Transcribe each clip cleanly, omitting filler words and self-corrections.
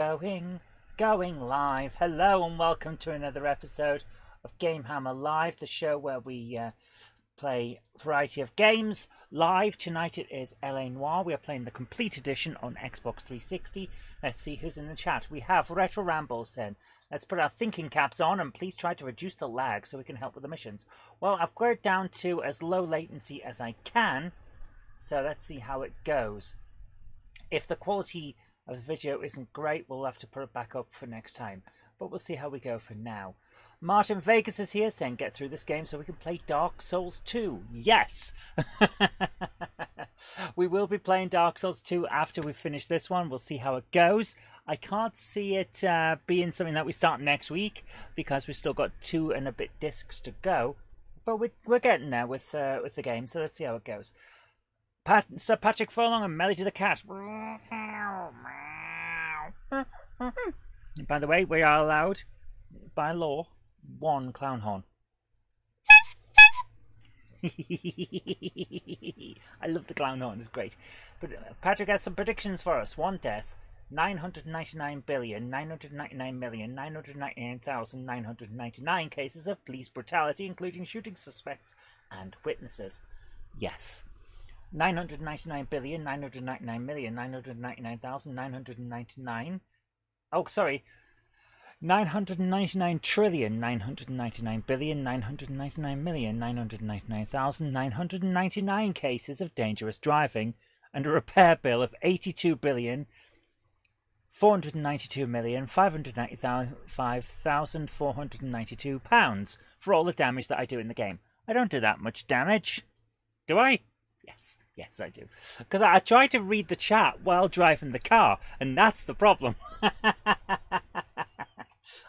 Going live. Hello and welcome to another episode of GameHammer Live, the show where we play a variety of games. Live tonight it is Noire. We are playing the complete edition on Xbox 360. Let's see who's in the chat. We have Retro Rambles saying, let's put our thinking caps on and please try to reduce the lag so we can help with the missions. Well, I've got it down to as low latency as I can, so let's see how it goes. If the quality of the video isn't great, we'll have to put it back up for next time, but we'll see how we go for now. Martin Vegas is here saying get through this game so we can play Dark Souls 2. Yes! We will be playing Dark Souls 2 after we finish this one. We'll see how it goes. I can't see it being something that we start next week because we've still got 2 and a bit discs to go, but we're getting there with the game, so let's see how it goes. Sir Patrick Furlong and Melody the Cat. By the way, we are allowed, by law, 1 clown horn. I love the clown horn, it's great. But Patrick has some predictions for us. 1 death, 999,999,999,999 cases of police brutality, including shooting suspects and witnesses. Yes. 999,999,999,999. Oh, sorry. 999,999,999,999,999 cases of dangerous driving and a repair bill of 82,492,595,492 pounds for all the damage that I do in the game. I don't do that much damage, do I? Yes, I do. Because I try to read the chat while driving the car, and that's the problem.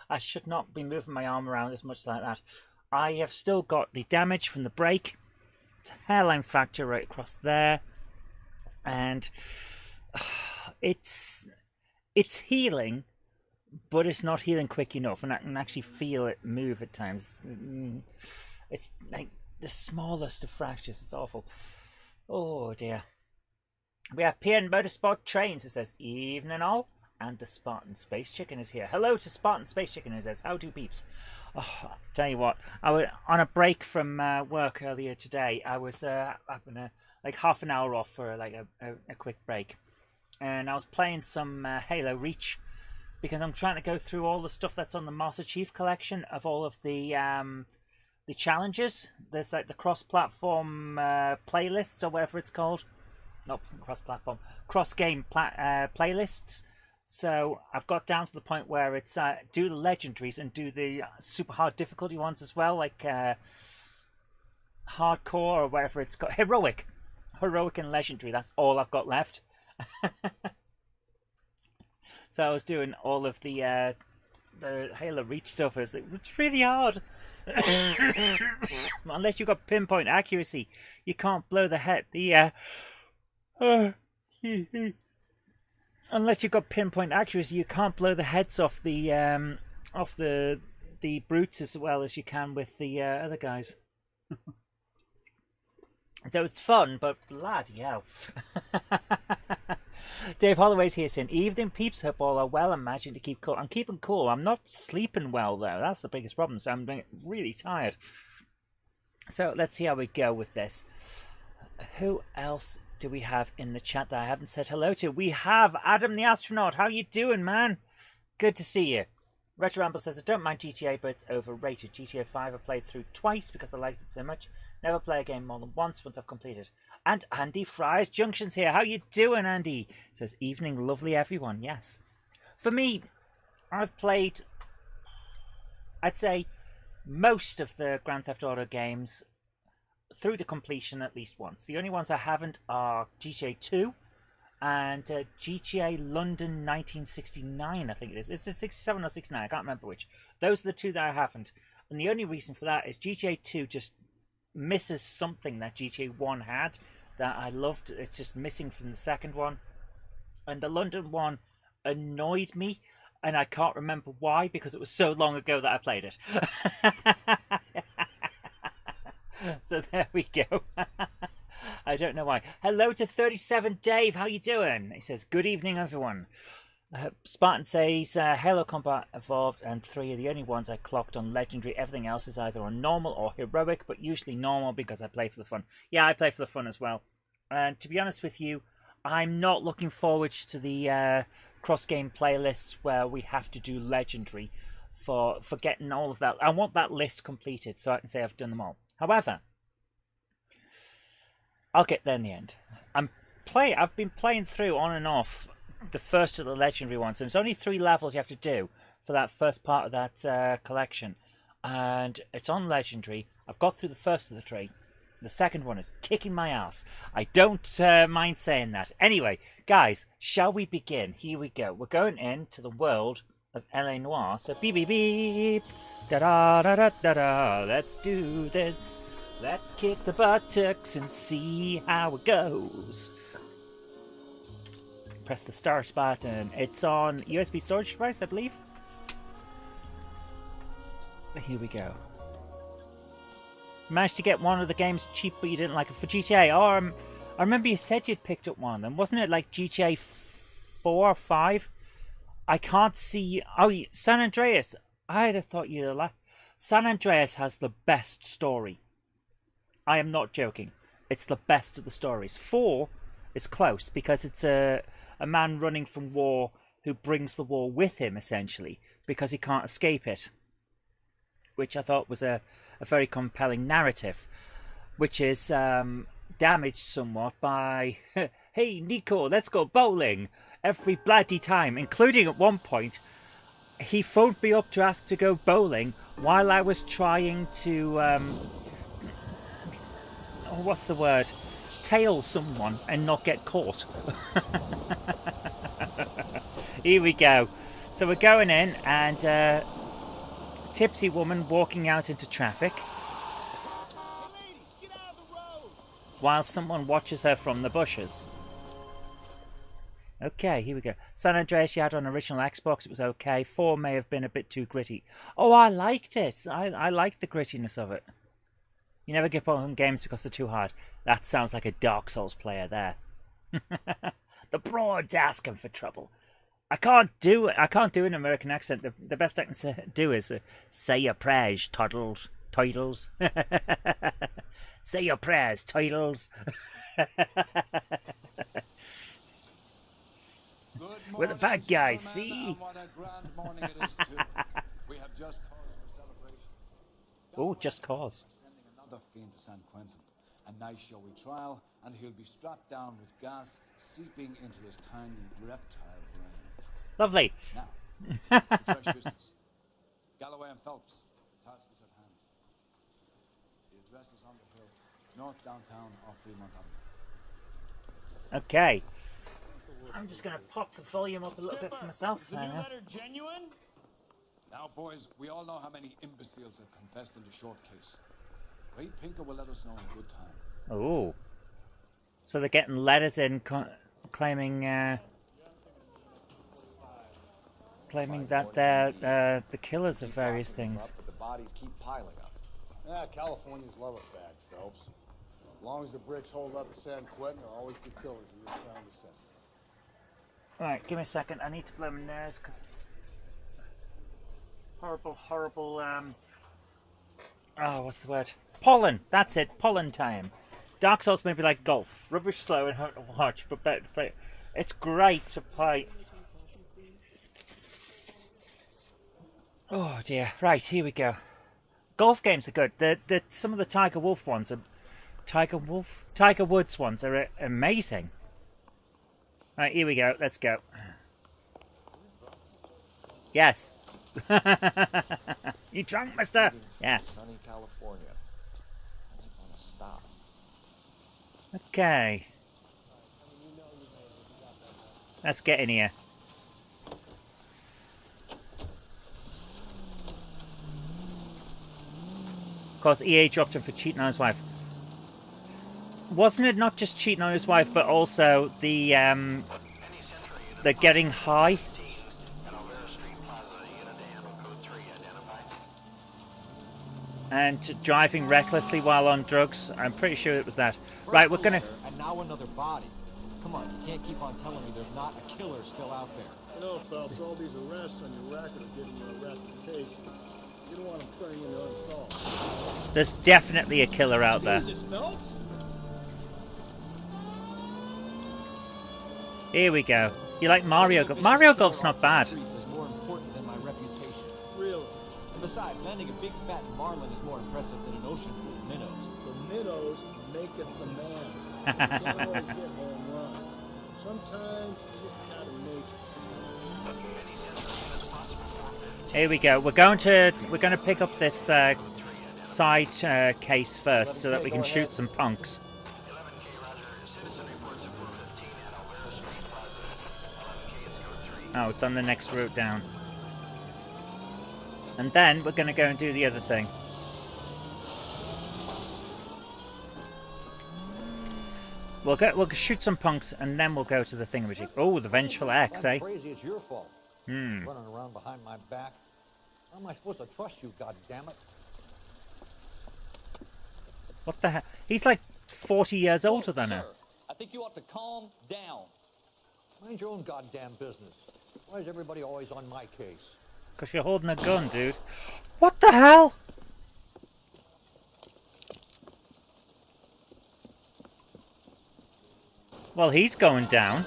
I should not be moving my arm around as much like that. I have still got the damage from the brake. It's a hairline fracture right across there. And it's healing, but it's not healing quick enough. And I can actually feel it move at times. It's like the smallest of fractures. It's awful. Oh dear. We have PN Motorsport Trains who says, evening all. And the Spartan Space Chicken is here. Hello to Spartan Space Chicken who says, how do peeps? Oh, I'll tell you what, I was on a break from work earlier today. I was having like half an hour off for like a quick break. And I was playing some Halo Reach because I'm trying to go through all the stuff that's on the Master Chief collection of all of the challenges. There's like the cross-platform playlists or whatever it's called. Not cross-platform, cross-game playlists. So I've got down to the point where it's do the legendaries and do the super hard difficulty ones as well, like hardcore or whatever it's called, heroic and legendary. That's all I've got left. So I was doing all of the Halo Reach stuff. It's really hard. Unless you've got pinpoint accuracy, you can't blow the head. Unless you've got pinpoint accuracy, you can't blow the heads off the brutes as well as you can with the other guys. So it's fun, but bloody hell. Dave Holloway's here saying, evening peeps, hope all are well. Imagine to keep cool. I'm keeping cool. I'm not sleeping well though. That's the biggest problem. So I'm really tired. So let's see how we go with this. Who else do we have in the chat that I haven't said hello to? We have Adam the Astronaut. How you doing, man? Good to see you. Retro Ramble says, I don't mind GTA, but it's overrated. GTA 5 I played through twice because I liked it so much. Never play a game more than once I've completed. And Andy Fry's Junction's here. How you doing, Andy? Says, evening, lovely everyone. Yes. For me, I've played, I'd say, most of the Grand Theft Auto games through to completion at least once. The only ones I haven't are GTA 2 and GTA London 1969, I think it is. It's 67 or 69, I can't remember which. Those are the 2 that I haven't. And the only reason for that is GTA 2 just misses something that GTA 1 had that I loved. It's just missing from the second one. And the London one annoyed me, and I can't remember why because it was so long ago that I played it. So there we go. I don't know why. Hello to 37 Dave. How you doing? He says, good evening, everyone. Spartan says Halo Combat Evolved and 3 are the only ones I clocked on Legendary. Everything else is either on normal or heroic, but usually normal because I play for the fun. Yeah, I play for the fun as well. And to be honest with you, I'm not looking forward to the cross-game playlists where we have to do Legendary for getting all of that. I want that list completed so I can say I've done them all. However, I'll get there in the end. I've been playing through on and off the first of the Legendary ones, and it's only 3 levels you have to do for that first part of that collection, and it's on Legendary. I've got through the first of the 3. The second one is kicking my ass. I don't mind saying that. Anyway, guys, shall we begin? Here we go. We're going into the world of LA Noire. So beep beep beep. Da da da da da da. Let's do this. Let's kick the buttocks and see how it goes. Press the start button. It's on USB storage device, I believe. Here we go. Managed to get one of the games cheap, but you didn't like it for GTA. Oh, I remember you said you'd picked up one of them. Wasn't it like GTA 4 or 5? I can't see... Oh, San Andreas. I'd have thought you'd like... San Andreas has the best story. I am not joking. It's the best of the stories. 4 is close because it's a man running from war who brings the war with him, essentially, because he can't escape it. Which I thought was a very compelling narrative, which is damaged somewhat by, hey, Nico, let's go bowling every bloody time, including at one point, he phoned me up to ask to go bowling while I was trying to, what's the word? Tail someone and not get caught. Here we go. So we're going in and tipsy woman walking out into traffic while someone watches her from the bushes. Okay, here we go. San Andreas you had on original Xbox, it was okay. 4 may have been a bit too gritty. Oh, I liked it. I liked the grittiness of it. You never give up on games because they're too hard. That sounds like a Dark Souls player there. The broad's asking for trouble. I can't do an American accent. The best I can do is say your prayers, titles. Say your prayers, titles. We're the bad guys, see? What a grand morning it is too. We have just cause for celebration. Oh, just cause. Sending another fiend to San Quentin. A nice showy trial, and he'll be strapped down with gas seeping into his tiny reptile brain. Lovely. Now, to fresh business. Galloway and Phelps, the task is at hand. The address is on the hill, north downtown off Fremont Avenue. Okay. I'm just going to pop the volume up a little bit for myself. Is the new letter genuine? Now, boys, we all know how many imbeciles have confessed in the short case. Ray Pinker will let us know in good time. Oh. So they're getting letters in claiming that they're the killers of various things. But the bodies keep piling up. Yeah, Californians love a fad, Phelps. As long as the bricks hold up at San Quentin, there'll always be killers in this town to send. Alright, give me a second. I need to blow my nose because it's horrible, oh, what's the word? Pollen! That's it, pollen time. Dark Souls may be like golf. Rubbish slow and hard to watch, but better to play. It's great to play. Oh dear. Right, here we go. Golf games are good. Some of the Tiger Woods ones are amazing. Right, here we go. Let's go. Yes. You drunk, mister? Yes. Sunny California. How's it gonna stop? Okay. Let's get in here. Of course, EA dropped him for cheating on his wife. Wasn't it not just cheating on his wife, but also the getting high? And driving recklessly while on drugs. I'm pretty sure it was that. Right, we're gonna... And now another body. Come on, you can't keep on telling me there's not a killer still out there. You know, Phelps, all these arrests on your record are giving you a reputation. You don't want them turning into unsolved. There's definitely a killer out there. Jesus, Phelps? Here we go. You like Mario Golf? Mario Golf's not bad. Is more important than my reputation. Really? Besides, landing a big fat marlin is more impressive than an ocean full of minnows. The minnows make it the man. You can't always hit home runs. Sometimes you just gotta make it. Here we go. We're going to pick up this side case first, so that we can shoot some punks. Oh, it's on the next route down. And then we're going to go and do the other thing. We'll shoot some punks, and then we'll go to the thingamajig. Oh, the Vengeful X, eh? Crazy, it's your fault. Running around behind my back. How am I supposed to trust you, goddammit? What the hell? He's like 40 years older than her. Sir, I think you ought to calm down. Mind your own goddamn business. Why is everybody always on my case? Because you're holding a gun, dude. What the hell? Well, he's going down.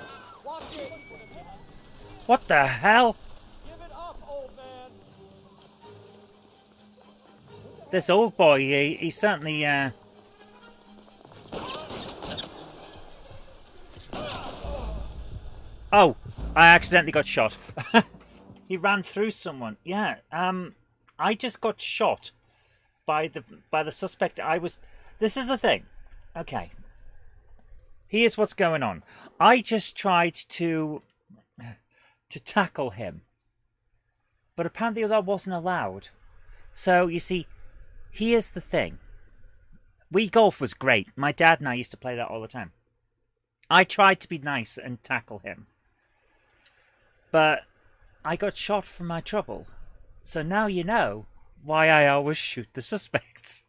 What the hell? Give it up, old man. This old boy, he certainly, Oh, I accidentally got shot. He ran through someone. Yeah, I just got shot by the suspect. This is the thing. Okay. Here's what's going on. I just tried to tackle him. But apparently that wasn't allowed. So, you see, here's the thing. Wii Golf was great. My dad and I used to play that all the time. I tried to be nice and tackle him. But I got shot for my trouble. So now you know why I always shoot the suspects.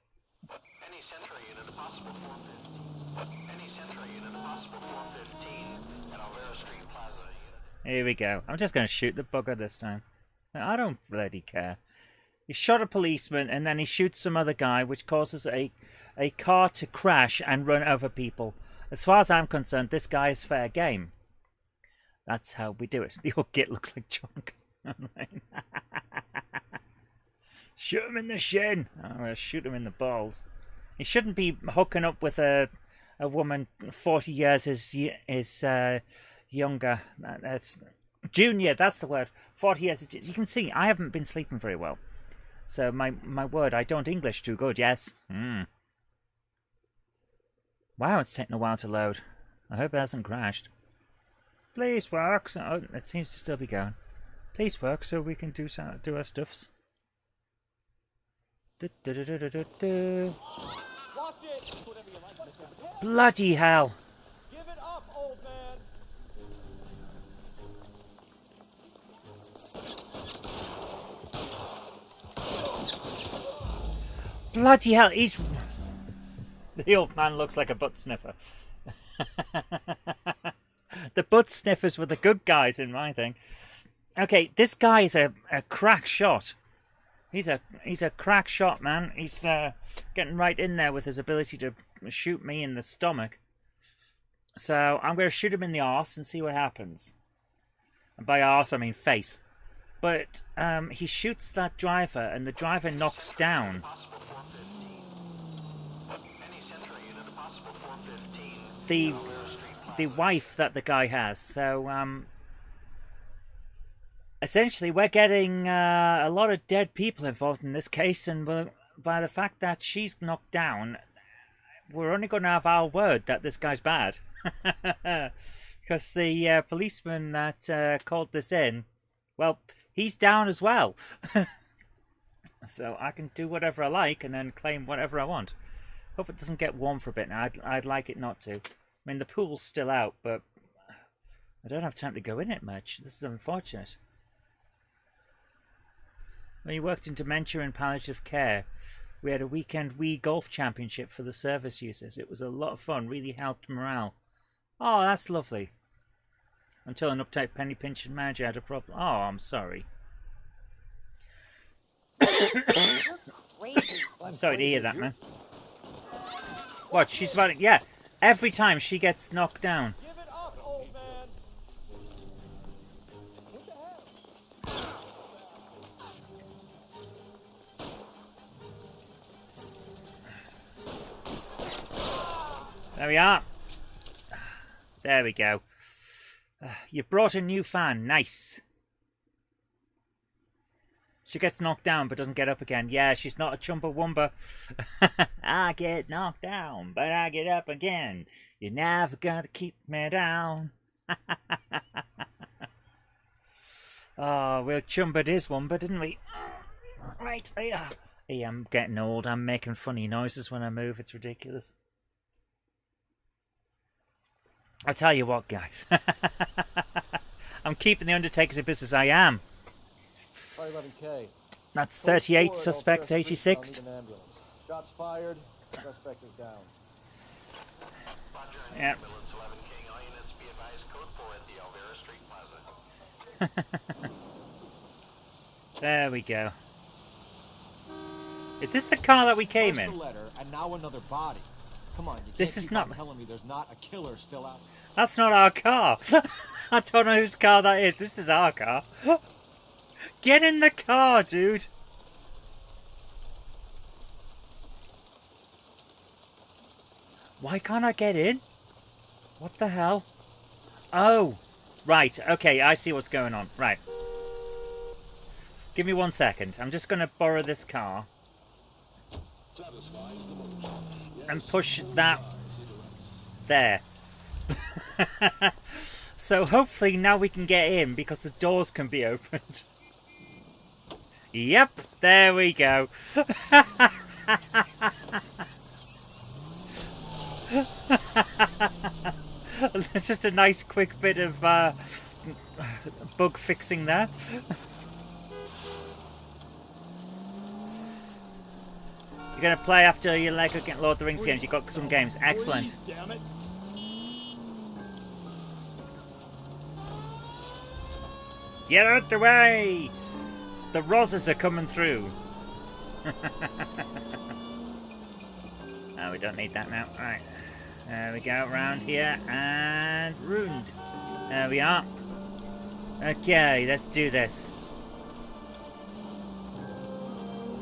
Any Central unit, a possible 415. Any Central unit, a possible 415 at Alvera Street Plaza unit. Here we go. I'm just going to shoot the bugger this time. I don't bloody care. He shot a policeman and then he shoots some other guy, which causes a car to crash and run over people. As far as I'm concerned, this guy is fair game. That's how we do it. The old git looks like junk. Shoot him in the shin. I'm going to shoot him in the balls. He shouldn't be hooking up with a woman 40 years his younger. That's junior, that's the word. 40 years. You can see, I haven't been sleeping very well. So my word, I don't English too good, yes. Wow, it's taking a while to load. I hope it hasn't crashed. Please work. Oh, it seems to still be going. Please work so we can do our stuffs. Watch it. Whatever you like, Mr. Bloody hell. Give it up, old man. Bloody hell, he's... The old man looks like a butt sniffer. The butt sniffers were the good guys in my thing. Okay, this guy is a crack shot. He's a crack shot, man. He's getting right in there with his ability to shoot me in the stomach. So I'm going to shoot him in the arse and see what happens. And by arse, I mean face. But he shoots that driver, and the driver knocks down. The wife that the guy has. So essentially we're getting a lot of dead people involved in this case, and by the fact that she's knocked down, we're only going to have our word that this guy's bad. Because the policeman that called this in, well, he's down as well. So I can do whatever I like and then claim whatever I want. Hope it doesn't get warm for a bit now. I'd like it not to. I mean, the pool's still out, but I don't have time to go in it much. This is unfortunate. When he worked in dementia and palliative care, we had a weekend Wii Golf Championship for the service users. It was a lot of fun, really helped morale. Oh, that's lovely. Until an uptight penny pinching manager had a problem. Oh, I'm sorry. I'm sorry to hear that, man. What? She's about to, yeah. Every time she gets knocked down. Give it up, old man. There we are. There we go. You brought a new fan. Nice. She gets knocked down but doesn't get up again. Yeah, she's not a Chumbawamba. I get knocked down, but I get up again. You're never gonna keep me down. Oh, we chumbered his Wumba, didn't we? Right. Hey, I'm getting old. I'm making funny noises when I move. It's ridiculous. I tell you what, guys. I'm keeping the Undertakers in business. I am. Probably 11K. That's 38 suspects, 86. Shots fired. Suspect is down. Yeah. Ambulance 11K. All units be advised code 4 at the Alvera Street Plaza. There we go. Is this the car that we came in? First a letter, and now another body. Come on, you can't This is keep not- on telling me there's not a killer still out. That's not our car. I don't know whose car that is. This is our car. Get in the car, dude. Why can't I get in? What the hell? Oh, right. Okay, I see what's going on. Right. Give me 1 second. I'm just going to borrow this car. And push that there. So hopefully now we can get in because the doors can be opened. Yep, there we go. That's just a nice quick bit of bug fixing there. You're going to play after your Lego Lord of the Rings games. You've got some games. Excellent. Damn it. Get out the way! The Rosses are coming through. Oh, we don't need that now. Right. There we go, around here, and ruined. There we are. Okay, let's do this.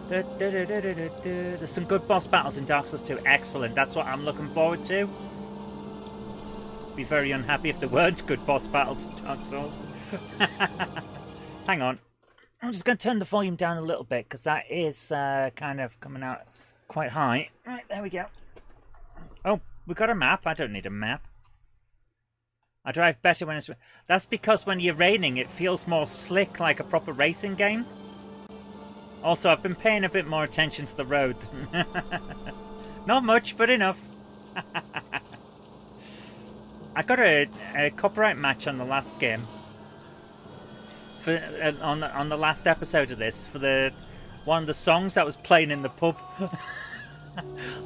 There's some good boss battles in Dark Souls 2. Excellent. That's what I'm looking forward to. Be very unhappy if there weren't good boss battles in Dark Souls. Hang on. I'm just going to turn the volume down a little bit because that is kind of coming out quite high. Right, there we go. Oh, we got a map. I don't need a map. I drive better when it's... That's because when you're raining, it feels more slick, like a proper racing game. Also, I've been paying a bit more attention to the road. Not much, but enough. I got a copyright match on the last game. For on the last episode of this, for the one of the songs that was playing in the pub.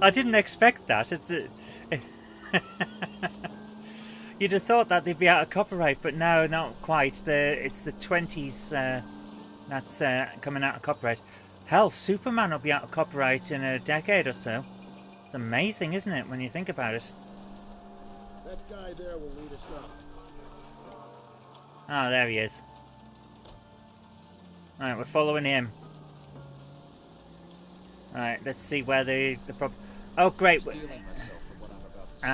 I didn't expect that. You'd have thought that they'd be out of copyright, but no, not quite. It's the 20s that's coming out of copyright. Hell, Superman will be out of copyright in a decade or so. It's amazing, isn't it, when you think about it? That guy there will lead us up. Oh, there he is. Alright, we're following him. Alright, let's see where the problem... Oh, great. Stealing myself for what I'm about to say.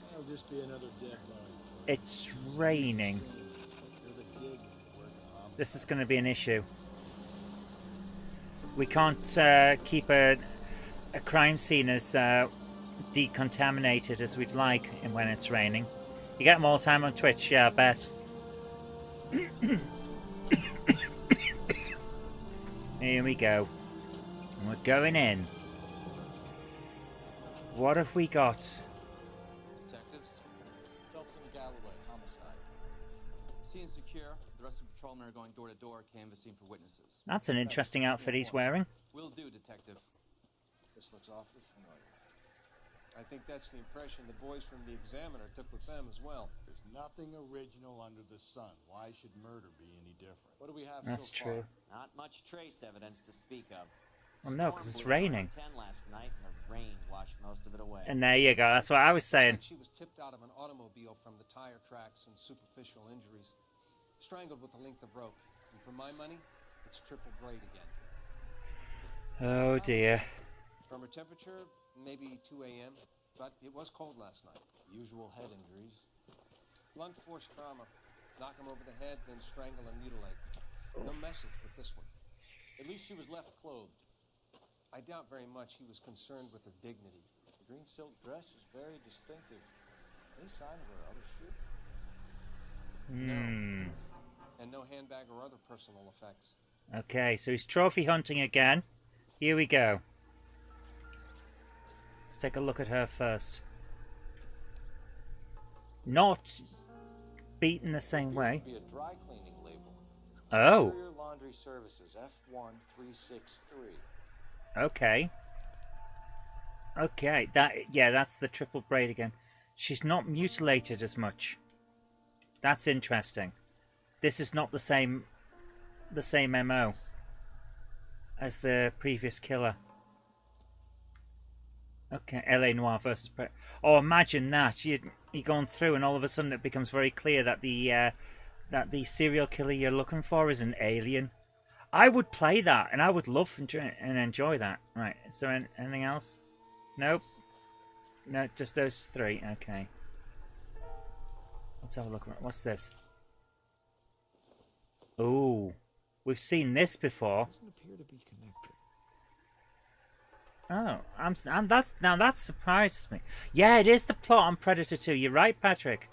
That'll just be another dead body. It's raining. There's a gig working on. This is going to be an issue. We can't keep a crime scene as decontaminated as we'd like when it's raining. You get more time on Twitch, yeah, I bet. Here we go. We're going in. What have we got? Detectives, Phelps and Galloway, homicide. Scene secure. The rest of the patrolmen are going door to door, canvassing for witnesses. That's an interesting outfit he's wearing. Will do, detective. This looks awfully familiar. I think that's the impression the boys from the Examiner took with them as well. There's nothing original under the sun. Why should murder be any different? What do we have That's so true. far? Not much trace evidence to speak of. Oh no, because it's Storm blew raining. around 10 last night, and the rain washed most of it away. And there you go. That's what I was saying. Looks like she was tipped out of an automobile from the tire tracks and superficial injuries. Strangled with a length of rope. And for my money, it's triple braid again. Oh dear. From her temperature, maybe 2 a.m., but it was cold last night. Usual head injuries. Blunt force trauma. Knock him over the head, then strangle and mutilate. No message with this one. At least she was left clothed. I doubt very much he was concerned with her dignity. The green silk dress is very distinctive. Any sign of her other shoe? Hmm. And no handbag or other personal effects. Okay, so he's trophy hunting again. Here we go. Let's take a look at her first. Not beaten the same way. Appears to be a dry cleaning label. Oh. Superior Laundry Services, F1363. Okay. Okay, that's the triple braid again. She's not mutilated as much. That's interesting. This is not the same MO as the previous killer. Okay, LA Noire versus Oh, imagine that. You're going through and all of a sudden it becomes very clear that the serial killer you're looking for is an alien. I would play that, and I would love and enjoy that. Right, is there anything else? Nope. No, just those three. Okay. Let's have a look. What's this? Oh, we've seen this before. Doesn't appear to be connected. Oh, now that surprises me. Yeah, it is the plot on Predator 2. You're right, Patrick.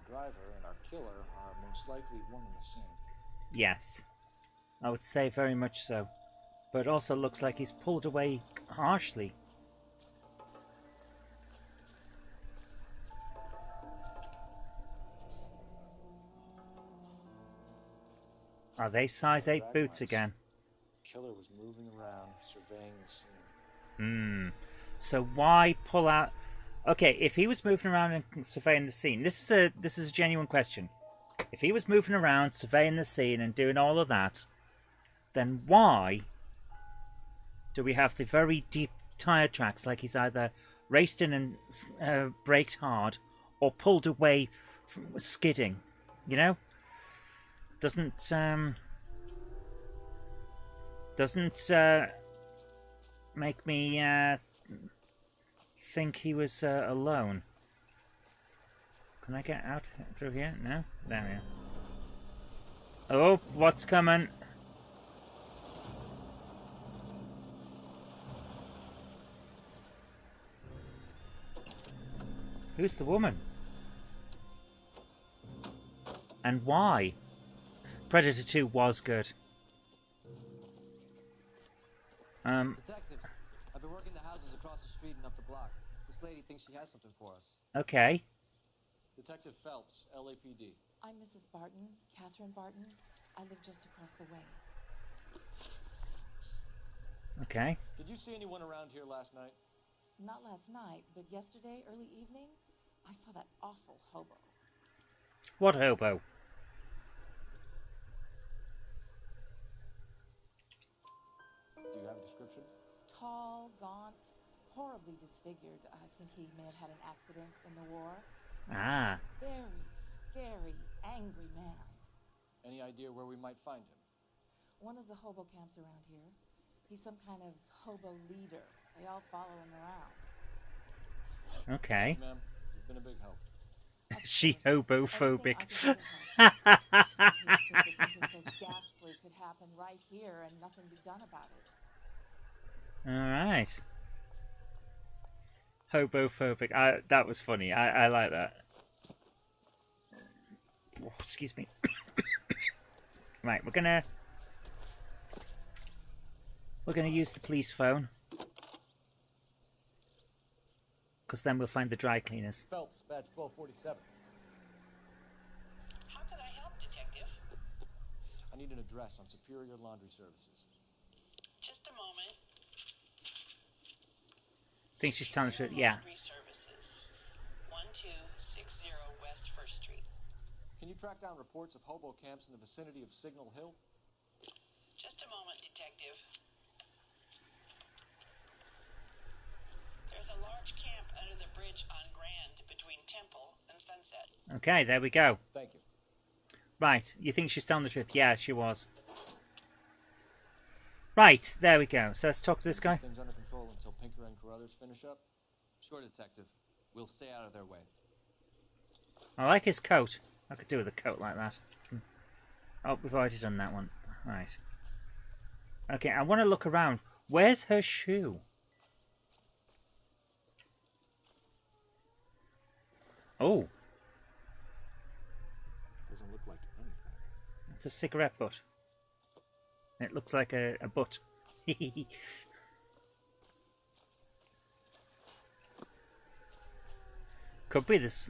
Driver and our killer are most likely one and the same. Yes, I would say very much so. But it also looks like he's pulled away harshly. Are they size 8 boots again? The killer was moving around, surveying the scene. So why pull out? Okay, if he was moving around and surveying the scene, this is a genuine question. If he was moving around, surveying the scene and doing all of that, then why do we have the very deep tire tracks, like he's either raced in and braked hard or pulled away from skidding, you know? Doesn't make me think he was alone. Can I get out through here? No? There we are. Oh, what's coming? Who's the woman? And why? Predator 2 was good. Detectives, I've been working the houses across the street and up the block. This lady thinks she has something for us. Okay. Detective Phelps, LAPD. I'm Mrs. Barton, Catherine Barton. I live just across the way. Okay. Did you see anyone around here last night? Not last night, but yesterday, early evening, I saw that awful hobo. What hobo? Do you have a description? Tall, gaunt, horribly disfigured. I think he may have had an accident in the war. Ah. Very scary, angry man. Any idea where we might find him? One of the hobo camps around here. He's some kind of hobo leader. They all follow him around. Okay. Ma'am, you've been a big help. She hobophobic. Something so ghastly could happen right here and nothing be done about it. Alright. Hobophobic. That was funny. I like that. Oh, excuse me. Right, we're gonna use the police phone. Because then we'll find the dry cleaners. Phelps, badge 1247. How can I help, Detective? I need an address on Superior Laundry Services. Just a moment. Think she's telling the truth? Yeah. Laundry Services, 1260 West First Street. Can you track down reports of hobo camps in the vicinity of Signal Hill? Just a moment, Detective. There's a large camp under the bridge on Grand between Temple and Sunset. Okay, there we go. Thank you. Right, you think she's telling the truth? Yeah, she was. Right, there we go. So let's talk to this guy. Things under control until Pinker and Carruthers finish up. Sure, Detective. We'll stay out of their way. I like his coat. I could do with a coat like that. Oh, we've already done that one. Right. Okay, I want to look around. Where's her shoe? Oh. Doesn't look like anything. It's a cigarette butt. It looks like a butt. Could be this.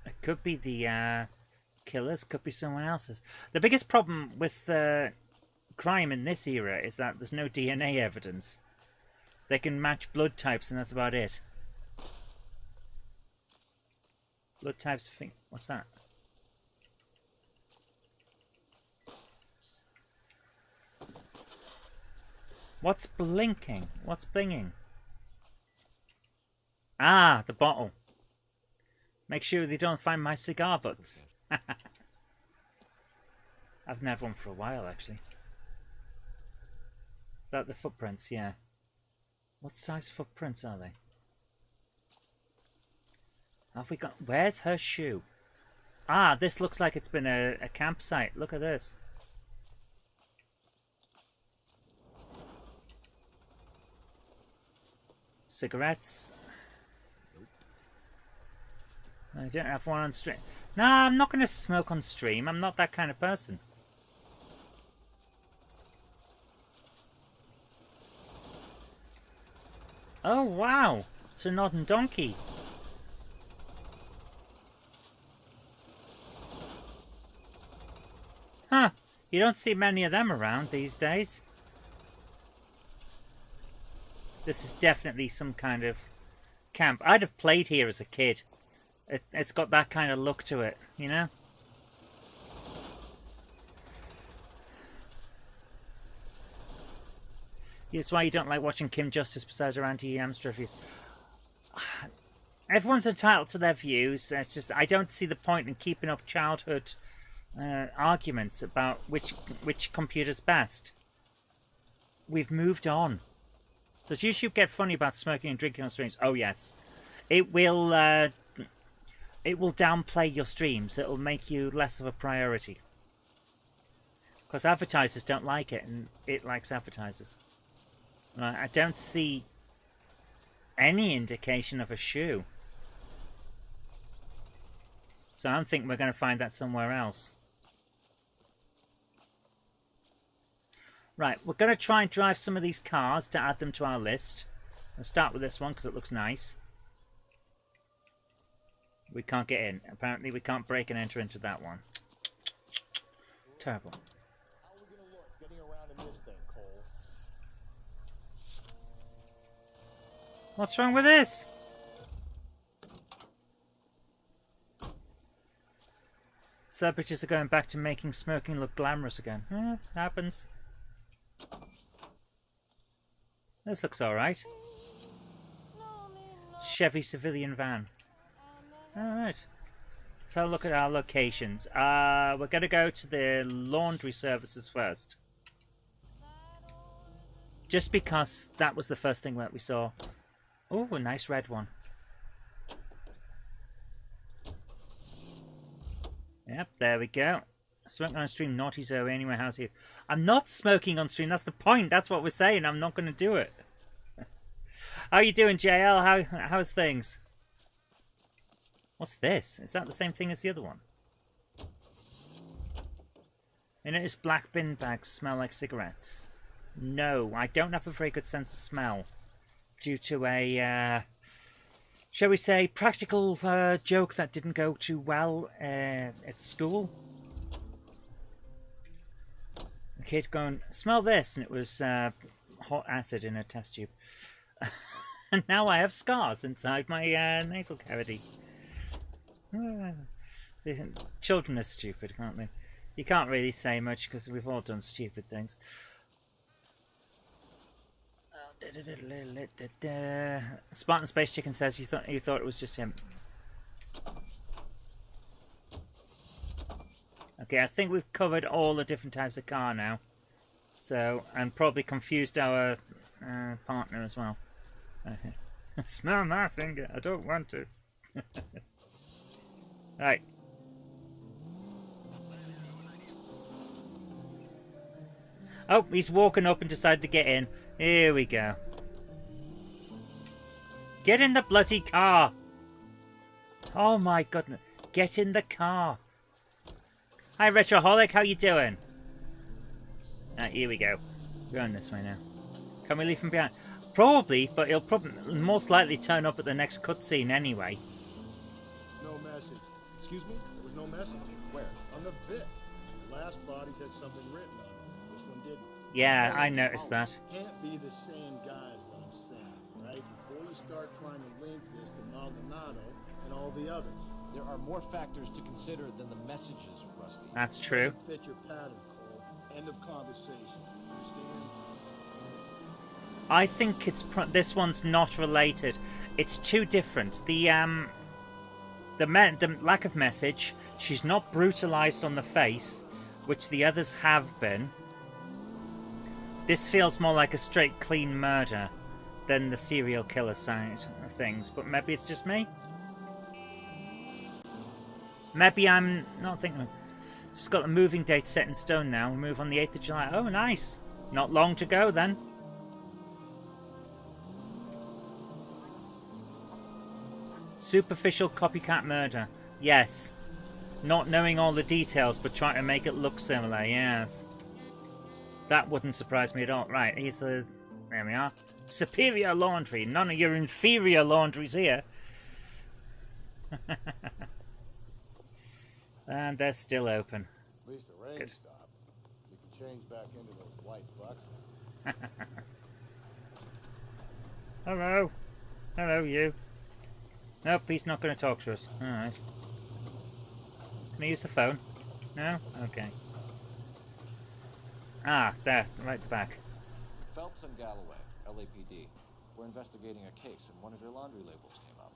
It could be the killers. Could be someone else's. The biggest problem with crime in this era is that there's no DNA evidence. They can match blood types, and that's about it. Blood types. What's that? What's blinking? What's blinging? Ah, the bottle. Make sure they don't find my cigar butts. I've never one for a while, actually. Is that the footprints? Yeah. What size footprints are they? Have we got... Where's her shoe? Ah, this looks like it's been a campsite. Look at this. Cigarettes. I don't have one on stream. Nah, I'm not going to smoke on stream. I'm not that kind of person. Oh, wow. It's a nodding donkey. Huh. You don't see many of them around these days. This is definitely some kind of camp. I'd have played here as a kid. It's got that kind of look to it, you know? That's why you don't like watching Kim Justice beside her Auntie Amster reviews. Everyone's entitled to their views. It's just I don't see the point in keeping up childhood arguments about which computer's best. We've moved on. Does YouTube get funny about smoking and drinking on streams? Oh yes, it will. It will downplay your streams. It'll make you less of a priority. Because advertisers don't like it, and it likes advertisers. I don't see any indication of a shoe. So I think we're going to find that somewhere else. Right, we're going to try and drive some of these cars to add them to our list. I'll start with this one because it looks nice. We can't get in. Apparently we can't break and enter into that one. Terrible. How are we gonna look getting around in this thing, Cole? What's wrong with this? Celebrities are going back to making smoking look glamorous again. Happens. This looks alright. Chevy civilian van. Alright. So look at our locations. We're going to go to the laundry services first. Just because that was the first thing that we saw. Oh, a nice red one. Yep, there we go. Smoking on stream, naughty Zoe, anyway, how's you? I'm not smoking on stream, that's the point. That's what we're saying, I'm not going to do it. How you doing, JL? How's things? What's this? Is that the same thing as the other one? You notice black bin bags smell like cigarettes. No, I don't have a very good sense of smell. Due to a, shall we say, practical joke that didn't go too well at school. kid going, smell this, and it was hot acid in a test tube. And now I have scars inside my nasal cavity. Children are stupid, can't they? You can't really say much because we've all done stupid things. Spartan Space Chicken says you thought it was just him. Okay, I think we've covered all the different types of car now. So, and probably confused our partner as well. Smell my finger. I don't want to. Right. Oh, he's walking up and decided to get in. Here we go. Get in the bloody car. Oh my goodness. Get in the car. Hi, Retroholic. How you doing? Here we go. We're going this way now. Can we leave from behind? Probably, but he'll probably most likely turn up at the next cutscene anyway. No message. Excuse me? There was no message. Where? On the bit. The last bodies had something written on them. This one didn't. Yeah, I noticed that. Can't be the same guy is what I'm saying, right? Before you start trying to link this to Maldonado and all the others. There are more factors to consider than the messages, Rusty. That's true. Fit your pattern, Cole. End of conversation. Understand? I think it's this one's not related. It's too different. The lack of message. She's not brutalized on the face, which the others have been. This feels more like a straight, clean murder than the serial killer side of things. But maybe it's just me. Maybe I'm not thinking. Just got the moving date set in stone now. We move on the 8th of July. Oh, nice. Not long to go then. Superficial copycat murder. Yes. Not knowing all the details, but trying to make it look similar. Yes. That wouldn't surprise me at all. Right, here's the... There we are. Superior laundry. None of your inferior laundries here. And they're still open. At least the rain Good. stopped. You can change back into those white bucks. Hello. Hello, you. Nope, he's not going to talk to us. Alright. Can I use the phone? No? Okay. Ah, there, right at the back. Phelps and Galloway, LAPD. We're investigating a case, and one of your laundry labels came up.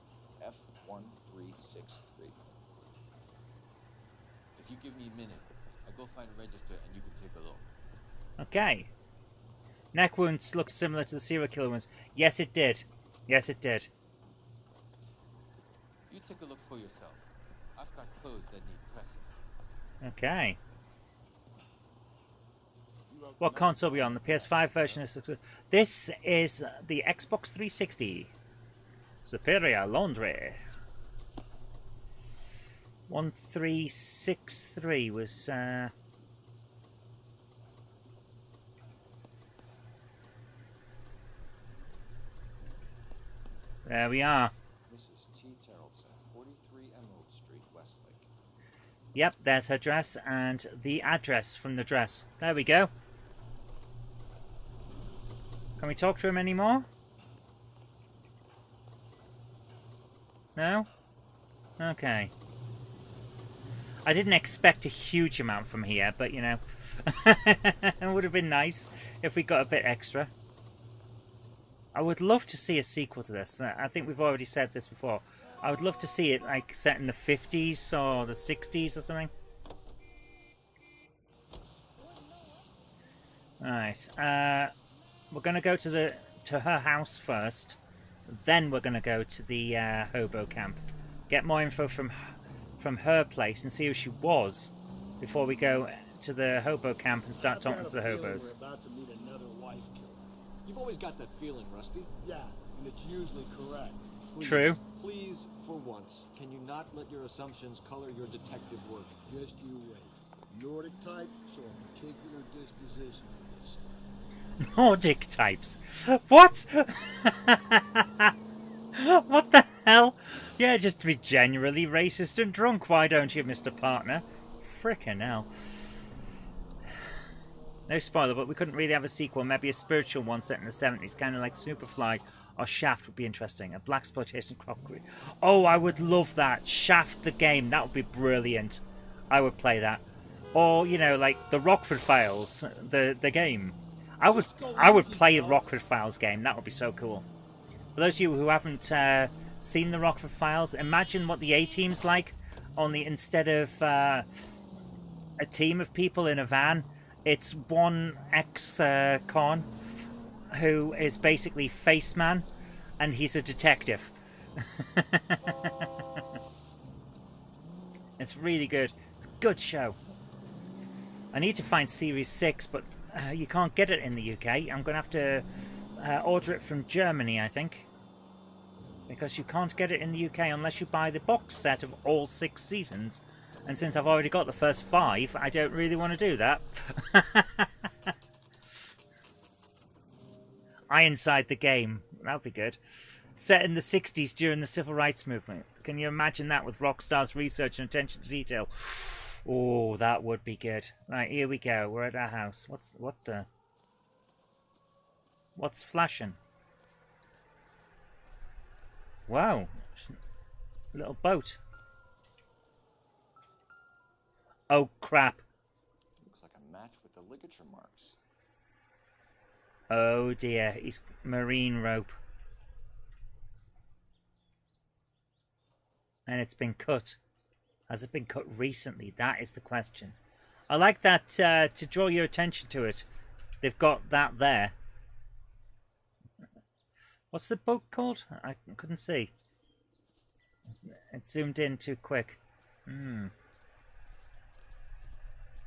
F1363. If you give me a minute, I'll go find a register and you can take a look. Okay. Neck wounds look similar to the serial killer ones. Yes, it did. Yes, it did. You take a look for yourself. I've got clothes that need pressing. Okay. What console are we on? The PS5 version is... This is the Xbox 360. Superior Laundry. 1363 was... There we are. Mrs. T. Terrellson, 43 Emerald Street, Westlake. Yep, there's her dress and the address from the dress. There we go. Can we talk to him anymore? No? Okay. I didn't expect a huge amount from here, but you know, it would have been nice if we got a bit extra. I would love to see a sequel to this. I think we've already said this before. I would love to see it like set in the 50s or the 60s or something. Alright, we're going to go to her house first. Then we're going to go to the hobo camp. Get more info from her place and see who she was before we go to the hobo camp and start talking to the hobos. We're about to meet another wife killer. You've always got that feeling, Rusty. Yeah, and it's usually correct. Please, True. Please, for once, can you not let your assumptions color your detective work? Just you wait. Nordic type, show a particular disposition for this stuff. Nordic types? What? What the hell? Yeah, just to be genuinely racist and drunk, why don't you, Mr. Partner? Frickin' hell. No spoiler, but we couldn't really have a sequel. Maybe a spiritual one set in the 70s, kind of like Superfly or Shaft would be interesting. A blaxploitation crockery. Oh, I would love that. Shaft the game. That would be brilliant. I would play that. Or, you know, like the Rockford Files, the game. I would play the Rockford Files game. That would be so cool. For those of you who haven't seen the Rockford Files, imagine what the A-Team's like. Only instead of a team of people in a van, it's one ex-con who is basically Face Man, and he's a detective. It's really good. It's a good show. I need to find Series 6, but you can't get it in the UK. I'm going to have to order it from Germany, I think. Because you can't get it in the UK unless you buy the box set of all 6 seasons. And since I've already got the first 5, I don't really want to do that. Ironside the game. That would be good. Set in the 60s during the Civil Rights Movement. Can you imagine that with Rockstar's research and attention to detail? Oh, that would be good. Right, here we go. We're at our house. What's flashing? Wow. Little boat. Oh, crap. Looks like a match with the ligature marks. Oh, dear. He's marine rope. And it's been cut. Has it been cut recently? That is the question. I like that to draw your attention to it. They've got that there. What's the boat called? I couldn't see. It zoomed in too quick.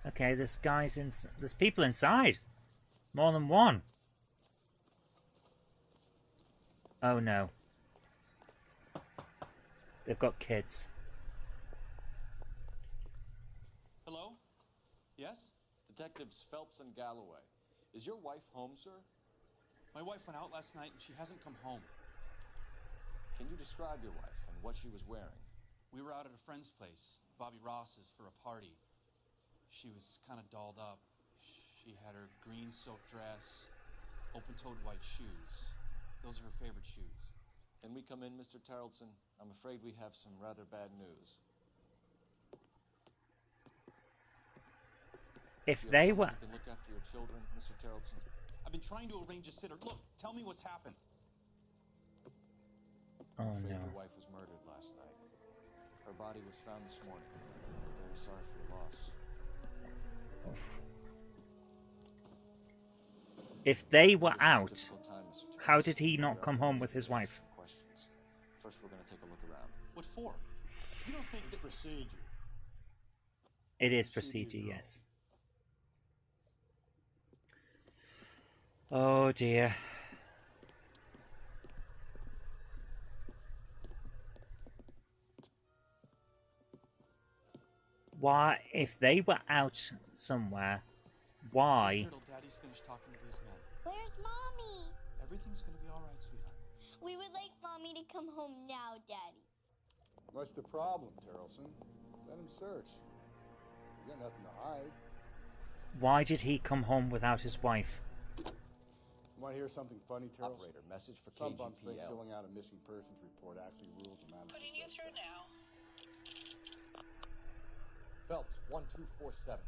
Okay, there's people inside. More than one. Oh no. They've got kids. Hello? Yes? Detectives Phelps and Galloway. Is your wife home, sir? My wife went out last night and she hasn't come home. Can you describe your wife and what she was wearing? We were out at a friend's place, Bobby Ross's, for a party. She was kind of dolled up. She had her green silk dress, open-toed white shoes. Those are her favorite shoes. Can we come in, Mr. Tarleton? I'm afraid we have some rather bad news. If they were... You can look after your children, Mr. Tarleton. I've been trying to arrange a sitter. Look, tell me what's happened. Oh, I'm afraid no. your wife was murdered last night. Her body was found this morning. We're very sorry for your loss. If they were out, how did he not come home with his wife? First, we're going to take a look around. What for? You don't think It's procedure. It is procedure, yes. Oh dear. Why, if they were out somewhere, why? Daddy's finished talking to these men. Where's Mommy? Everything's gonna be all right, sweetheart. We would like Mommy to come home now, Daddy. What's the problem, Tarleton? Let him search. You got nothing to hide. Why did he come home without his wife? You want to hear something funny, Tarleton? Operator, message for Some bumps think KGPL. filling out a missing persons report actually rules a man. Putting you through now. Phelps, 1247.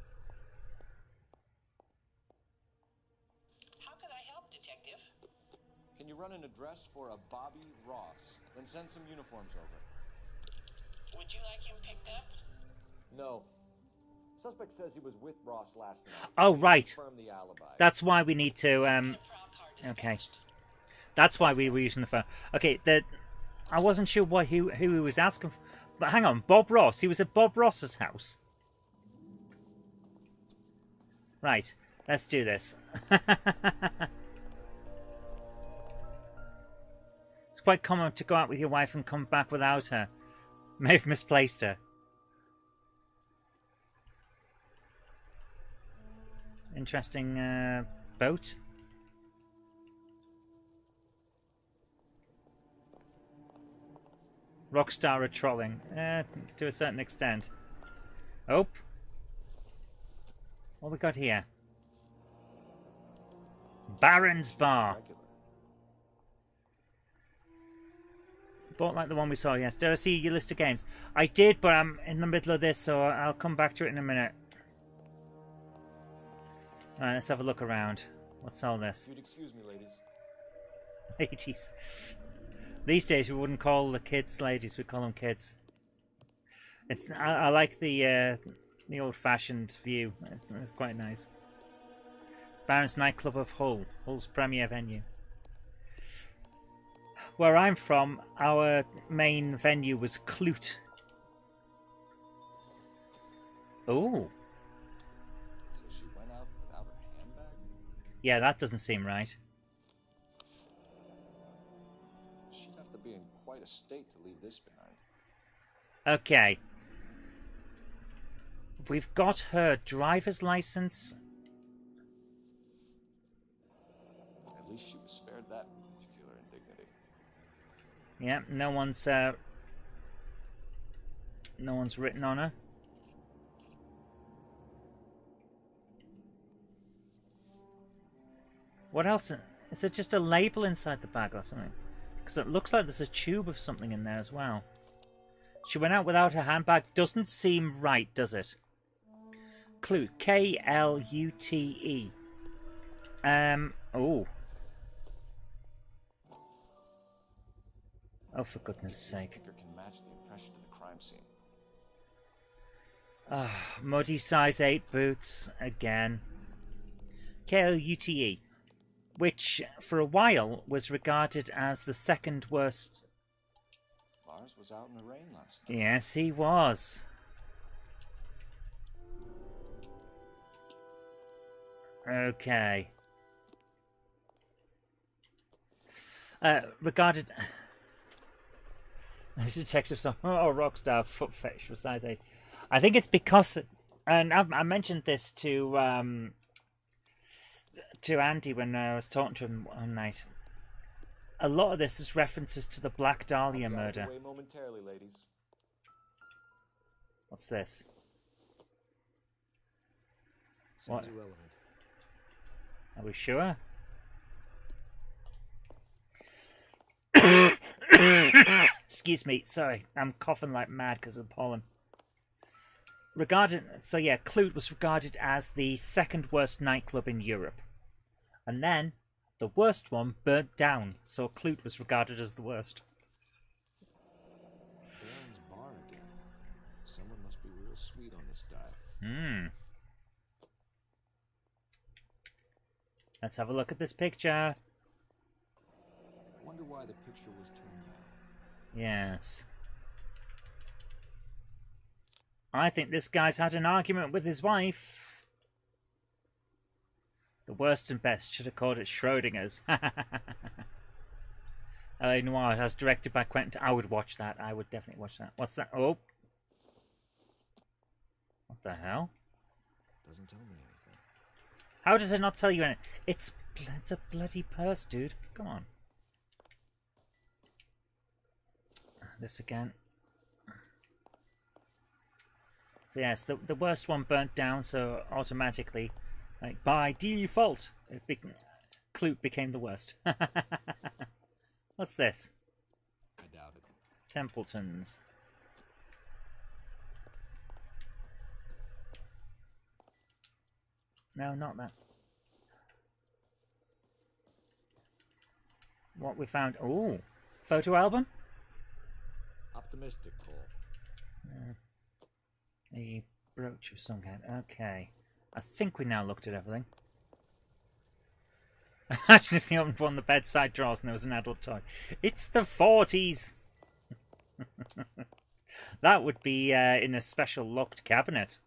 How can I help, Detective? Can you run an address for a Bobby Ross? Then send some uniforms over. Would you like him picked up? No. Suspect says he was with Ross last night. Oh, right. Confirm the alibi. That's why we need to, okay. That's why we were using the phone. Okay, I wasn't sure who he was asking for. But hang on, Bob Ross. He was at Bob Ross's house. Right, let's do this. It's quite common to go out with your wife and come back without her. May have misplaced her. Interesting boat. Rockstar are trolling. To a certain extent. Oh. What we got here? Baron's Bar. Bought like the one we saw, yes. Did I see your list of games? I did, but I'm in the middle of this, so I'll come back to it in a minute. Alright, let's have a look around. What's all this? If you'd excuse me, ladies. Ladies. These days we wouldn't call the kids ladies, we'd call them kids. I like the old-fashioned view. It's quite nice. Baron's Nightclub of Hull. Hull's premier venue. Where I'm from, our main venue was Clute. Oh. So she went out without her handbag? Yeah, that doesn't seem right. She'd have to be in quite a state to leave this behind. Okay. We've got her driver's license. At least she was spared that particular indignity. Yeah, no one's written on her. What else? Is it just a label inside the bag or something? Because it looks like there's a tube of something in there as well. She went out without her handbag. Doesn't seem right, does it? Clute. K-L-U-T-E. Oh. Oh, for goodness sake. Can match the impression of the crime scene. Muddy size 8 boots again. K-L-U-T-E. Which, for a while, was regarded as the second worst. Lars was out in the rain last night. Yes, he was. Okay. Regarded... This detective song. Oh, rockstar foot fetish for size 8. I think it's because... And I mentioned this to Andy when I was talking to him one night. A lot of this is references to the Black Dahlia murder. Away momentarily, ladies. What's this? Sounds What? irrelevant. Are we sure? Excuse me, sorry. I'm coughing like mad because of the pollen. Clute was regarded as the second worst nightclub in Europe. And then, the worst one burnt down, so Clute was regarded as the worst. Baron's Bar again. Someone must be real sweet on this dive. Let's have a look at this picture. I wonder why the picture was turned down. Yes. I think this guy's had an argument with his wife. The worst and best. Should have called it Schrodinger's. Noire, as directed by Quentin. I would watch that. I would definitely watch that. What's that? Oh. What the hell? Doesn't tell me anything. How does it not tell you anything? It's a bloody purse, dude. Come on. This again. So yes, the worst one burnt down, so automatically, like by default, Clute became the worst. What's this? I doubt it. Templeton's. No, not that. What we found? Oh, photo album. Optimistic, Cole. A brooch of some kind. Okay. I think we now looked at everything. Imagine if you opened one of the bedside drawers and there was an adult toy. It's the 40s! That would be in a special locked cabinet.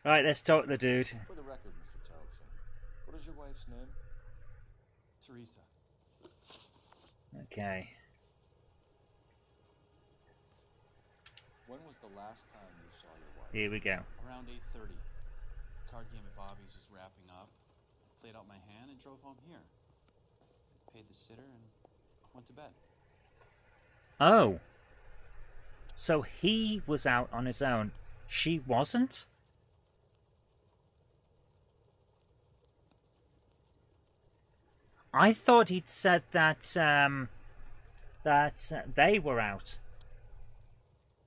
Right, let's talk to the dude. For the record, Mr. Charlton, what is your wife's name? Teresa. Okay. When was the last time you saw your wife? Here we go. Around 8:30. Card game at Bobby's was wrapping up. Played out my hand and drove home here. Paid the sitter and went to bed. Oh. So he was out on his own. She wasn't? I thought he'd said that they were out.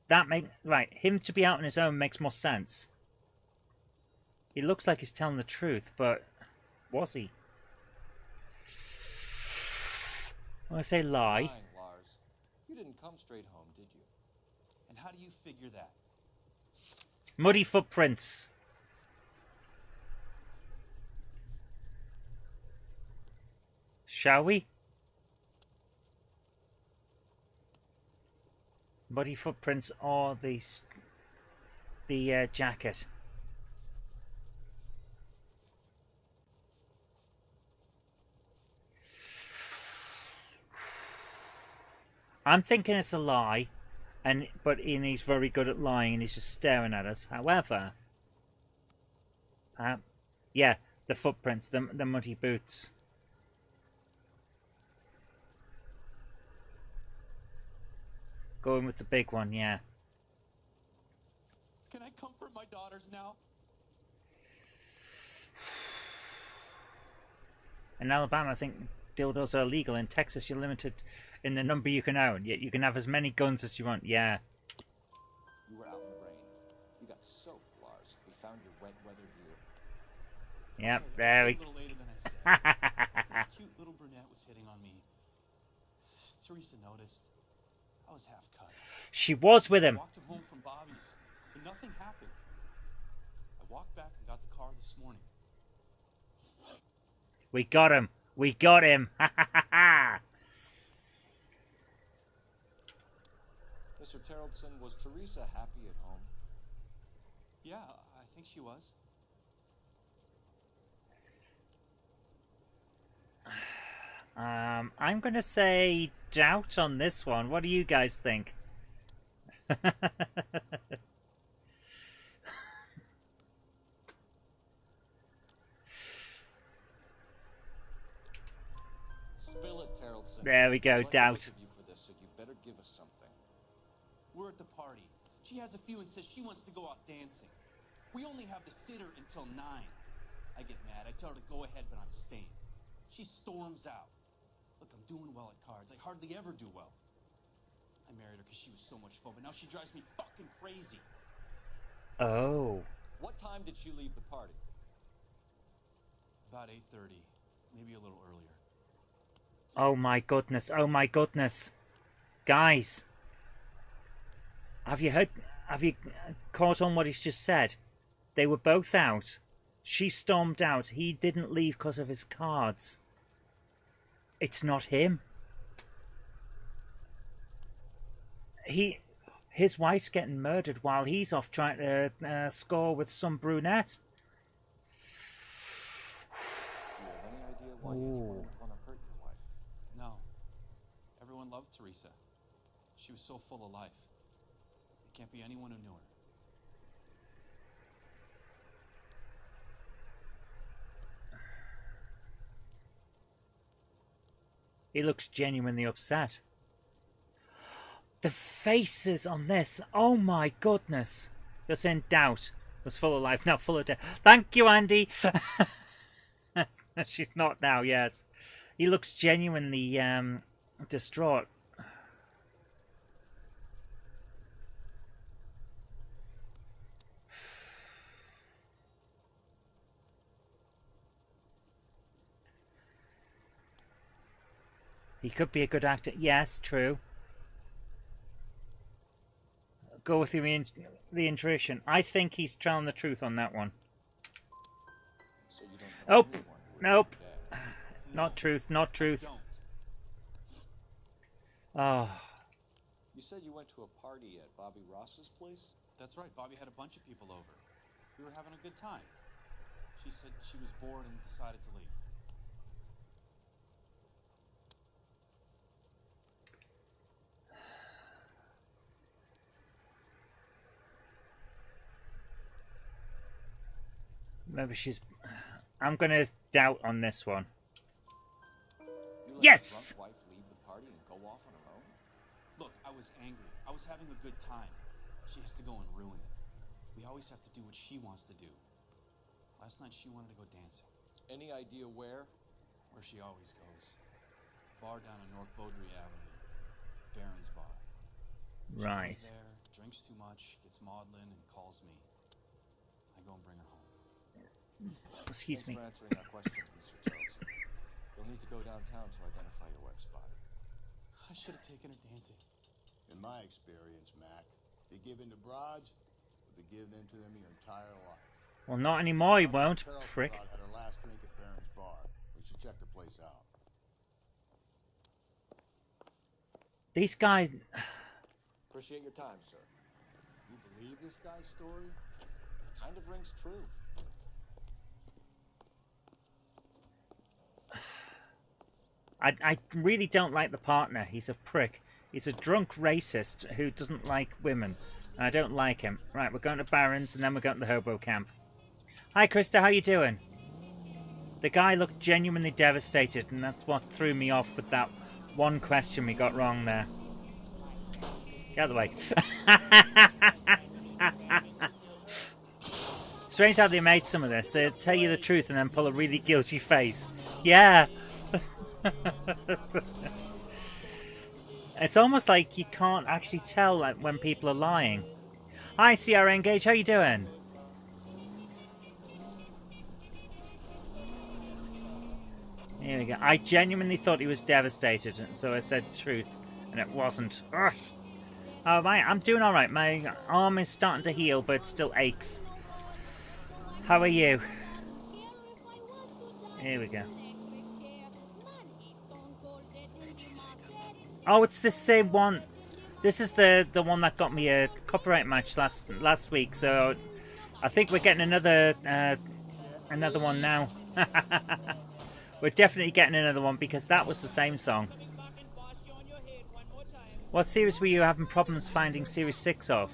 That right. Him to be out on his own makes more sense. He looks like he's telling the truth, but was he? When I say lie. Lying, Lars. You didn't come straight home, did you? And how do you figure that? Muddy footprints. Shall we? Muddy footprints or the jacket. I'm thinking it's a lie, but he's very good at lying and he's just staring at us. However, yeah, the footprints, the muddy boots. Going with the big one, yeah. Can I comfort my daughters now? In Alabama, I think dildos are illegal. In Texas, you're limited in the number you can own. Yet you can have as many guns as you want. Yeah. You were out in the rain. You got soaked, Lars. We found your wet weather gear. Yep, Okay, there we it was a little later than I said. This cute little brunette was hitting on me. Teresa noticed. I was half cut. She was with him. I walked him home from Bobby's, but nothing happened. I walked back and got the car this morning. We got him. We got him. Ha ha ha ha. Mr. Terrellson, was Teresa happy at home? Yeah, I think she was. I'm gonna say doubt on this one. What do you guys think? Spill it, Terrellson. There we go, I'll let doubt. both of you for this, so you better give us something. We're at the party. She has a few and says she wants to go out dancing. We only have the sitter until 9. I get mad. I tell her to go ahead, but I'm staying. She storms out. Look, I'm doing well at cards. I hardly ever do well. I married her because she was so much fun, but now she drives me fucking crazy. Oh. What time did she leave the party? About 8:30, maybe a little earlier. Oh my goodness. Oh my goodness. Guys. Have you caught on what he's just said? They were both out. She stormed out. He didn't leave because of his cards. It's not him. His wife's getting murdered while he's off trying to score with some brunette. Do you have any idea why anyone would want to hurt your wife? No. Everyone loved Teresa. She was so full of life. It can't be anyone who knew her. He looks genuinely upset. The faces on this, oh my goodness. You're saying doubt was full of life, not full of death. Thank you, Andy. She's not now, yes. He looks genuinely distraught. He could be a good actor. Yes, true. Go with the intuition. I think he's telling the truth on that one. So you don't know Oh, anyone who nope. would Not truth, not truth. Don't. Oh, You said you went to a party at Bobby Ross's place? That's right. Bobby had a bunch of people over. We were having a good time. She said she was bored and decided to leave. maybe she's... I'm going to doubt on this one. You let Yes! your drunk wife leave the party and go off on her own? Look, I was angry. I was having a good time. She has to go and ruin it. We always have to do what she wants to do. Last night she wanted to go dancing. Any idea where? Where she always goes. Bar down on North Beaudry Avenue. Baron's bar. Right. She goes there, drinks too much, gets maudlin, and calls me. I go and bring her home. Excuse me. Thanks for answering our questions, Mr. Charleston. You'll need to go downtown to identify your wife's body. I should have taken her dancing. In my experience, Mac, you give in to broads, you'll be giving in to them your entire life. Well, not anymore, you won't, Charles prick. had her last drink at Baron's bar. We should check the place out. These guys... Appreciate your time, sir. You believe this guy's story? Kind of rings true. I really don't like the partner. He's a prick. He's a drunk racist who doesn't like women. I don't like him. Right, we're going to Barron's and then we're going to the hobo camp. Hi, Krista, how you doing? The guy looked genuinely devastated, and that's what threw me off with that one question we got wrong there. Get out of the way. Strange how they made some of this. They tell you the truth and then pull a really guilty face. Yeah. It's almost like you can't actually tell when people are lying. Hi, CR Engage, how you doing? Here we go. I genuinely thought he was devastated, and so I said truth, and it wasn't. Ugh. Oh, I'm doing all right. My arm is starting to heal, but it still aches. How are you? Here we go. Oh, it's the same one. This is the one that got me a copyright match last week. So I think we're getting another one now. We're definitely getting another one because that was the same song. What series were you having problems finding Series 6 of?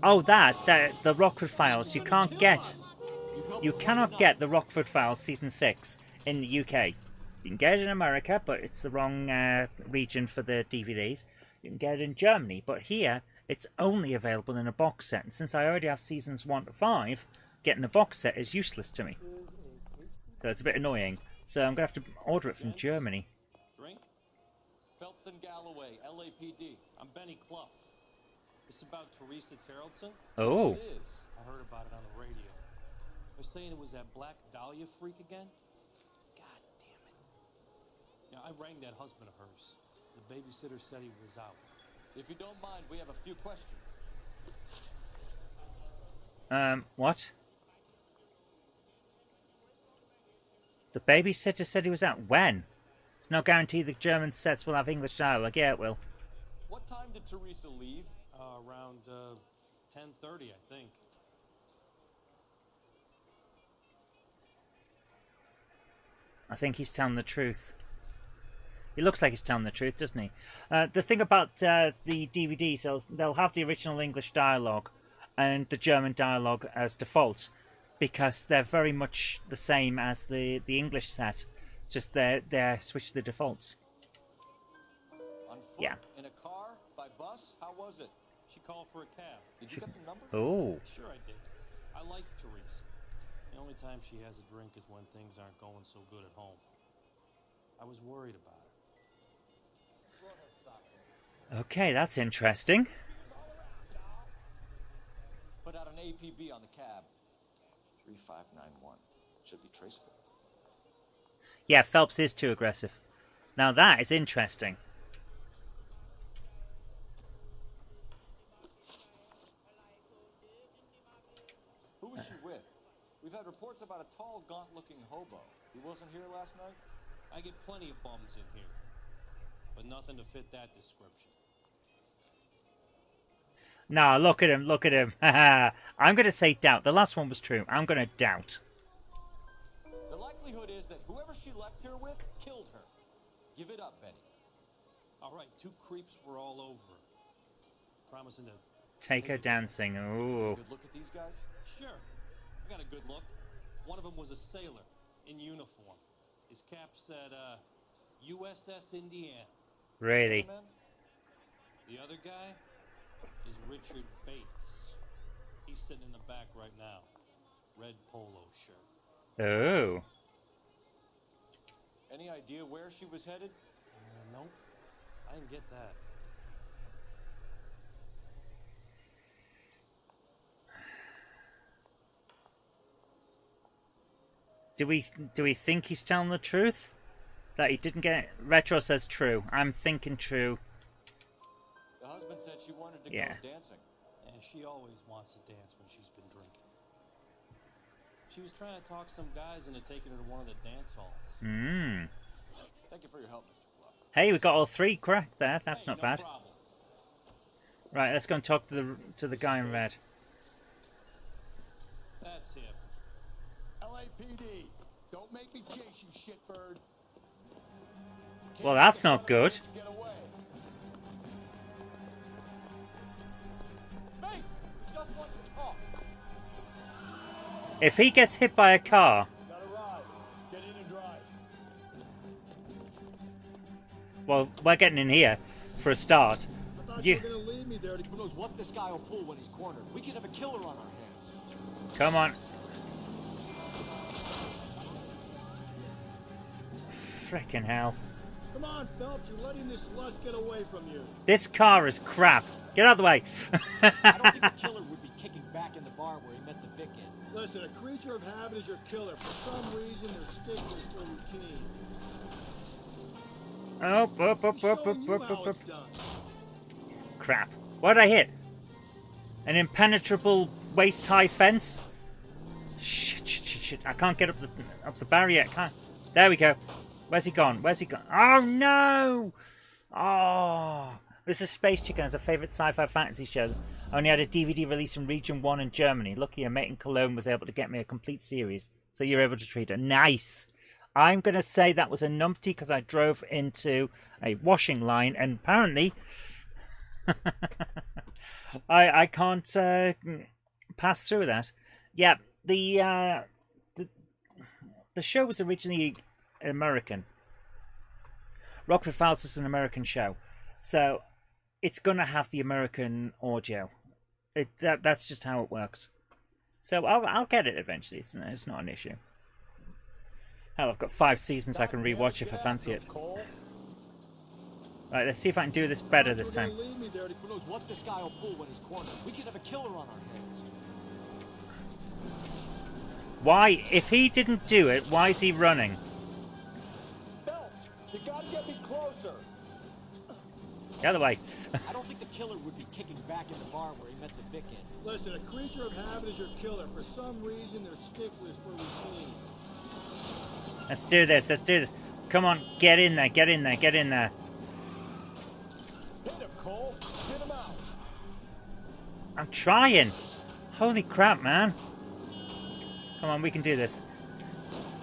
Oh, the Rockford Files. You cannot get the Rockford Files Season 6 in the UK. You can get it in America, but it's the wrong region for the DVDs. You can get it in Germany, but here it's only available in a box set. And since I already have seasons 1 to 5, getting the box set is useless to me. So it's a bit annoying. So I'm going to have to order it from Germany. Drink? Phelps and Galloway, LAPD. I'm Benny Clough. This about Teresa Terrelson? Oh. Yes, it is. I heard about it on the radio. They're saying it was that Black Dahlia freak again? God damn it. Yeah, I rang that husband of hers. The babysitter said he was out. If you don't mind, we have a few questions. What? The babysitter said he was out. When? It's no guarantee the German sets will have English dialogue. Yeah, it will. What time did Teresa leave? Around 10:30, I think. I think he's telling the truth. He looks like he's telling the truth, doesn't he? The thing about the DVDs, they'll have the original English dialogue and the German dialogue as default, because they're very much the same as the English set. It's just they're switched to the defaults. On foot? Yeah. In a car? By bus? How was it? She called for a cab. Did you get the number? Oh. Sure I did. I like Teresa. The only time she has a drink is when things aren't going so good at home. I was worried about her. Okay, that's interesting. Put out an APB on the cab. 3591. Should be traceable. Yeah, Phelps is too aggressive. Now that is interesting. Who was she with? We've had reports about a tall, gaunt-looking hobo. He wasn't here last night? I get plenty of bums in here, but nothing to fit that description. Nah, look at him, look at him. I'm going to say doubt. The last one was true. I'm going to doubt. The likelihood is that whoever she left here with killed her. Give it up, Benny. All right, two creeps were all over her, promising to Take her dancing. Ooh. Good look at these guys? Sure. I got a good look. One of them was a sailor in uniform. His cap said, USS Indiana. Really? The other guy is Richard Bates. He's sitting in the back right now. Red polo shirt. Oh. Any idea where she was headed? Nope. I didn't get that. Do we think he's telling the truth? That he didn't get it? Retro says true. I'm thinking true. The husband said she wanted to go dancing. Yeah, she always wants to dance when she's been drinking. She was trying to talk some guys into taking her to one of the dance halls. Thank you for your help, Mr. Bluff. Hey, we got all three correct there. That's not bad. Problem. Right, let's go and talk to the guy in red. That's him. LAPD, don't make me chase you, shitbird. Well, that's not good. Get away. Mates, we just want to talk. If he gets hit by a car... Gotta ride. Get in and drive. Well, we're getting in here for a start. I thought you were gonna leave me there. Who knows what this guy will pull when he's cornered? We could have a killer on our hands. Come on. Frickin' hell. Come on, Phelps. You're letting this lust get away from you. This car is crap. Get out of the way. I don't think the killer would be kicking back in the bar where he met the Vic in. Listen, a creature of habit is your killer. For some reason, they're sticklers for routine. Up. Crap. What did I hit? An impenetrable waist-high fence? Shit. I can't get up the barrier. Can't. There we go. Where's he gone? Oh, no! Oh. This is Space Chicken. It's a favourite sci-fi fantasy show. I only had a DVD release in Region 1 in Germany. Lucky a mate in Cologne was able to get me a complete series. So you're able to treat it. Nice! I'm going to say that was a numpty because I drove into a washing line and apparently I can't pass through that. Yeah, the show was originally American. Rockford Files is an American show, so it's gonna have the American audio. That's just how it works. So I'll get it eventually. It's not an issue. Hell, I've got 5 seasons I can rewatch if I fancy it. Right, let's see if I can do this better this time. Who knows what this guy will pull when he's cornered? We could have a killer on our hands. Why, if he didn't do it, why is he running? Phelps, you gotta get me closer. The other way. I don't think the killer would be kicking back in the bar where he met the Vic in. Listen, a creature of habit is your killer. For some reason, they're sticklers for routine. Let's do this. Come on, get in there. Hit him, Cole. Spit him out. I'm trying. Holy crap, man. Come on, we can do this.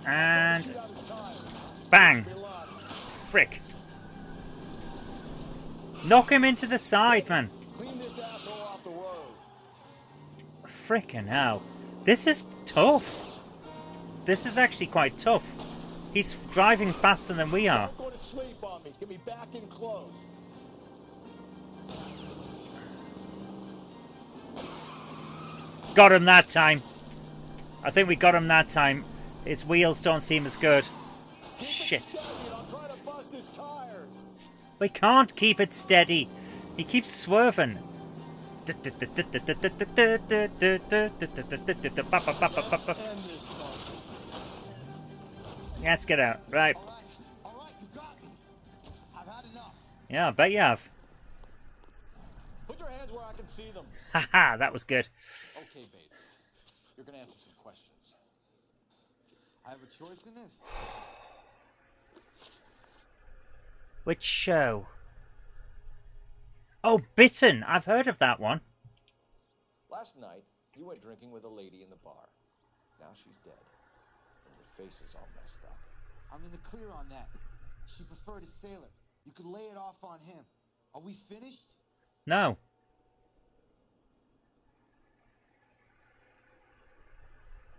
And... bang. Frick. Knock him into the side, man. Clean this asshole off the road. Frickin' hell. This is tough. This is actually quite tough. He's driving faster than we are. Don't go to sleep on me. Get me back in close. Got him that time. I think we got him that time. His wheels don't seem as good. Shit. We can't keep it steady. He keeps swerving. Let's get out. Right. All right, you got me. I've had enough. Yeah, I bet you have. Put your hands where I can see them. Haha, that was good. Okay, Bates. You're gonna answer some questions. I have a choice in this. Which show? Oh, Bitten. I've heard of that one. Last night, you went drinking with a lady in the bar. Now she's dead. And your face is all messed up. I'm in the clear on that. She preferred a sailor. You could lay it off on him. Are we finished? No.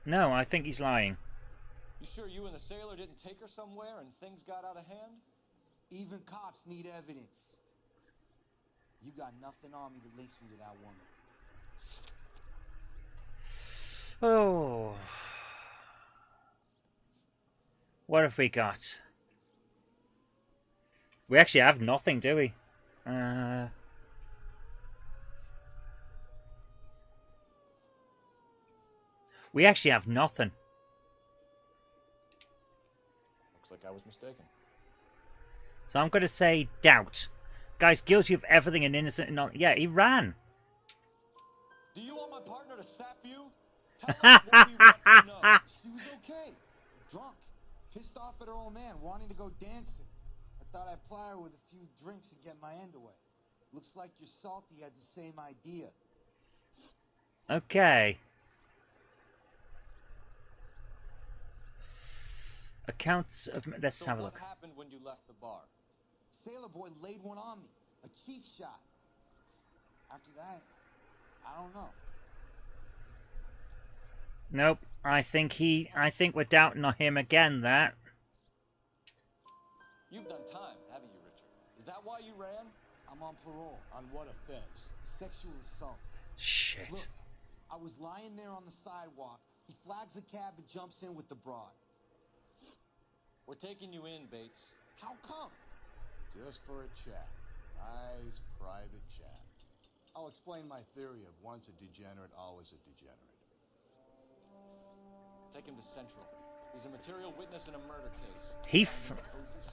No, I think he's lying. You sure you and the sailor didn't take her somewhere and things got out of hand? Even cops need evidence. You got nothing on me that links me to that woman. Oh. What have we got? We actually have nothing, do we? We actually have nothing. Looks like I was mistaken. So I'm going to say doubt. Guy's guilty of everything and innocent and not... Yeah, he ran. Do you want my partner to sap you? Tell us what we want to know. She was okay. Drunk. Pissed off at her old man, wanting to go dancing. I thought I'd ply her with a few drinks and get my end away. Looks like your salty had the same idea. Okay. Accounts of... Let's have a look. What happened when you left the bar? Sailor boy laid one on me. A cheap shot. After that, I don't know. Nope. I think we're doubting on him again, that. You've done time, haven't you, Richard? Is that why you ran? I'm on parole. On what offense? Sexual assault. Shit. Look, I was lying there on the sidewalk. He flags a cab and jumps in with the broad. We're taking you in, Bates. How come? Just for a chat. Nice private chat. I'll explain my theory of once a degenerate, always a degenerate. Take him to Central. He's a material witness in a murder case.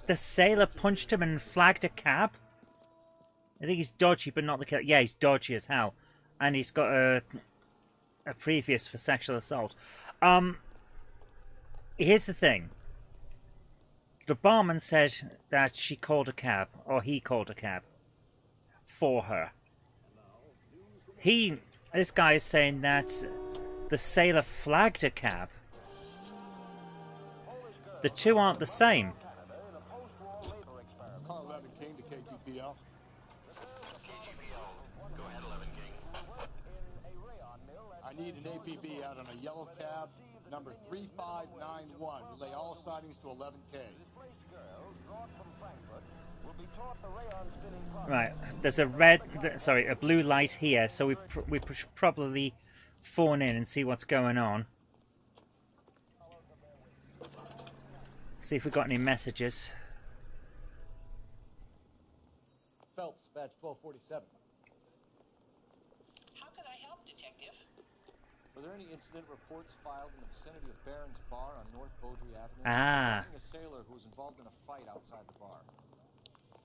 The sailor punched him and flagged a cab? I think he's dodgy, but not the killer. Yeah, he's dodgy as hell. And he's got a previous for sexual assault. Here's the thing. The barman said that she called a cab, or he called a cab for her. This guy is saying that the sailor flagged a cab. The two aren't the same. Call 11 King to KGPL. Go ahead, 11 King. I need an APB out on a yellow cab, number 3591. Relay all sightings to 11K. Right, there's a a blue light here, so we should probably phone in and see what's going on. See if we got any messages. Phelps, badge 1247. How can I help, Detective? Were there any incident reports filed in the vicinity of Barron's Bar on North Beaudry Avenue? Ah. A sailor who was involved in a fight outside the bar.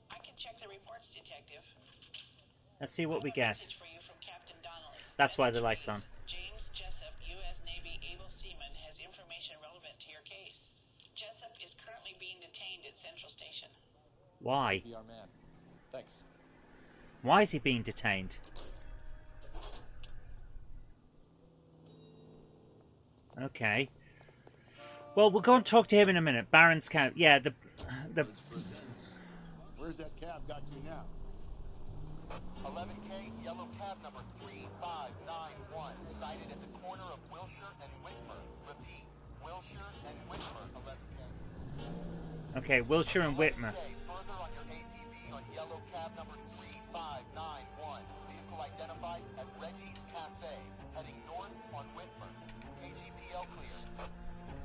I can check the reports, Detective. Let's see what we get. Message for you from Captain Donnelly. That's why the light's on. James Jessup, U.S. Navy able seaman, has information relevant to your case. Jessup is currently being detained at Central Station. Why? Be our man. Thanks. Why is he being detained? Okay. Well, we'll go and talk to him in a minute. Barron's Camp. Yeah, the. Where's that cab got you now? 11K, yellow cab number 3591, sighted at the corner of Wilshire and Whitmer. Repeat, Wilshire and Whitmer, 11K. Okay, Wilshire and Whitmer. Further on your APB on yellow cab number 3591. Vehicle identified as Reggie's Cafe, heading north on Whitmer. KGPL clear.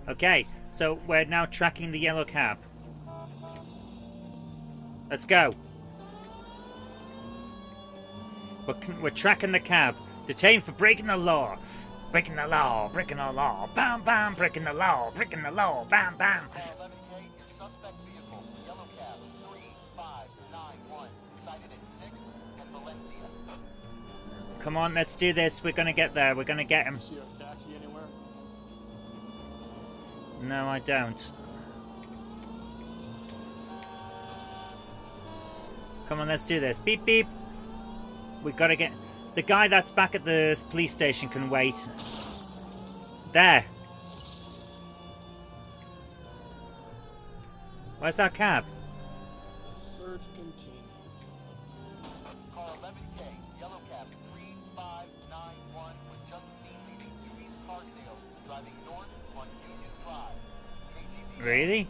Okay, so we're now tracking the yellow cab. Let's go. We're tracking the cab. Detained for breaking the law. Breaking the law, breaking the law. Bam, bam, breaking the law, breaking the law. Bam, bam. 11K, your suspect vehicle, yellow cab 3591, sighted at 6th and Valencia. Come on, let's do this. We're gonna get there. We're gonna get him. See a taxi anywhere? No, I don't. Come on, let's do this. Beep, beep. We gotta get... The guy that's back at the police station can wait. There. Where's our cab? Search continues. Car 11K, yellow cab 3591, was just seen leaving Dewey's Car Sales, driving north on Union Drive. KGPL. Really?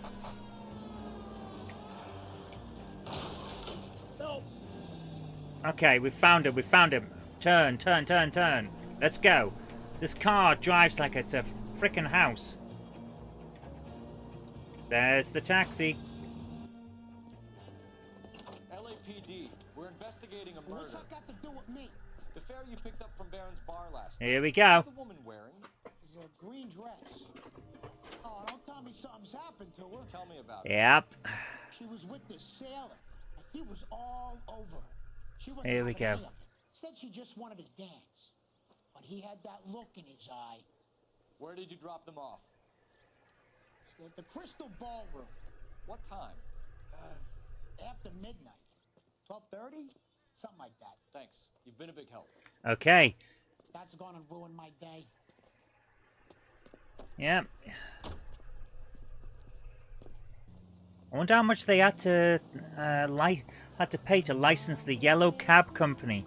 Okay, we found him. We found him. Turn, turn, turn, turn. Let's go. This car drives like it's a frickin' house. There's the taxi. What's that got to do with me? The fare you picked up from Baron's bar last night. Here we go. What's the woman wearing? It's a green dress. Oh, don't tell me something's happened to her. Tell me about it. Yep. She was with this sailor, and he was all over her. She wasn't Here we having go. any of it. Said she just wanted to dance, but he had that look in his eye. Where did you drop them off? It's at the Crystal Ballroom. What time? After midnight. 12:30? Something like that. Thanks. You've been a big help. Okay. That's gonna ruin my day. Yep. I wonder how much they had to pay to license the yellow cab company.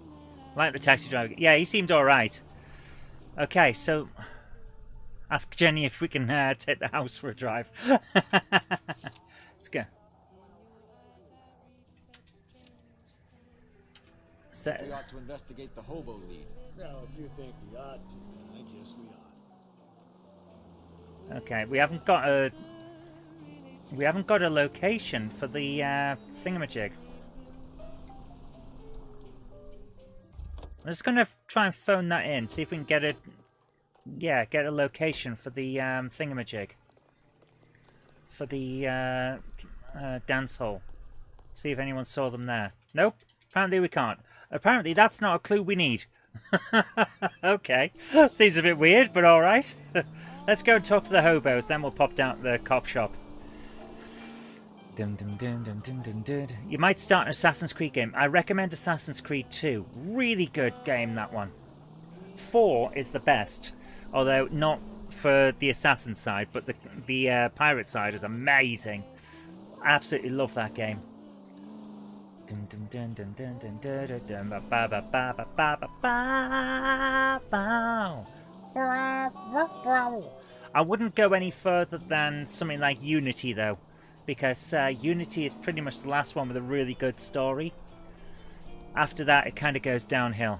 Like the taxi driver. Yeah, he seemed alright. Okay, so ask Jenny if we can take the house for a drive. Let's go. So, We ought to investigate the hobo lead. Well, if you think we ought to, I guess we ought. okay, we haven't got a location for the thingamajig. I'm just gonna try and phone that in, see if we can get a location for the thingamajig, for the dance hall. See if anyone saw them there. Nope, apparently we can't. Apparently that's not a clue we need. Okay, seems a bit weird, but all right. Let's go and talk to the hobos, then we'll pop down to the cop shop. Dun, dun, dun, dun, dun, dun, dun. You might start an Assassin's Creed game. I recommend Assassin's Creed 2. Really good game, that one. 4 is the best, although not for the assassin side, but the pirate side is amazing. Absolutely love that game. Dun, dun, dun, dun, dun, dun, dun, dun, dun, ba, ba, ba, ba, ba, ba, ba, ba. I wouldn't go any further than something like Unity, though, because Unity is pretty much the last one with a really good story. After that, it kind of goes downhill.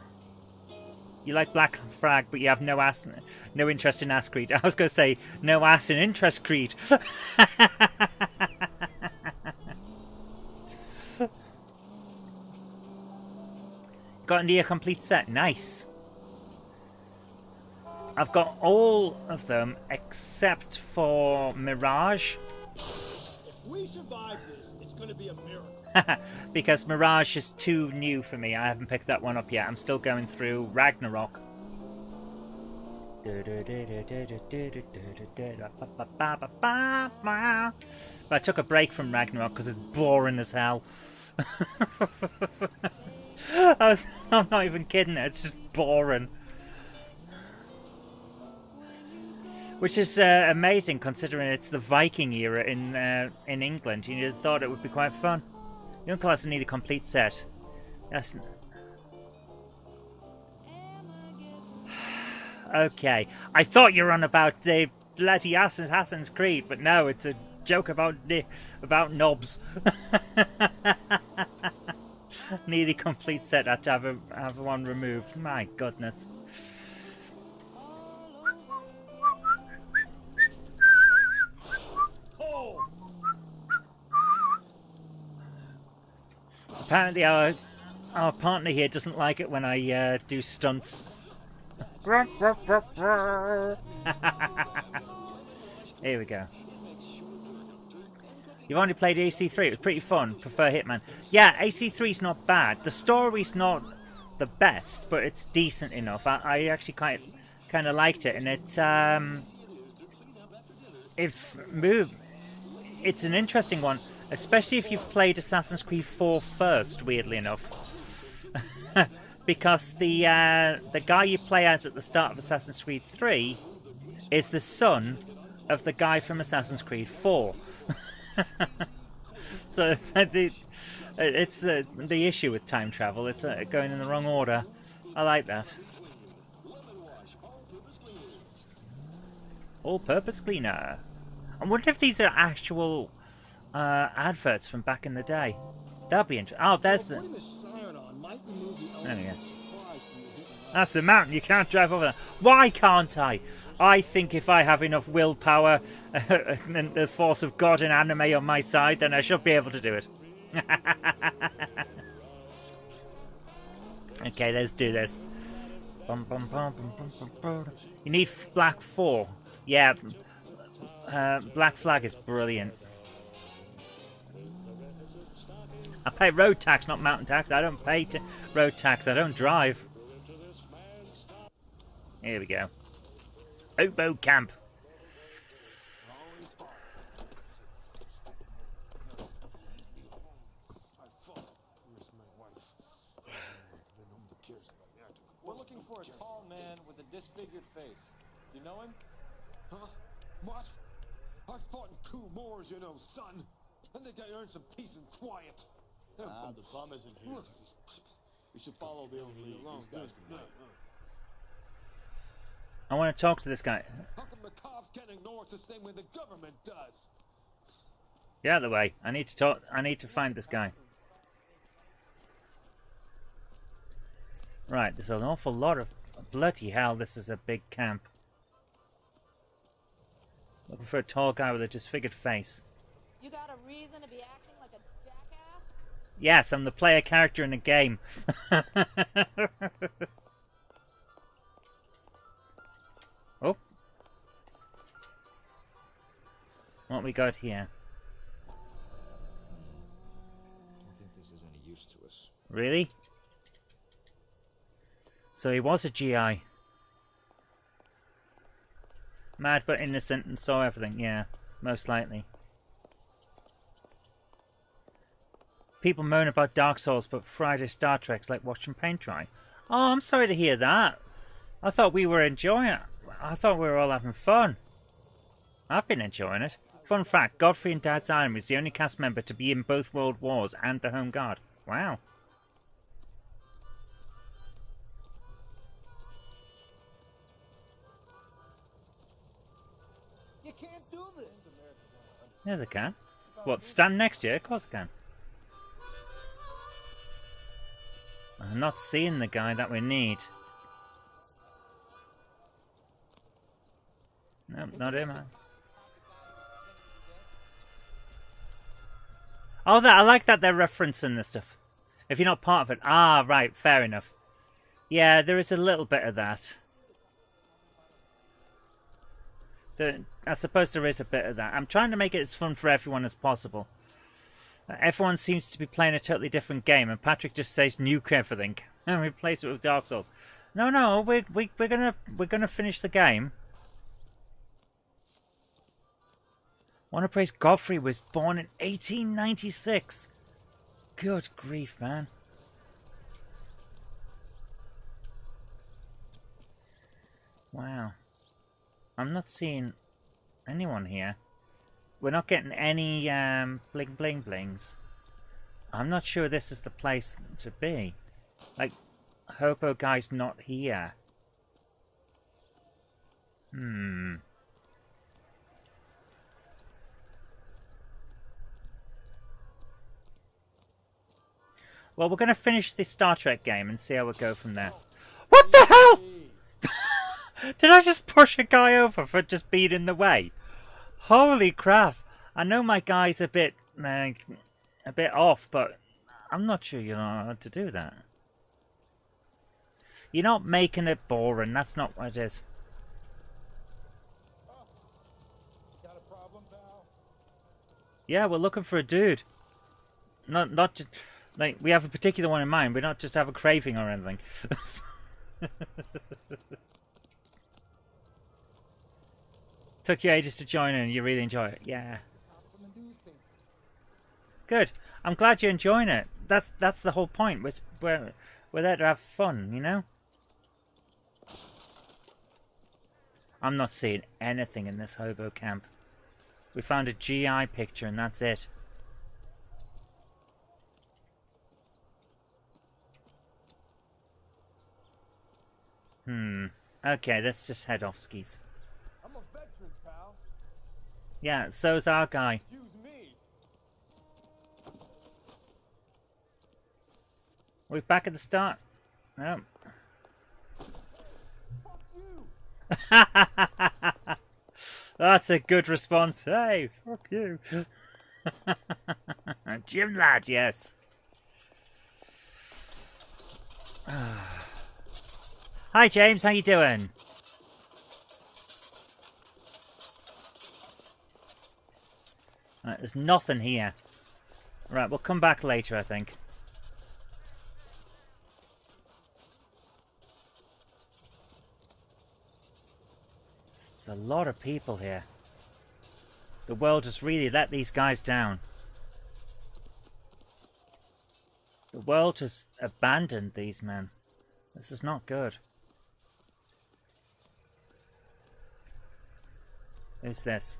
You like Black Flag, but you have no interest in Ass Creed. I was going to say, no ass in interest Creed. Got a near complete set. Nice. I've got all of them except for Mirage. If we survive this, it's going to be a miracle. Because Mirage is too new for me. I haven't picked that one up yet. I'm still going through Ragnarok. But I took a break from Ragnarok because it's boring as hell. I'm not even kidding. It's just boring. Which is amazing considering it's the Viking era in England. You'd have thought it would be quite fun. Young class need a complete set. That's... Okay. I thought you were on about the bloody Assassin's Creed, but no, it's a joke about knobs. Nearly complete set. I had to have one removed. My goodness. Apparently our partner here doesn't like it when I do stunts. Here we go. You've only played AC3. It was pretty fun. Prefer Hitman. Yeah, AC3's not bad. The story's not the best, but it's decent enough. I actually kind of liked it, and it's it's an interesting one, especially if you've played Assassin's Creed 4 first. Weirdly enough, because the guy you play as at the start of Assassin's Creed 3 is the son of the guy from Assassin's Creed 4. So it's the issue with time travel. It's going in the wrong order. I like that. All-purpose cleaner. I wonder if these are actual adverts from back in the day. That'd be interesting. Oh, there's the... There we go. That's the mountain. You can't drive over there. Why can't I? I think if I have enough willpower and the force of God and anime on my side, then I should be able to do it. Okay, let's do this. You need Black 4. Yeah, Black Flag is brilliant. I pay road tax, not mountain tax. I don't pay road tax. I don't drive. Here we go. Hobo camp. We're looking for a tall man with a disfigured face. You know him? Huh? What? I fought in 2 wars, you know, son. I think I earned some peace and quiet. The bum isn't here. We should follow the old lead. These guys can wait. I want to talk to this guy. How come the cops can't ignore us the same way the government does? Get out of the way. I need to talk. I need to find this guy. Right, there's an awful lot of... Bloody hell, this is a big camp. Looking for a tall guy with a disfigured face. You got a reason to be acting like a jackass? Yes, I'm the player character in the game. Oh. What we got here? I don't think this is any use to us. Really? So he was a GI. Mad but innocent and saw everything, yeah. Most likely. People moan about Dark Souls, but Friday Star Trek's like watching paint dry. Oh, I'm sorry to hear that. I thought we were enjoying it. I thought we were all having fun. I've been enjoying it. Fun fact, Godfrey in Dad's Army is the only cast member to be in both World Wars and the Home Guard. Wow. You can't do this. Yes, I can. What, stand next to you? Of course I can. I'm not seeing the guy that we need. No, not him. Oh, I like that they're referencing this stuff. If you're not part of it. Ah, right, fair enough. Yeah, there is a little bit of that. I suppose there is a bit of that. I'm trying to make it as fun for everyone as possible. Everyone seems to be playing a totally different game, and Patrick just says nuke everything and replace it with Dark Souls. No, we're gonna finish the game. I want to praise Godfrey was born in 1896. Good grief, man. Wow. I'm not seeing anyone here. We're not getting any bling bling blings. I'm not sure this is the place to be. Like, Hobo guy's not here. Well, we're going to finish this Star Trek game and see how we go from there. What the hell? Did I just push a guy over for just being in the way? Holy crap. I know my guy's a bit off, but I'm not sure you know how to do that. You're not making it boring. That's not what it is. Got a problem, pal? Yeah, we're looking for a dude. Not just... Like, we have a particular one in mind. We don't just have a craving or anything. Took you ages to join in. You really enjoy it. Yeah. Good. I'm glad you're enjoying it. That's the whole point. We're there to have fun, you know? I'm not seeing anything in this hobo camp. We found a GI picture and that's it. Okay, let's just head off, skis. I'm a veteran, pal. Yeah, so's our guy. Excuse me. We're back at the start. No. Fuck you. That's a good response. Hey, fuck you. Jim lad, yes. Hi, James. How you doing? Right, there's nothing here. Right, we'll come back later, I think. There's a lot of people here. The world has really let these guys down. The world has abandoned these men. This is not good. Who's this?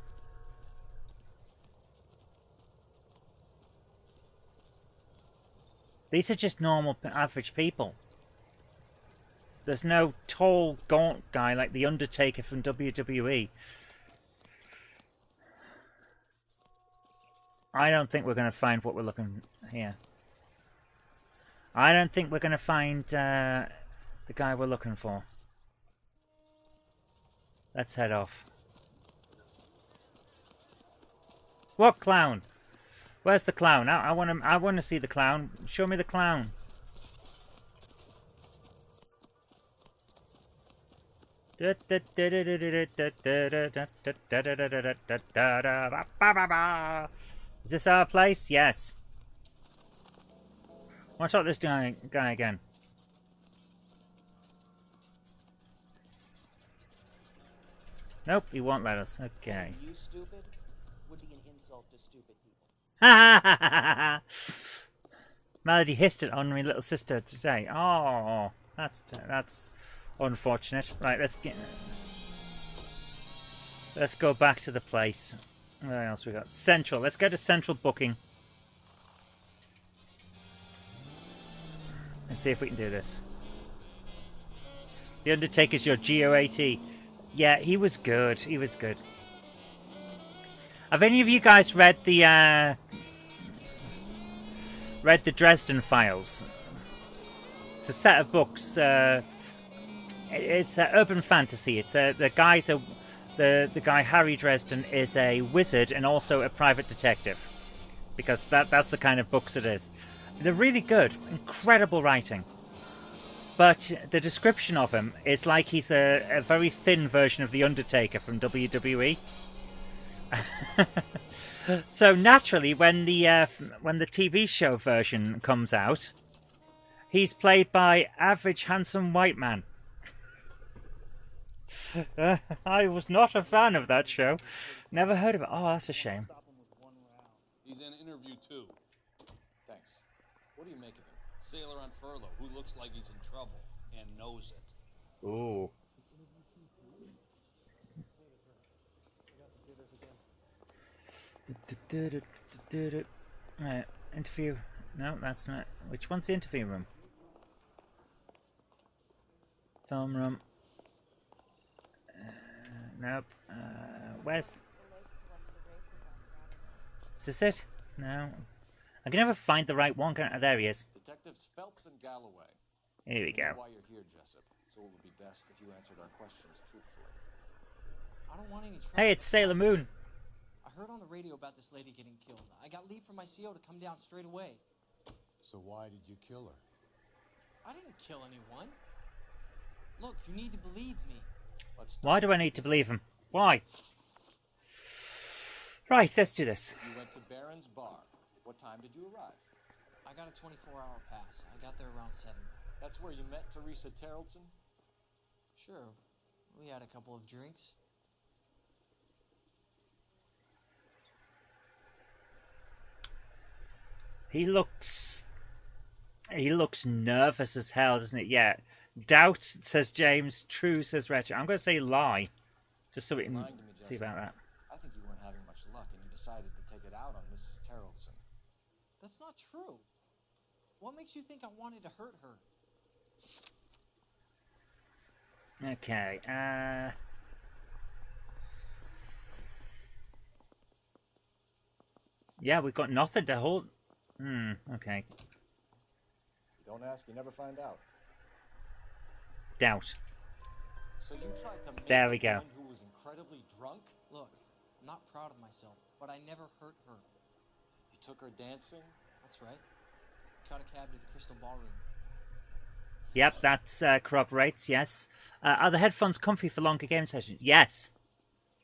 These are just normal, average people. There's no tall, gaunt guy like The Undertaker from WWE. I don't think we're going to find what we're looking here. I don't think we're going to find the guy we're looking for. Let's head off. What clown? Where's the clown? I want to see the clown. Show me the clown. Is this our place? Yes. Watch out this guy again. Nope, he won't let us. Okay. You stupid would be an insult to stupid people. Melody hissed it on my little sister today. Oh, that's unfortunate. Right, let's go back to the place. What else we got? Central. Let's go to Central Booking. And see if we can do this. The Undertaker's your GOAT. Yeah, he was good. He was good. Have any of you guys read the Dresden Files? It's a set of books. It's urban fantasy. It's the guy Harry Dresden is a wizard and also a private detective, because that's the kind of books it is. They're really good, incredible writing. But the description of him is like he's a very thin version of The Undertaker from WWE. So naturally, when the TV show version comes out, he's played by average handsome white man. I was not a fan of that show. Never heard of it. Oh, that's a shame. He's in interview too. Thanks. What do you make of him? Sailor on furlough who looks like he's in trouble and knows it. Ooh. Right, interview. No, that's not. Which one's the interview room? Film room. Nope. Where's... Is this it? No. I can never find the right one. There he is. Detectives Phelps and Galloway. Here we go. Why you're here, Jessup? So it would be best if you answered our questions truthfully. I don't want any trouble. Hey, it's Sailor Moon. I heard on the radio about this lady getting killed. I got leave from my CO to come down straight away. So why did you kill her? I didn't kill anyone. Look, you need to believe me. Why do I need to believe him? Why? Right, let's do this. You went to Barron's Bar. What time did you arrive? I got a 24-hour pass. I got there around 7. That's where you met Teresa Terrelson? Sure. We had a couple of drinks. He looks nervous as hell, doesn't it? Yeah. Doubt, says James. True, says Retro. I'm going to say lie, just so we can see about that. I think you weren't having much luck and you decided to take it out on Mrs. Terrelson. That's not true. What makes you think I wanted to hurt her? Okay, yeah, we've got nothing to hold. Okay. You don't ask, you never find out. Doubt. So you tried to make there we go. Who was incredibly drunk? Look, I'm not proud of myself, but I never hurt her. You took her dancing? That's right. Caught a cab to the Crystal Ballroom. Yep, that corroborates, yes. Are the headphones comfy for longer game sessions? Yes.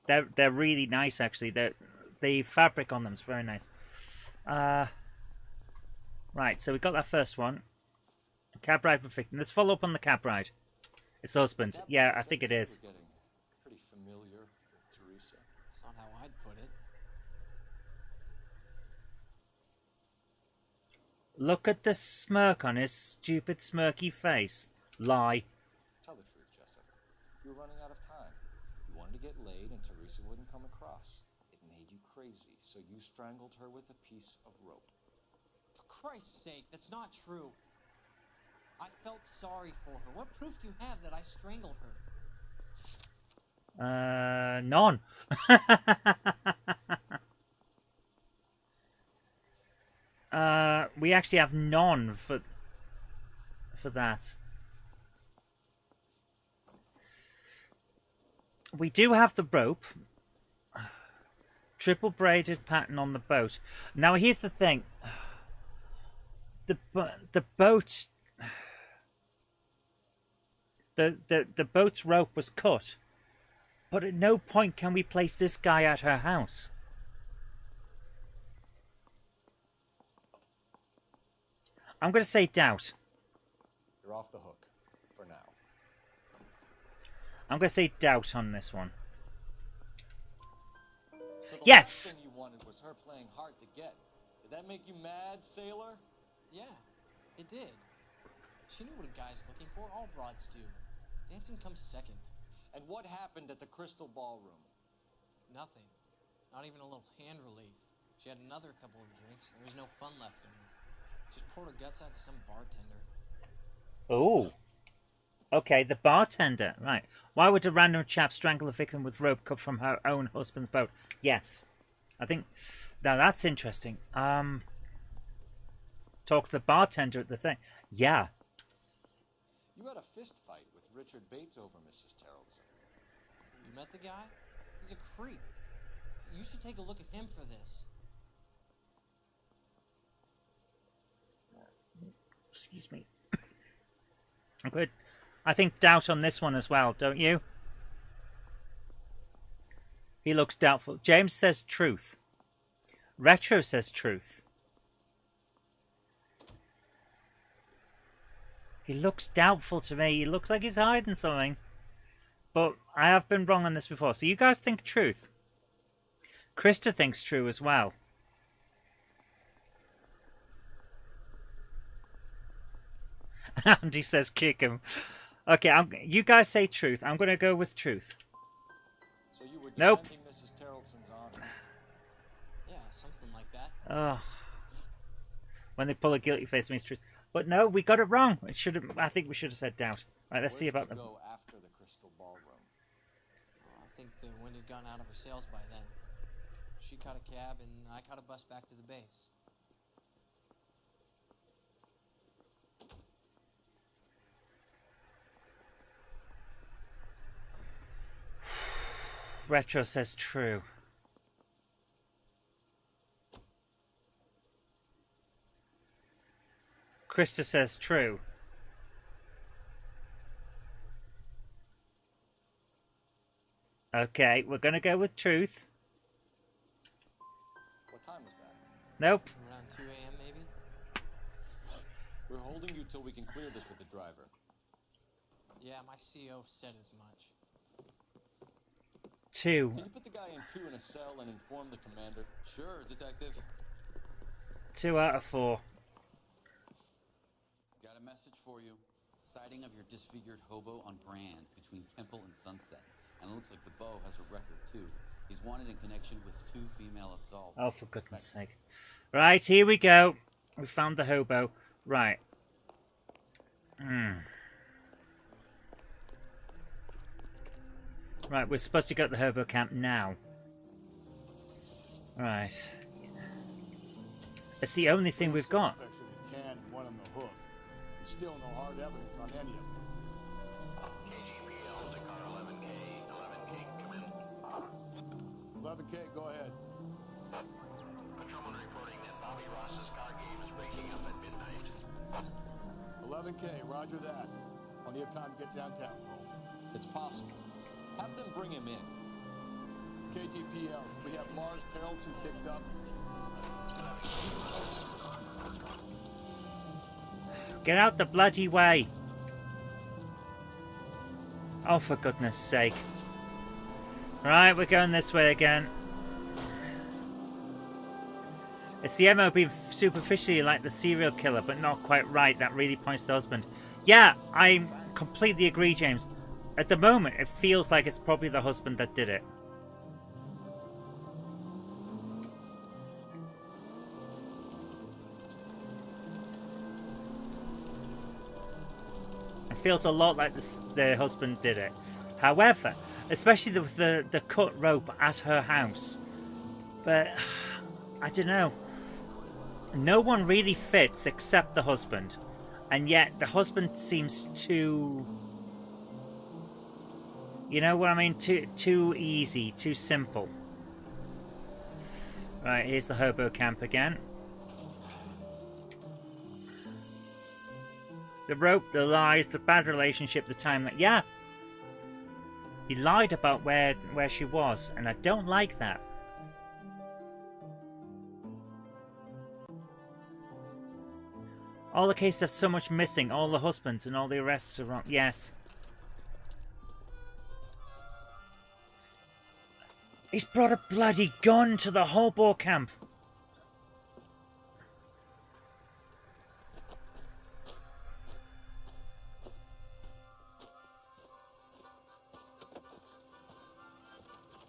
They're really nice, actually. The fabric on them is very nice. Right, so we got that first one. Cab ride with victim. Let's follow up on the cab ride. It's husband. Yeah, I think it is. We're getting pretty familiar with Teresa. That's not how I'd put it. Look at the smirk on his stupid smirky face. Lie. Tell the truth, Jessup. You were running out of time. You wanted to get laid and Teresa wouldn't come across. It made you crazy, so you strangled her with a piece of rope. For Christ's sake, that's not true. I felt sorry for her. What proof do you have that I strangled her? None. We actually have none for that. We do have the rope. Triple braided pattern on the boat. Now here's the thing. The boat... The boat's rope was cut. But at no point can we place this guy at her house. I'm going to say doubt. You're off the hook for now. I'm going to say doubt on this one. So the yes! last thing you wanted was her playing hard to get. Did that make you mad, sailor? Yeah, it did. She knew what a guy's looking for. All broads do. Dancing comes second. And what happened at the Crystal Ballroom? Nothing. Not even a little hand relief. She had another couple of drinks. There was no fun left in her. Just poured her guts out to some bartender. Oh. Okay, the bartender. Right. Why would a random chap strangle a victim with rope cut from her own husband's boat? Yes. I think... Now, that's interesting. Talk to the bartender at the thing. Yeah. You had a fist fight with Richard Bates over Mrs. Terrellson. You met the guy? He's a creep. You should take a look at him for this. Excuse me. Good. I think doubt on this one as well, don't you? He looks doubtful. James says truth. Retro says truth. He looks doubtful to me. He looks like he's hiding something. But I have been wrong on this before. So you guys think truth. Krista thinks true as well. Andy says kick him. Okay, you guys say truth. I'm going to go with truth. So you were nope. Mrs. Terrellson's honor. Yeah, something like that. Oh. When they pull a guilty face, it means truth. But no, we got it wrong. It should have. I think we should have said doubt. Right, let's see about them. Go after the Crystal Ballroom. I think the wind had gone out of her sails by then. She caught a cab, and I caught a bus back to the base. Retro says true. Krista says true. Okay, we're going to go with truth. What time was that? Nope. Around 2 a.m. maybe? We're holding you till we can clear this with the driver. Yeah, my CO said as much. 2. Can you put the guy in 2 in a cell and inform the commander? Sure, detective. 2 out of 4. Got a message for you. Sighting of your disfigured hobo on Brand between Temple and Sunset. And it looks like the Beau has a record, too. He's wanted in connection with 2 female assaults. Oh, for goodness sake. Right, here we go. We found the hobo. Right. Right, we're supposed to go to the hobo camp now. Right. It's the only thing we've got. Suspects in the can and one on the hoof. And still no hard evidence on any of them. KGPL to car 11K. 11K, come in. 11K, go ahead. Patrolman reporting that Bobby Ross's car game is breaking up at midnight. 11K, roger that. Plenty of time to get downtown, Cole. It's possible. Have them bring him in. KTPL, we have Lars Carlson picked up. Get out the bloody way. Oh, for goodness sake. Right, we're going this way again. It's the MO being superficially like the serial killer, but not quite right. That really points to the husband. Yeah, I completely agree, James. At the moment, it feels like it's probably the husband that did it. It feels a lot like the husband did it. However, especially with the cut rope at her house. But, I don't know. No one really fits except the husband. And yet, the husband seems too... You know what I mean? Too easy, too simple. Right, here's the hobo camp again. The rope, the lies, the bad relationship, the time that... Yeah! He lied about where she was, and I don't like that. All the cases have so much missing, all the husbands and all the arrests are wrong. Yes. He's brought a bloody gun to the hobo camp.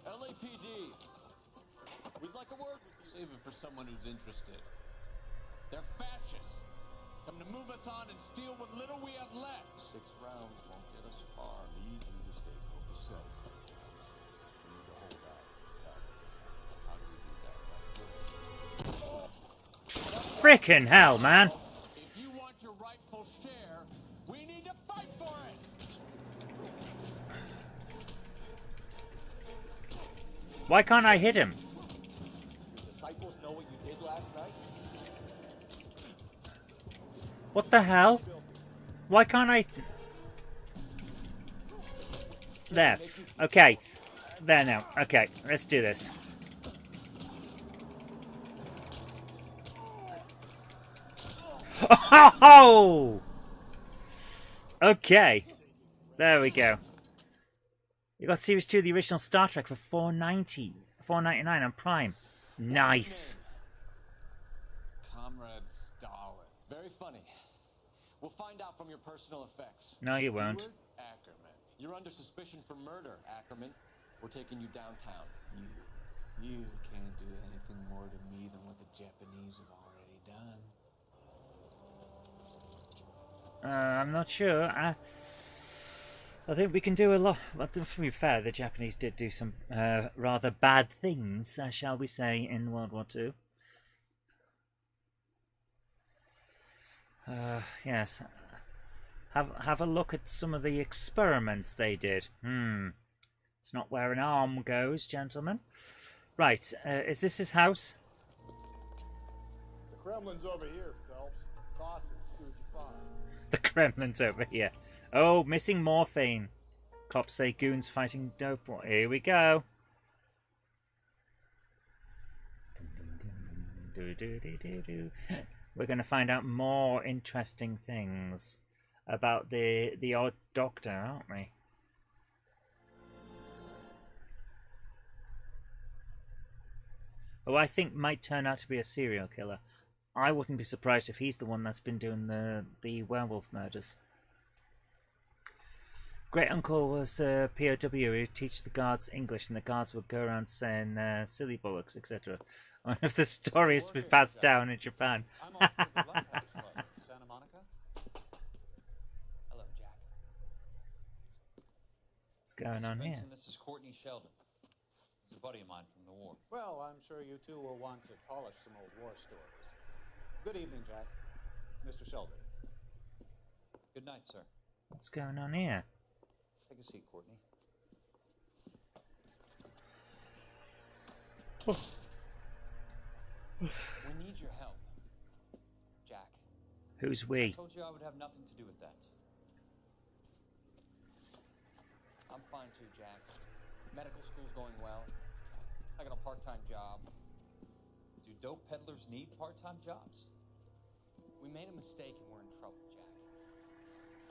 LAPD. We'd like a word. Save it for someone who's interested. They're fascists. Come to move us on and steal what little we have left. 6 rounds won't get us far. Need you to stay focused. So, we need to hold out. How do we do that? Like this. Frickin' hell, man. If you want your rightful share, we need to fight for it. Why can't I hit him? Your disciples know what you did last night? What the hell? Why can't I... There. Okay. There now. Okay, let's do this. Oh! Okay. There we go. You got Series 2 of the original Star Trek for $4.99 on Prime. Nice. Comrade Stalin. Very funny. We'll find out from your personal effects. No, you won't. Stuart Ackerman. You're under suspicion for murder, Ackerman. We're taking you downtown. You can't do anything more to me than what the Japanese have already done. I'm not sure. I think we can do a lot. Well, to be fair, the Japanese did do some rather bad things, shall we say, in World War II. Yes. Have a look at some of the experiments they did. It's not where an arm goes, gentlemen. Right, is this his house? The Kremlin's over here, Phelps. Toss it, see what you find. The Kremlin's over here. Oh, missing morphine. Cops say goons fighting dope. Well, here we go. We're going to find out more interesting things about the odd doctor, aren't we? Who I think might turn out to be a serial killer. I wouldn't be surprised if he's the one that's been doing the werewolf murders. Great uncle was a POW who'd teach the guards English, and the guards would go around saying silly bollocks, etc. One of the stories we passed down in Japan. Santa Monica? Hello, Jack. What's going on here? This is Courtney Sheldon. He's a buddy of mine from the war. Well, I'm sure you two will want to polish some old war stories. Good evening, Jack. Mr. Sheldon. Good night, sir. What's going on here? Take a seat, Courtney. We need your help, Jack. Who's I we? told you I would have nothing to do with that. I'm fine too, Jack. Medical school's going well. I got a part-time job. Do dope peddlers need part-time jobs? We made a mistake and we're in trouble, Jack.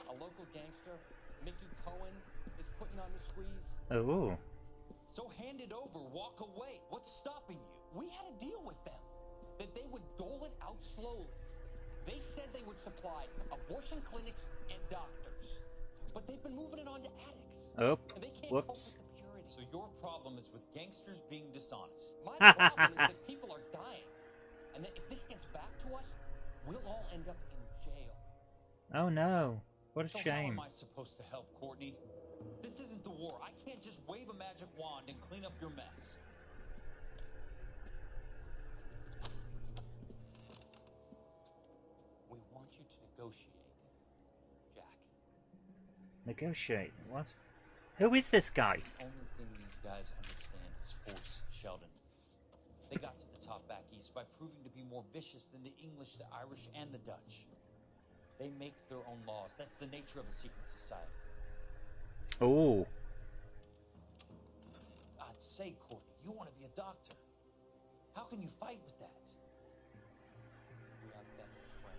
A local gangster, Mickey Cohen, is putting on the squeeze. Oh. So hand it over, walk away. What's stopping you? We had a deal with them that they would dole it out slowly. They said they would supply abortion clinics and doctors, but they've been moving it on to addicts. Oh, And they can't whoops. cope with the purity. So your problem is with gangsters being dishonest. My problem is that people are dying, and that if this gets back to us, we'll all end up in jail. Oh no. What a So shame. how am I supposed to help, Courtney? This isn't the war. I can't just wave a magic wand and clean up your mess. We want you to negotiate, Jack. Negotiate? What? Who is this guy? The only thing these guys understand is force, Sheldon. They got to the top back east by proving to be more vicious than the English, the Irish, and the Dutch. They make their own laws. That's the nature of a secret society. Oh. I'd say, Courtney, you want to be a doctor. How can you fight with that? We are better trained.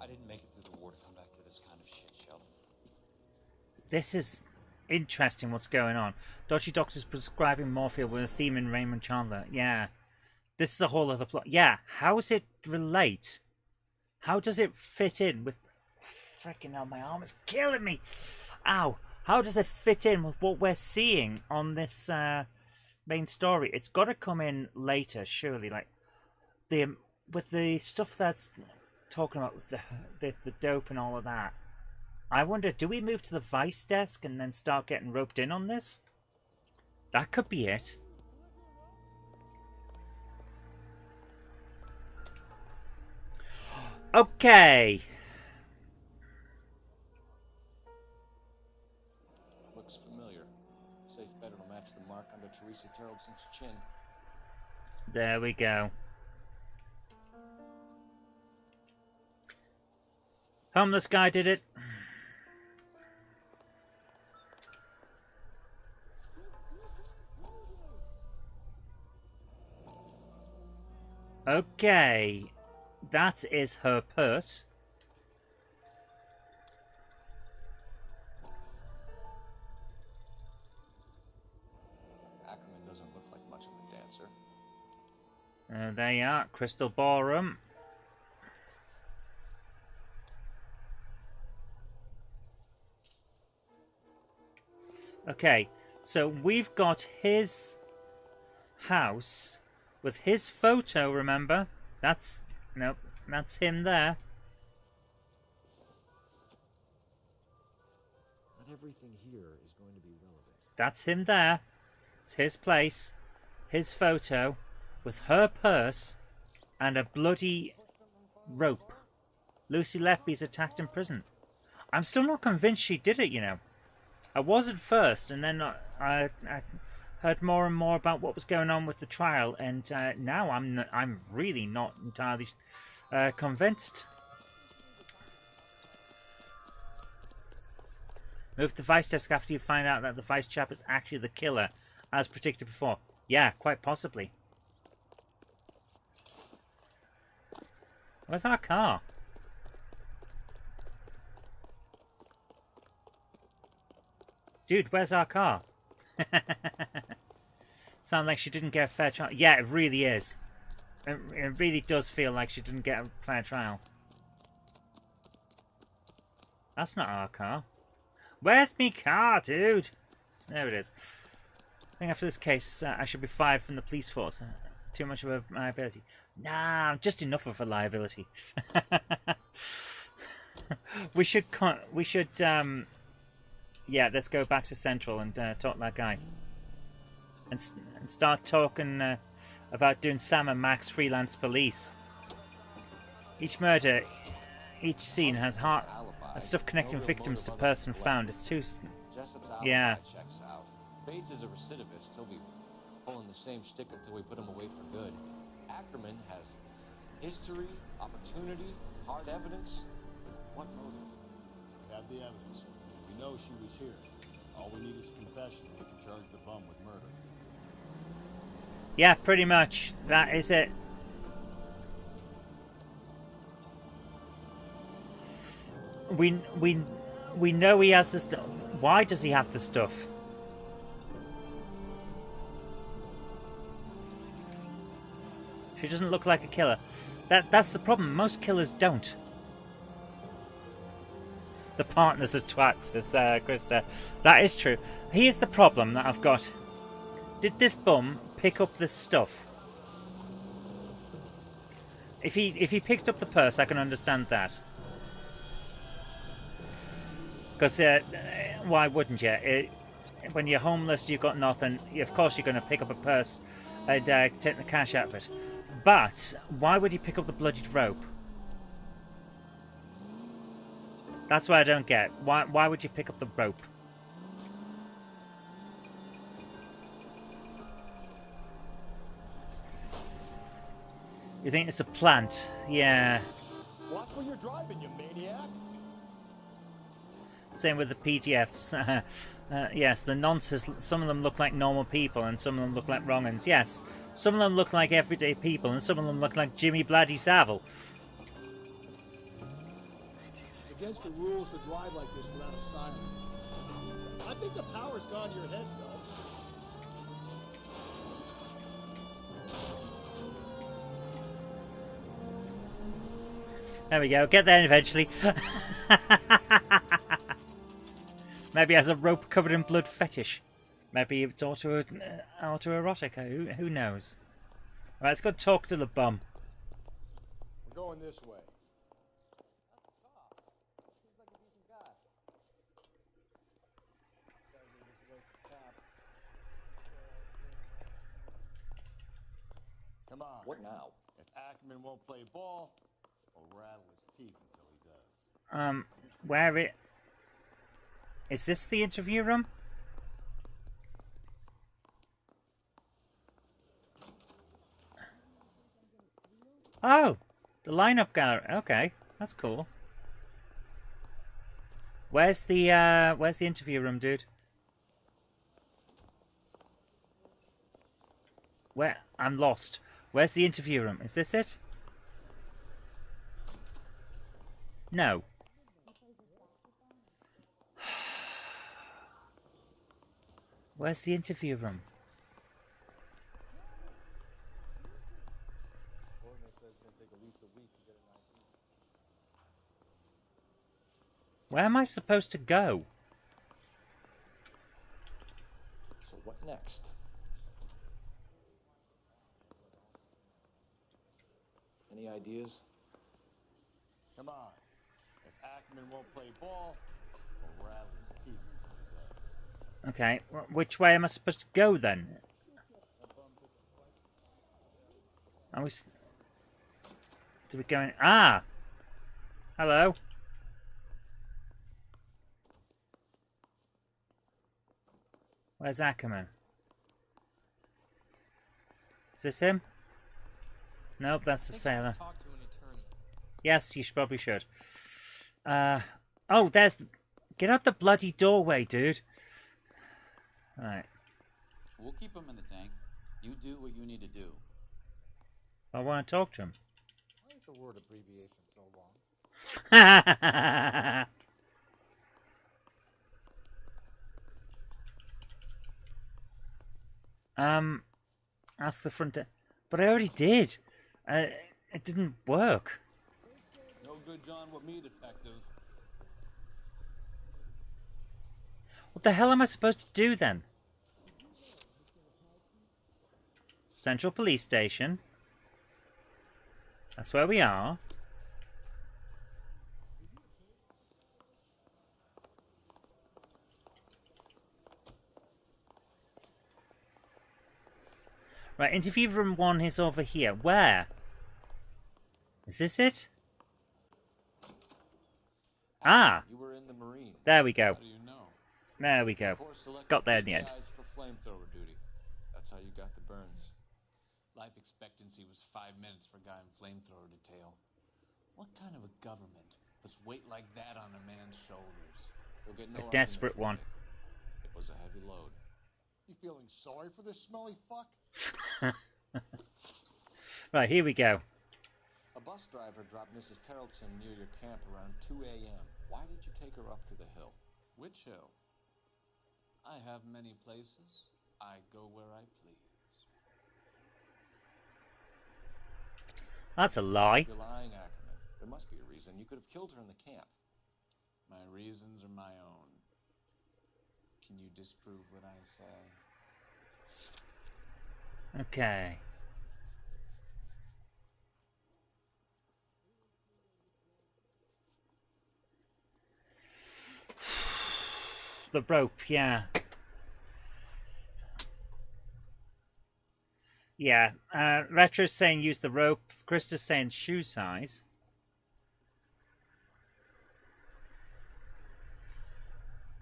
I didn't make it through the war to come back to this kind of shit, Sheldon. This is interesting what's going on. Dodgy doctors prescribing morphine with a theme in Raymond Chandler. Yeah. This is a whole other plot. Yeah. How does it relate? How does it fit in with... Freaking hell, my arm is killing me. Ow. How does it fit in with what we're seeing on this main story? It's got to come in later, surely. Like, with the stuff that's talking about with the dope and all of that. I wonder, do we move to the Vice desk and then start getting roped in on this? That could be it. Okay. Looks familiar. Safe bet it'll match the mark under Teresa Terrelson's chin. There we go. Homeless guy did it. Okay. That is her purse. Ackerman doesn't look like much of a dancer. There you are. Crystal Ballroom. Okay, so we've got his house with his photo, remember? That's... Nope, that's him there. Not everything here is going to be relevant. That's him there. It's his place. His photo with her purse and a bloody rope. Lucy Letby's attacked in prison. I'm still not convinced she did it, you know. I was at first, and then I heard more and more about what was going on with the trial, and now I'm really not entirely convinced. Move to the Vice desk after you find out that the Vice chap is actually the killer, as predicted before. Yeah, quite possibly. Where's our car? Dude, where's our car? Sounds like she didn't get a fair trial. Yeah, it really is. It really does feel like she didn't get a fair trial. That's not our car. Where's me car, dude? There it is. I think after this case, I should be fired from the police force. Too much of a liability. Nah, just enough of a liability. we should, yeah, let's go back to Central and talk to that guy. And start talking about doing Sam and Max freelance police. Each murder, each scene has stuff connecting victims to person found. It's too... Jessup's yeah. alibi checks out. Bates is a recidivist. He'll be pulling the same stick until we put him away for good. Ackerman has history, opportunity, hard evidence. What motive? We have the evidence. We know she was here. All we need is a confession. We can charge the bum with murder. Yeah, pretty much. That is it. We know he has the stuff. Why does he have the stuff? She doesn't look like a killer. That's the problem. Most killers don't. The partners are twats, says Krista. That is true. Here's the problem that I've got. Did this bum pick up this stuff? If he picked up the purse, I can understand that. Because why wouldn't you? When you're homeless, you've got nothing. Of course, you're going to pick up a purse and take the cash out of it. But why would he pick up the bloodied rope? That's what I don't get. Why would you pick up the rope? You think it's a plant? Yeah. Watch where you're driving, you maniac. Same with the PDFs. Yes, the nonsense. Some of them look like normal people, and some of them look like wrong uns. Yes, some of them look like everyday people, and some of them look like Jimmy Bloody Savile. It's against the rules to drive like this without a siren. I think the power's gone to your head, though. There we go. Get there eventually. Maybe he has a rope covered in blood fetish. Maybe it's autoerotic. Who knows? Right, let's go talk to the bum. We're going this way. Come on. What now? If Ackerman won't play ball, we'll rattle his teeth until he does. Where it... Is this the interview room? Oh! The lineup gallery. Okay, that's cool. Where's the interview room, dude? Where? I'm lost. Where's the interview room? Is this it? No. Where's the interview room? Where am I supposed to go? So what next? Any ideas? Come on. If Ackerman won't play ball, we'll rattle his teeth until he does. Okay, which way am I supposed to go then? Are we... Do we go in... Ah! Hello. Where's Ackerman? Is this him? Nope, that's the sailor. Talk to an attorney. Yes, you probably should. Oh, there's... Get out the bloody doorway, dude. Alright. We'll keep him in the tank. You do what you need to do. I want to talk to him. Why is the word abbreviation so long? Ask the front desk. But I already did. It didn't work. No good, John, with me, detective. What the hell am I supposed to do then? Central Police Station. That's where we are. Right, interview room 1 is over here. Where? Is this it? Ah! You were in the Marines. There we go. How do you know? There we go. Got there in the end. Guys for flamethrower duty. That's That's how you got the burns. Life expectancy was 5 minutes for a guy in flamethrower detail. What kind of a government puts weight like that on a man's shoulders? We'll get no A desperate one. It was a heavy load. You feeling sorry for this smelly fuck? Right, here we go. A bus driver dropped Mrs. Terrelson near your camp around 2 a.m. Why did you take her up to the hill? Which hill? I have many places. I go where I please. That's a lie. You're lying, Ackerman. There must be a reason. You could have killed her in the camp. My reasons are my own. Can you disprove what I say? Okay. The rope, yeah. Yeah. Retro's saying use the rope. Krista's saying shoe size.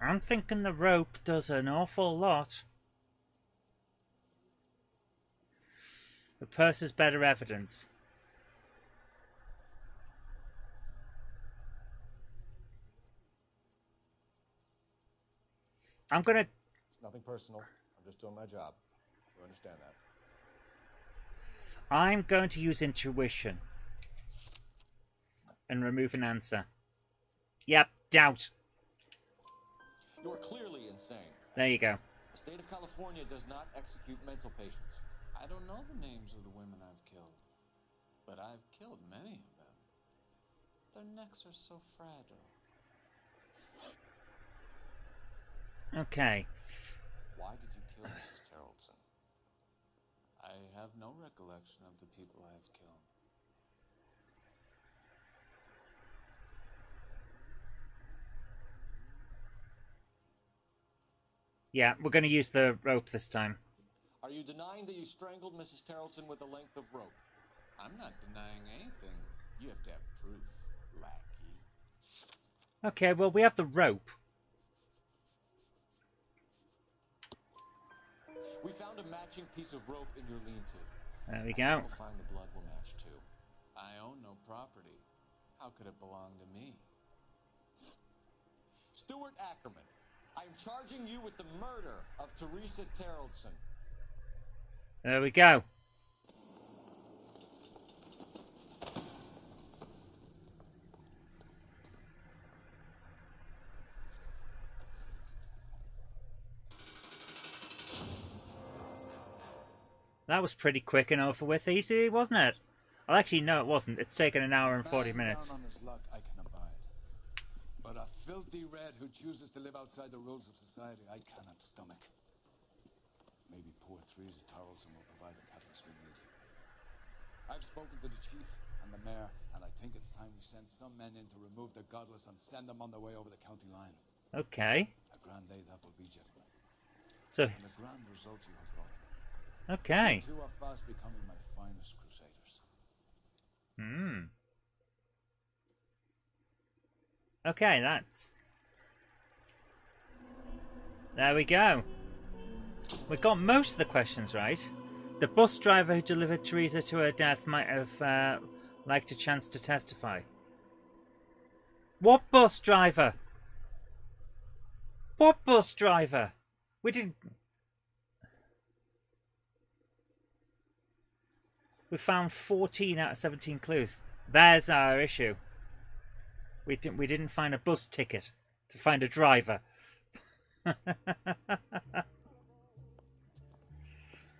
I'm thinking the rope does an awful lot. The purse is better evidence. I'm gonna... It's nothing personal. I'm just doing my job. You understand that? I'm going to use intuition. And remove an answer. Yep, doubt. You are clearly insane. There you go. The state of California does not execute mental patients. I don't know the names of the women I've killed, but I've killed many of them. Their necks are so fragile. Okay. Why did you kill Mrs. Terrelson? I have no recollection of the people I have killed. Yeah, we're going to use the rope this time. Are you denying that you strangled Mrs. Terrelson with a length of rope? I'm not denying anything. You have to have proof, lackey. Okay, well, we have the rope. We found a matching piece of rope in your lean-to. There we go. We'll find the blood will match too. I own no property. How could it belong to me? Stuart Ackerman, I am charging you with the murder of Teresa Terrelson. There we go. That was pretty quick and over with easy, wasn't it? Well, actually, no, it wasn't. It's taken an hour and 40 minutes. Down on his luck, I can abide. But a filthy red who chooses to live outside the rules of society, I cannot stomach. Maybe poor Teresa Tarleton will provide the catalyst we need. I've spoken to the chief and the mayor, and I think it's time we send some men in to remove the godless and send them on their way over the county line. Okay. A grand day that will be, gentlemen. So. And the grand results you have brought me. Okay. You two are fast becoming my finest crusaders. Okay, that's... There we go. We got most of the questions right. The bus driver who delivered Teresa to her death might have liked a chance to testify. What bus driver? What bus driver? We didn't... We found 14 out of 17 clues. There's our issue. We didn't find a bus ticket to find a driver.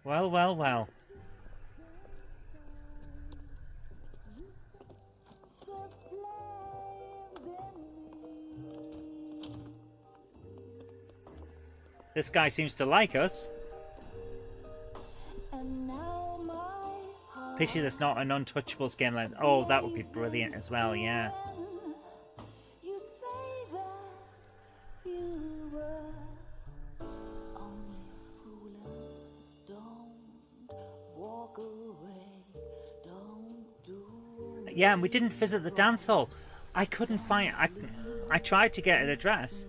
Well, well, well. This guy seems to like us. Pity there's not an Untouchables game like... Oh, that would be brilliant as well, yeah. Yeah, and we didn't visit the dance hall. I couldn't find... I tried to get an address.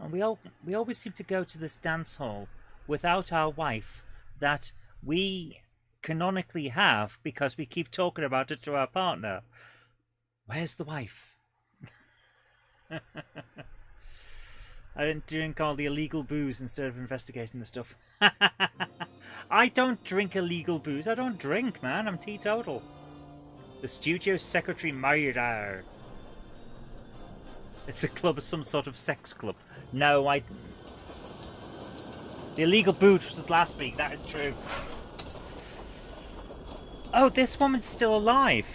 And we always seem to go to this dance hall without our wife that we canonically have because we keep talking about it to our partner. Where's the wife? I didn't drink all the illegal booze instead of investigating the stuff. I don't drink illegal booze. I don't drink, man. I'm teetotal. The studio secretary married her. It's a club of some sort of sex club. No, the illegal booze was last week. That is true. Oh, this woman's still alive.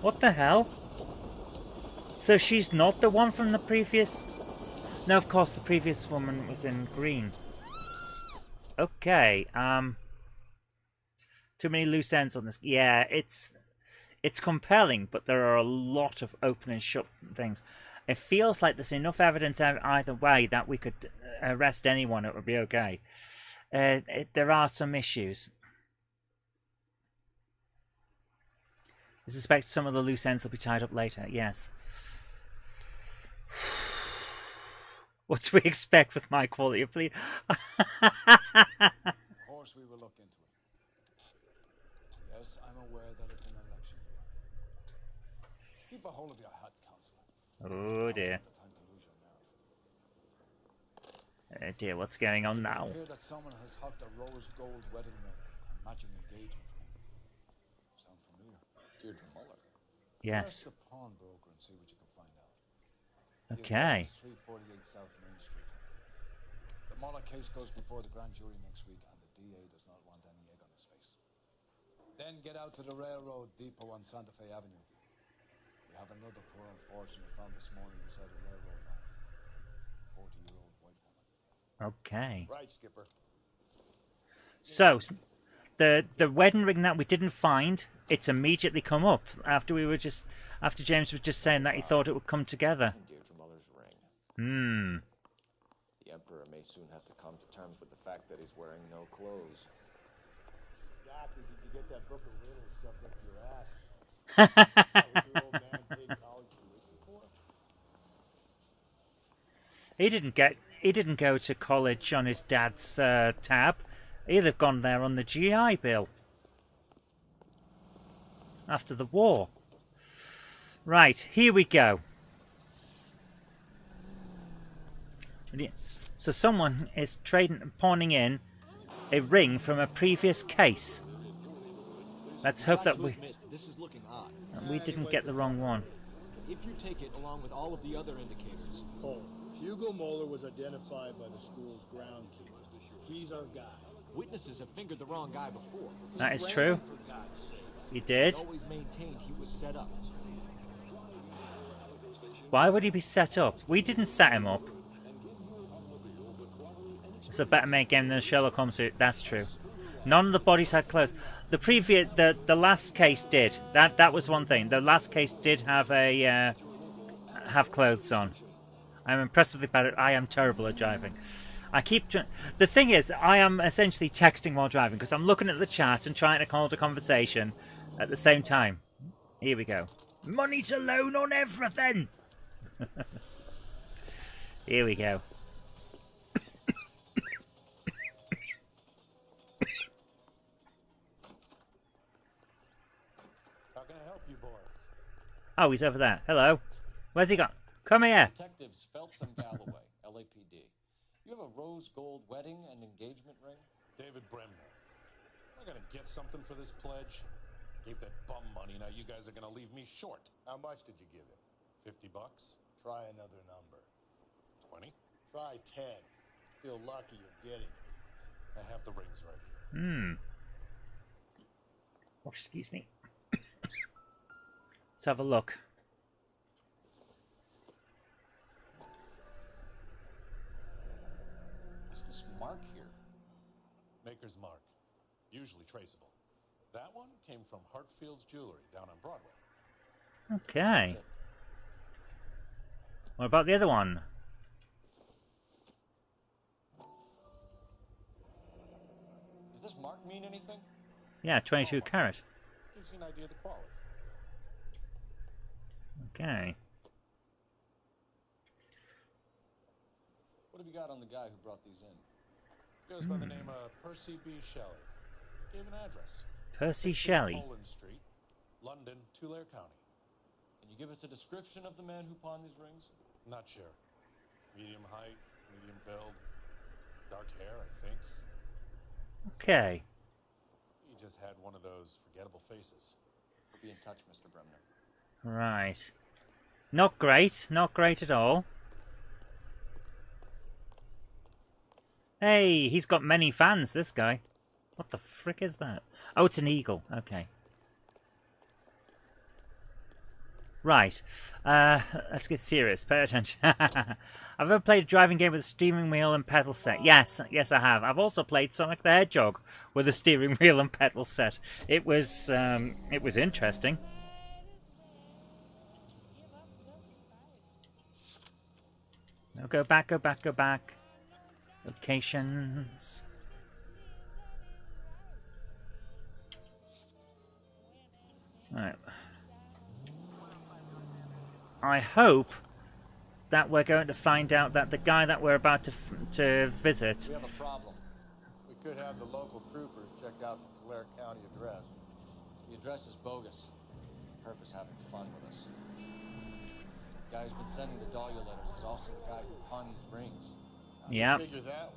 What the hell? So she's not the one from the previous... No, of course, the previous woman was in green. Okay, too many loose ends on this. Yeah, it's compelling, but there are a lot of open and shut things. It feels like there's enough evidence either way that we could arrest anyone. It would be okay. There are some issues. I suspect some of the loose ends will be tied up later. Yes. What do we expect with my quality of plea? Of course we will look into it. Yes, I'm aware that it's an election year. Keep a hold of your hat, Counselor. Oh dear. Oh dear, what's going on now? I hear that someone has hocked a rose gold wedding ring and matching engagement ring. Sound familiar? Deirdre Muller. Yes. Ask the pawnbroker and see what you can find out. Okay. 348 South Main Street. The Muller case goes before the grand jury next week, and the DA does not want any egg on his face. Then get out to the railroad depot on Santa Fe Avenue. We have another poor unfortunate found this morning beside a railroad line. 40-year-old white woman. Okay. Right, Skipper. So, the wedding ring that we didn't find, it's immediately come up after James was just saying that he thought it would come together. Deirdre Muller's ring. Hmm. The Emperor may soon have to come to terms with the fact that he's wearing no clothes. Exactly. Did you get that book of riddles shoved up your ass? That was your old man paid college tuition for? He didn't go to college on his dad's tab. He'd have gone there on the GI Bill. After the war. Right, here we go. So someone is pawning in a ring from a previous case. Let's hope that this is looking odd. we didn't get the wrong one. If you take it along with all of the other indicators. Cole, Hugo Moeller was identified by the school's groundkeeper. He's our guy. Witnesses have fingered the wrong guy before. That is true. For God's sake. He did. He always maintained he was set up. Why would he be set up? We didn't set him up. It's a better made game than Sherlock Holmes. That's true. None of the bodies had clothes. The last case did. That was one thing. The last case did have have clothes on. I'm impressed with it. I am terrible at driving. The thing is, I am essentially texting while driving because I'm looking at the chat and trying to hold a conversation at the same time. Here we go. Money to loan on everything. Here we go. How can I help you boys? Oh, he's over there. Hello. Where's he gone? Come here. Detectives Phelps and Galloway, LAPD. You have a rose gold wedding and engagement ring? David Bremner. Am I gonna get something for this pledge? Gave that bum money, now you guys are gonna leave me short. How much did you give him? $50? Try another number. 20? Try 10. Feel lucky you're getting it. I have the rings right here. Hmm. Oh, excuse me. Let's have a look. What's this mark here? Maker's mark. Usually traceable. That one came from Hartfield's Jewelry down on Broadway. Okay. What about the other one? Does this mark mean anything? Yeah, 22 carat. Gives you an idea of the quality. Okay. What have you got on the guy who brought these in? Goes by the name of Percy B. Shelley. Gave an address. Percy 16 Shelley. Poland Street, London, Tulare County. Can you give us a description of the man who pawned these rings? Not sure. Medium height, medium build, dark hair, I think. Okay. He just had one of those forgettable faces. We'll be in touch, Mr. Bremner. Right. Not great. Not great at all. Hey, he's got many fans, this guy. What the frick is that? Oh, it's an eagle. Okay. Right. Let's get serious. Pay attention. I've ever played a driving game with a steering wheel and pedal set. Yes, I have. I've also played Sonic the Hedgehog with a steering wheel and pedal set. It was interesting. No, go back. Locations. Right. I hope that we're going to find out that the guy that we're about to visit. We have a problem. We could have the local troopers check out the Tulare County address. The address is bogus. Herb is having fun with us. The guy who's been sending the Dahlia letters is also the guy who pawned these rings. Yeah. Figure that.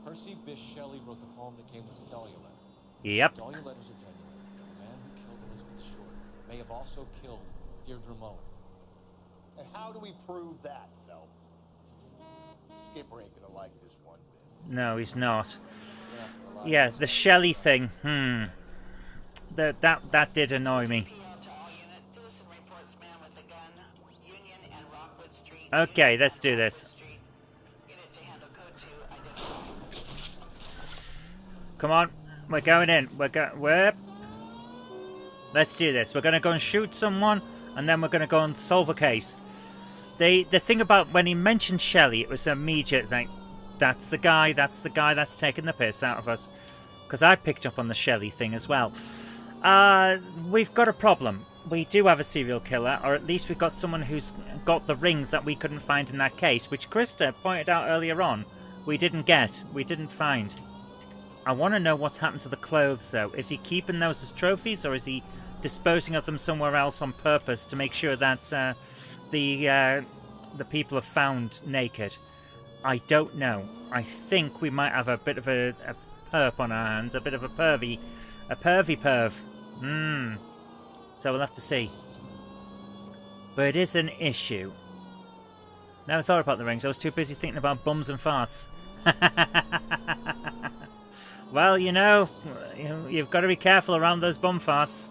Percy Bysshe Shelley wrote the poem that came with the Dahlia letter. Yep. The Dahlia letters are genuine. The man who killed Elizabeth Short may have also killed Deirdre Mullen. And how do we prove that, Phelps? Skipper ain't gonna like this one bit. No, he's not. Yeah, the Shelley thing. That did annoy me. Okay, let's do this. Come on, we're going in. Let's do this. We're going to go and shoot someone, and then we're going to go and solve a case. The thing about when he mentioned Shelley, it was immediate. Like, that's the guy that's taking the piss out of us. Because I picked up on the Shelley thing as well. We've got a problem. We do have a serial killer, or at least we've got someone who's got the rings that we couldn't find in that case, which Krista pointed out earlier on. We didn't find. I want to know what's happened to the clothes, though. Is he keeping those as trophies, or is he disposing of them somewhere else on purpose to make sure that the people are found naked? I don't know. I think we might have a bit of a perp on our hands, a bit of a pervy perv. So we'll have to see. But it is an issue. Never thought about the rings. I was too busy thinking about bums and farts. Well, you know, you've got to be careful around those bum farts.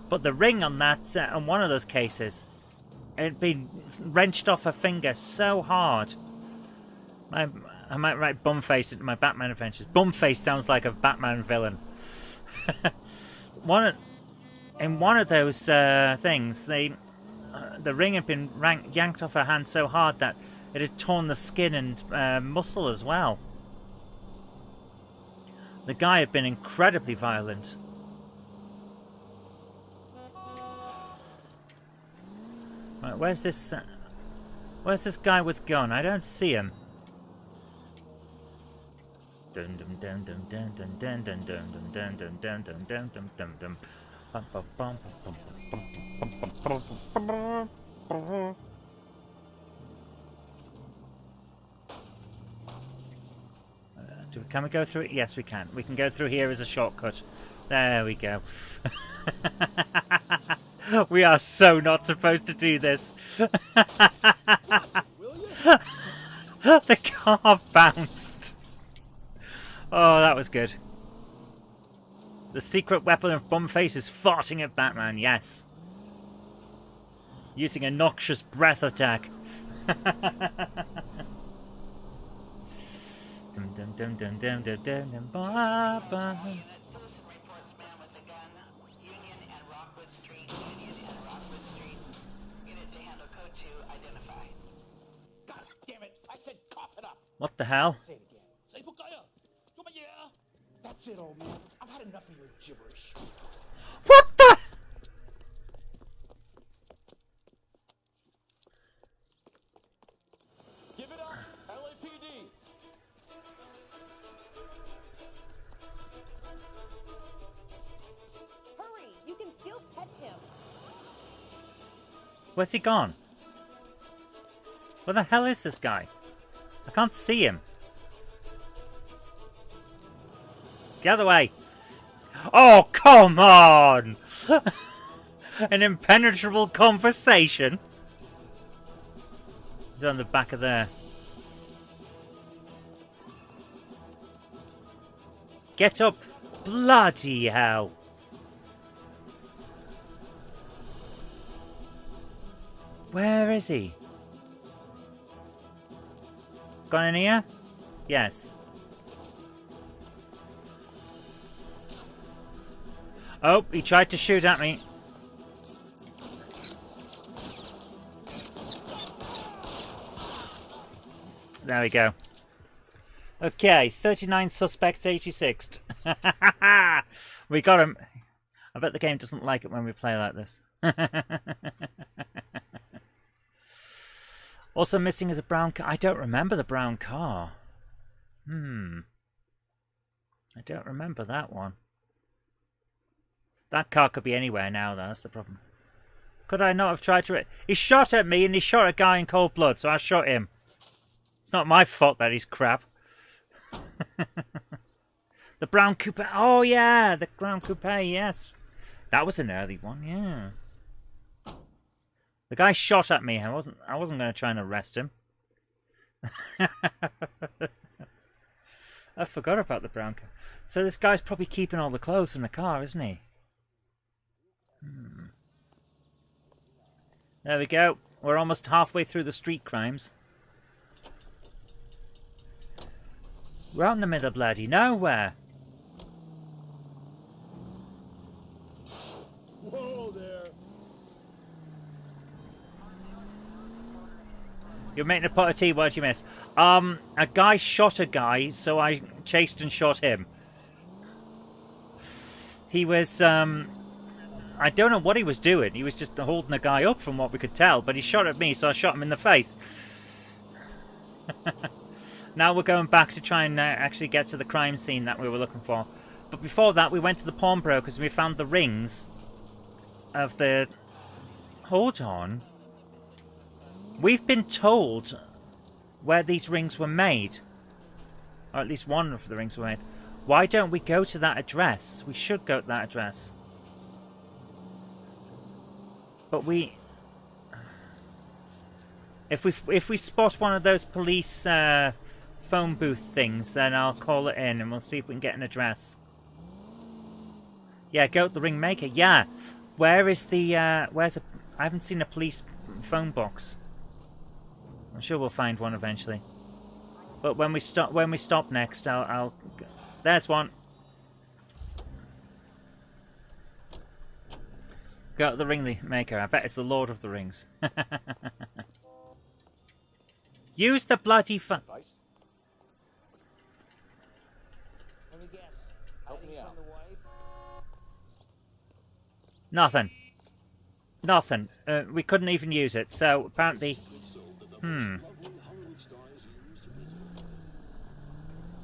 But the ring on that, on one of those cases, it had been wrenched off her finger so hard. I might write Bumface into my Batman adventures. Bumface sounds like a Batman villain. In one of those things, the ring had been yanked off her hand so hard that it had torn the skin and muscle as well. The guy had been incredibly violent. Right, where's this guy with gun? I don't see him. Can we go through it? Yes, we can. We can go through here as a shortcut. There we go. We are so not supposed to do this. The car bounced. Oh, that was good. The secret weapon of Bumface is farting at Batman, yes. Using a noxious breath attack. What the hell? Say it again. That's it, old man. I've had enough of your gibberish. What the? Give it up, LAPD. Hurry! You can still catch him. Where's he gone? Where the hell is this guy? I can't see him. Get out of the way. Oh, come on! An impenetrable conversation. He's on the back of there. Get up! Bloody hell! Where is he? Gone in here? Yes. Oh, he tried to shoot at me. There we go. Okay, 39 suspects, 86th. We got him. I bet the game doesn't like it when we play like this. Also missing is a brown car. I don't remember the brown car. I don't remember that one. That car could be anywhere now, though. That's the problem. Could I not have tried to... He shot at me and he shot a guy in cold blood, so I shot him. It's not my fault that he's crap. The brown coupe. Oh, yeah. The brown coupe, yes. That was an early one, yeah. The guy shot at me. I wasn't going to try and arrest him. I forgot about the brown car. So this guy's probably keeping all the clothes in the car, isn't he? There we go. We're almost halfway through the street crimes. We're out in the middle of bloody nowhere. Whoa there. You're making a pot of tea, what'd you miss? A guy shot a guy, so I chased and shot him. He was, I don't know what he was doing. He was just holding a guy up from what we could tell, but he shot at me, so I shot him in the face. Now we're going back to try and actually get to the crime scene that we were looking for. But before that, we went to the pawnbrokers and we found the rings of the... Hold on. We've been told where these rings were made. Or at least one of the rings were made. Why don't we go to that address? We should go to that address. But we... If we spot one of those police phone booth things, then I'll call it in and we'll see if we can get an address. Yeah, go to the ring maker. Yeah. Where is the... I haven't seen a police phone box. I'm sure we'll find one eventually. But when we stop next, I'll there's one. Go to the ring maker. I bet it's the Lord of the Rings. Use the bloody phone. Let me guess. Help me out. Nothing. Nothing. We couldn't even use it. So apparently,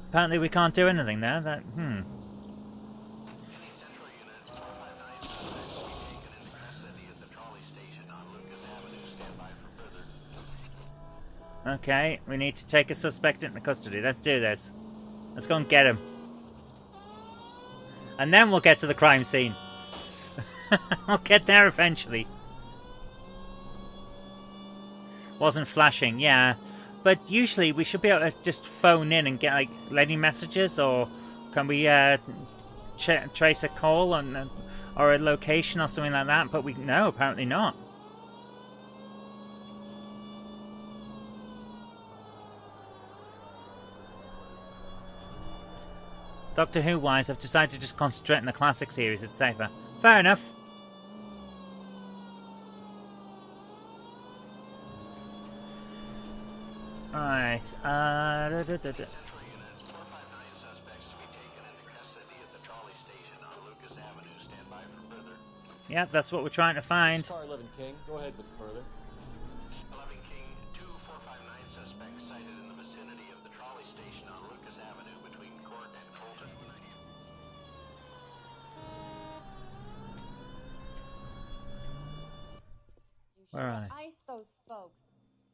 apparently we can't do anything there. That Okay, we need to take a suspect into custody. Let's do this. Let's go and get him. And then we'll get to the crime scene. I'll get there eventually. Wasn't flashing, yeah. But usually we should be able to just phone in and get like any messages, or can we trace a call on, or a location or something like that? But no, apparently not. Doctor Who wise, I've decided to just concentrate on the classic series. It's safer. Fair enough. Alright. Right. Yeah, that's what we're trying to find. Car 11 King, go ahead with further. 11 King, 2459 suspects sighted in the vicinity of the trolley station on Lucas Avenue between Court and Colton. You should ice those folks.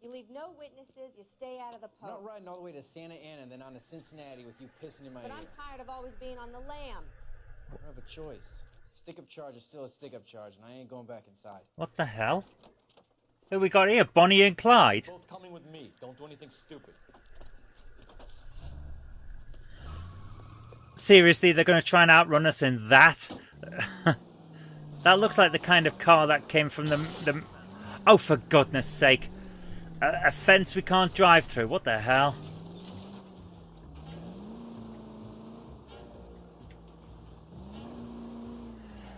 You leave no witnesses, you stay out of the I'm poke. not riding all the way to Santa Ana and then on to Cincinnati with you pissing in my But ear. I'm tired of always being on the lam. I don't have a choice. Stick-up charge is still a stick-up charge, and I ain't going back inside. What the hell? Who we got here? Bonnie and Clyde? Both coming with me. Don't do anything stupid. Seriously, they're going to try and outrun us in that? That looks like the kind of car that came from the... Oh, for goodness sake. A fence we can't drive through. What the hell?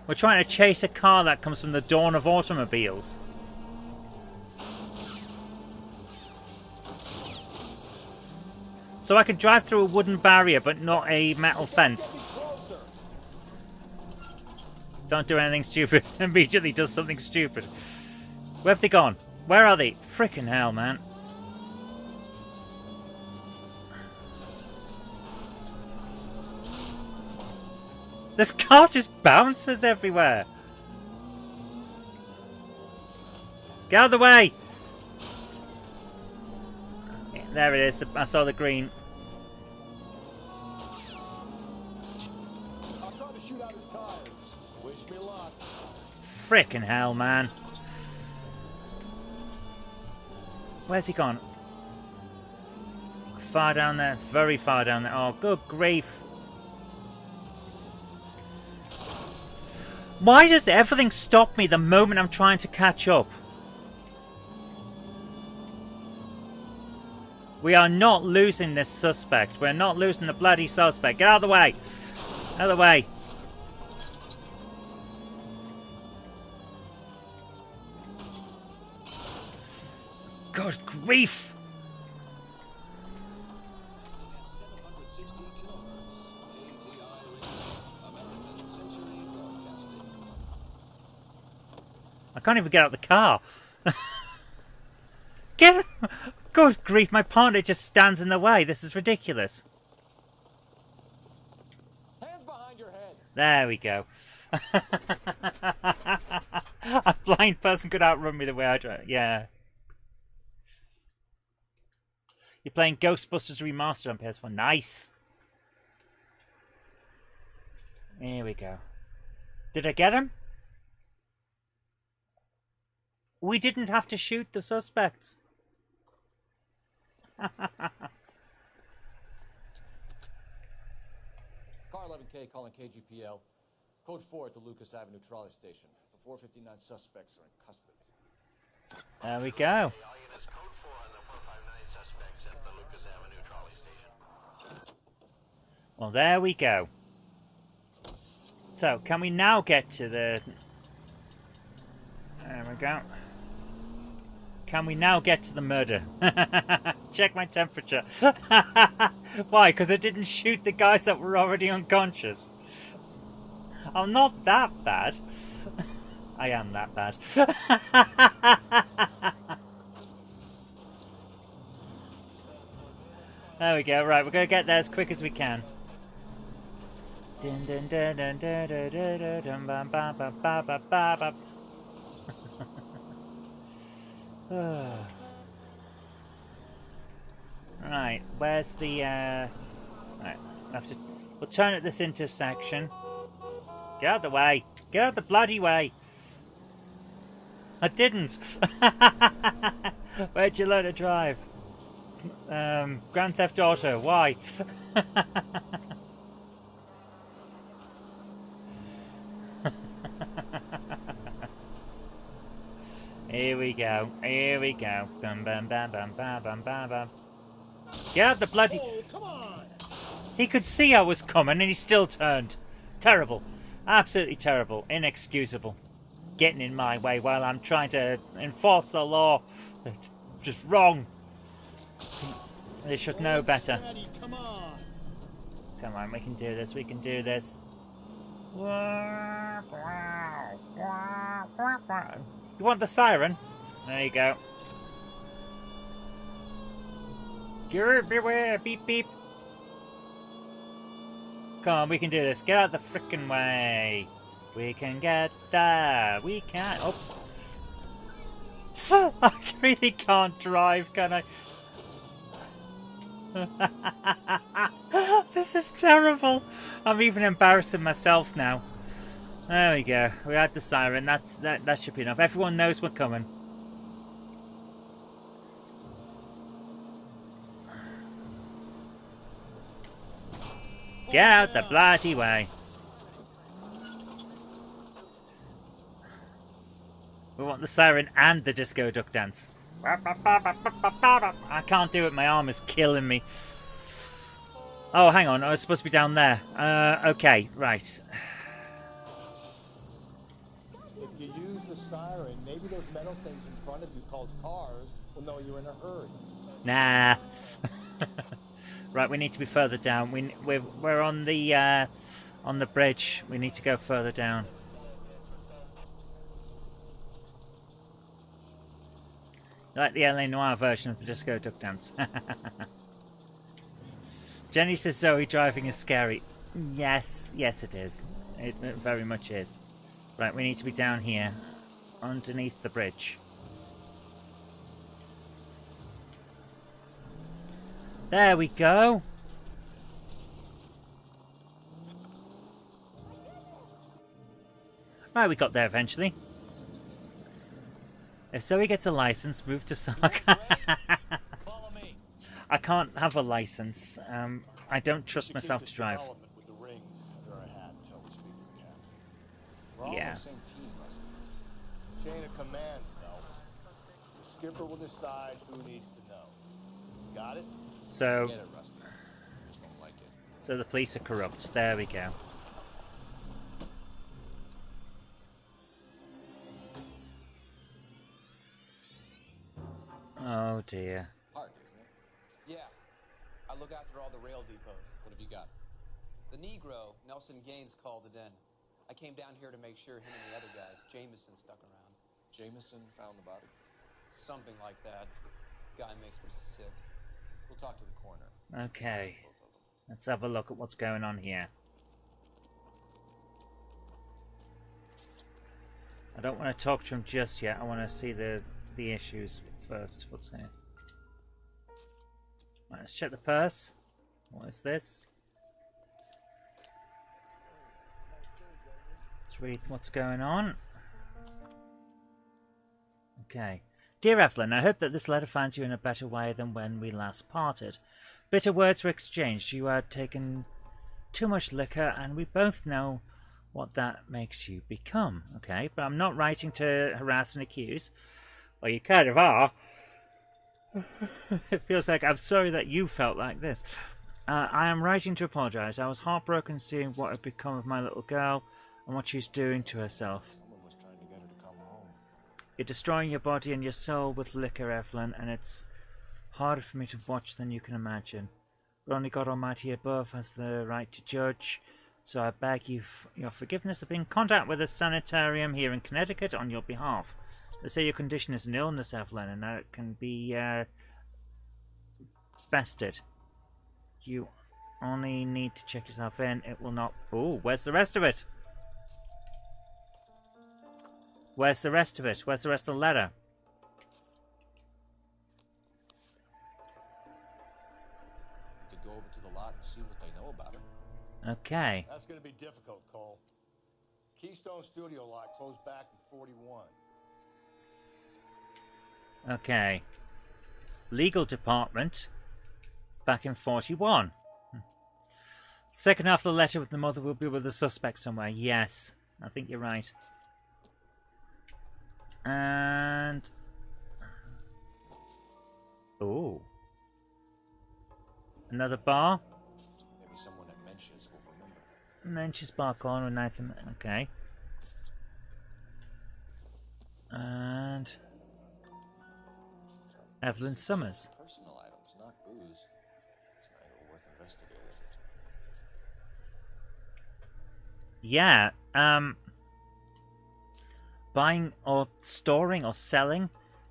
We're trying to chase a car that comes from the dawn of automobiles. So I can drive through a wooden barrier, but not a metal fence. Don't do anything stupid. Immediately does something stupid. Where have they gone? Where are they? Frickin' hell, man. This car just bounces everywhere. Get out of the way! Yeah, there it is. I saw the green. I'll try to shoot out his tires. Wish me luck. Frickin' hell, man. Where's he gone? Far down there. Very far down there. Oh, good grief. Why does everything stop me the moment I'm trying to catch up? We are not losing this suspect. We're not losing the bloody suspect. Get out of the way. Out of the way. Good grief. I can't even get out of the car. Get... Good grief, my partner just stands in the way. This is ridiculous. Hands behind your head. There we go. A blind person could outrun me the way I drive. Yeah. You're playing Ghostbusters Remastered on PS4. Nice. Here we go. Did I get him? We didn't have to shoot the suspects. Car 11K calling KGPL. Code 4 at the Lucas Avenue trolley station. The 459 suspects are in custody. There we go. Well, there we go. So, can we now get to the... There we go. Can we now get to the murder? Check my temperature. Why? Because I didn't shoot the guys that were already unconscious. I'm not that bad. I am that bad. There we go. Right, we're going to get there as quick as we can. Right, where's the right, we'll turn at this intersection. Get out of the way. Get out of the bloody way. I didn't. Where'd you learn to drive? Grand Theft Auto. Why? Here we go. Here we go. Bum bum bum bum bum bum bum bum. Get out the bloody... Oh, come on! He could see I was coming and he still turned. Terrible. Absolutely terrible. Inexcusable. Getting in my way while I'm trying to enforce the law. It's just wrong. They should know better. Steady, come on. Come on, we can do this. We can do this. You want the siren? There you go. Beware, beep beep. Come on, we can do this. Get out the frickin' way. We can get there. We can. Oops. I really can't drive, can I? This is terrible. I'm even embarrassing myself now. There we go. We had the siren. That should be enough. Everyone knows we're coming. Get out the bloody way. We want the siren and the disco duck dance. I can't do it. My arm is killing me. Oh, hang on. I was supposed to be down there. Okay, right. If you use the siren, maybe those metal things in front of you called cars will know you're in a hurry. Nah. Right, we need to be further down. We're on the bridge. We need to go further down. Like the LA Noire version of the disco duck dance. Jenny says Zoe driving is scary. Yes, yes it is. It very much is. Right, we need to be down here, underneath the bridge. There we go. Right, we got there eventually. If Zoe gets a license, move to Sark. I can't have a license. I don't trust myself to drive. With the rings under our hat until we speak with Cap. We're all Yeah. on the same team, Rusty. Chain of command, Phelps. The skipper will decide who needs to know. Got it? So, Get it, Rusty. Just don't like it. so the police are corrupt. There we go. Oh dear. Park, isn't it? Yeah. I look after all the rail depots. What have you got? The Negro, Nelson Gaines, called it in. I came down here to make sure him and the other guy, Jameson, stuck around. Jameson found the body? Something like that. Guy makes me sick. We'll talk to the coroner. Okay. Let's have a look at what's going on here. I don't want to talk to him just yet. I want to see the issues first. What's here? Right, let's check the purse. What is this? Let's read what's going on. Okay. Dear Evelyn, I hope that this letter finds you in a better way than when we last parted. Bitter words were exchanged. You had taken too much liquor, and we both know what that makes you become. Okay, but I'm not writing to harass and accuse. Well, you kind of are. It feels like I'm sorry that you felt like this. I am writing to apologise. I was heartbroken seeing what had become of my little girl and what she's doing to herself. Someone was trying to get her to come home. You're destroying your body and your soul with liquor, Evelyn, and it's harder for me to watch than you can imagine. But only God Almighty above has the right to judge, so I beg you your forgiveness. I've been in contact with a sanitarium here in Connecticut on your behalf. They say your condition is an illness, Evelyn, and that it can be bested. You only need to check yourself in. It will not... Ooh, where's the rest of it? Where's the rest of it? Where's the rest of the letter? We could go over to the lot and see what they know about it. Okay. That's going to be difficult, Cole. Keystone Studio lot closed back in 41. Okay. Legal department back in 41. Second half of the letter with the mother will be with the suspect somewhere. Yes, I think you're right. And... Ooh. Another bar. Maybe someone at Mensch's will remember. Mensch's bar corner with Nathan. Okay. And... Evelyn Summers. Personal items, not booze. Yeah. Buying or storing or selling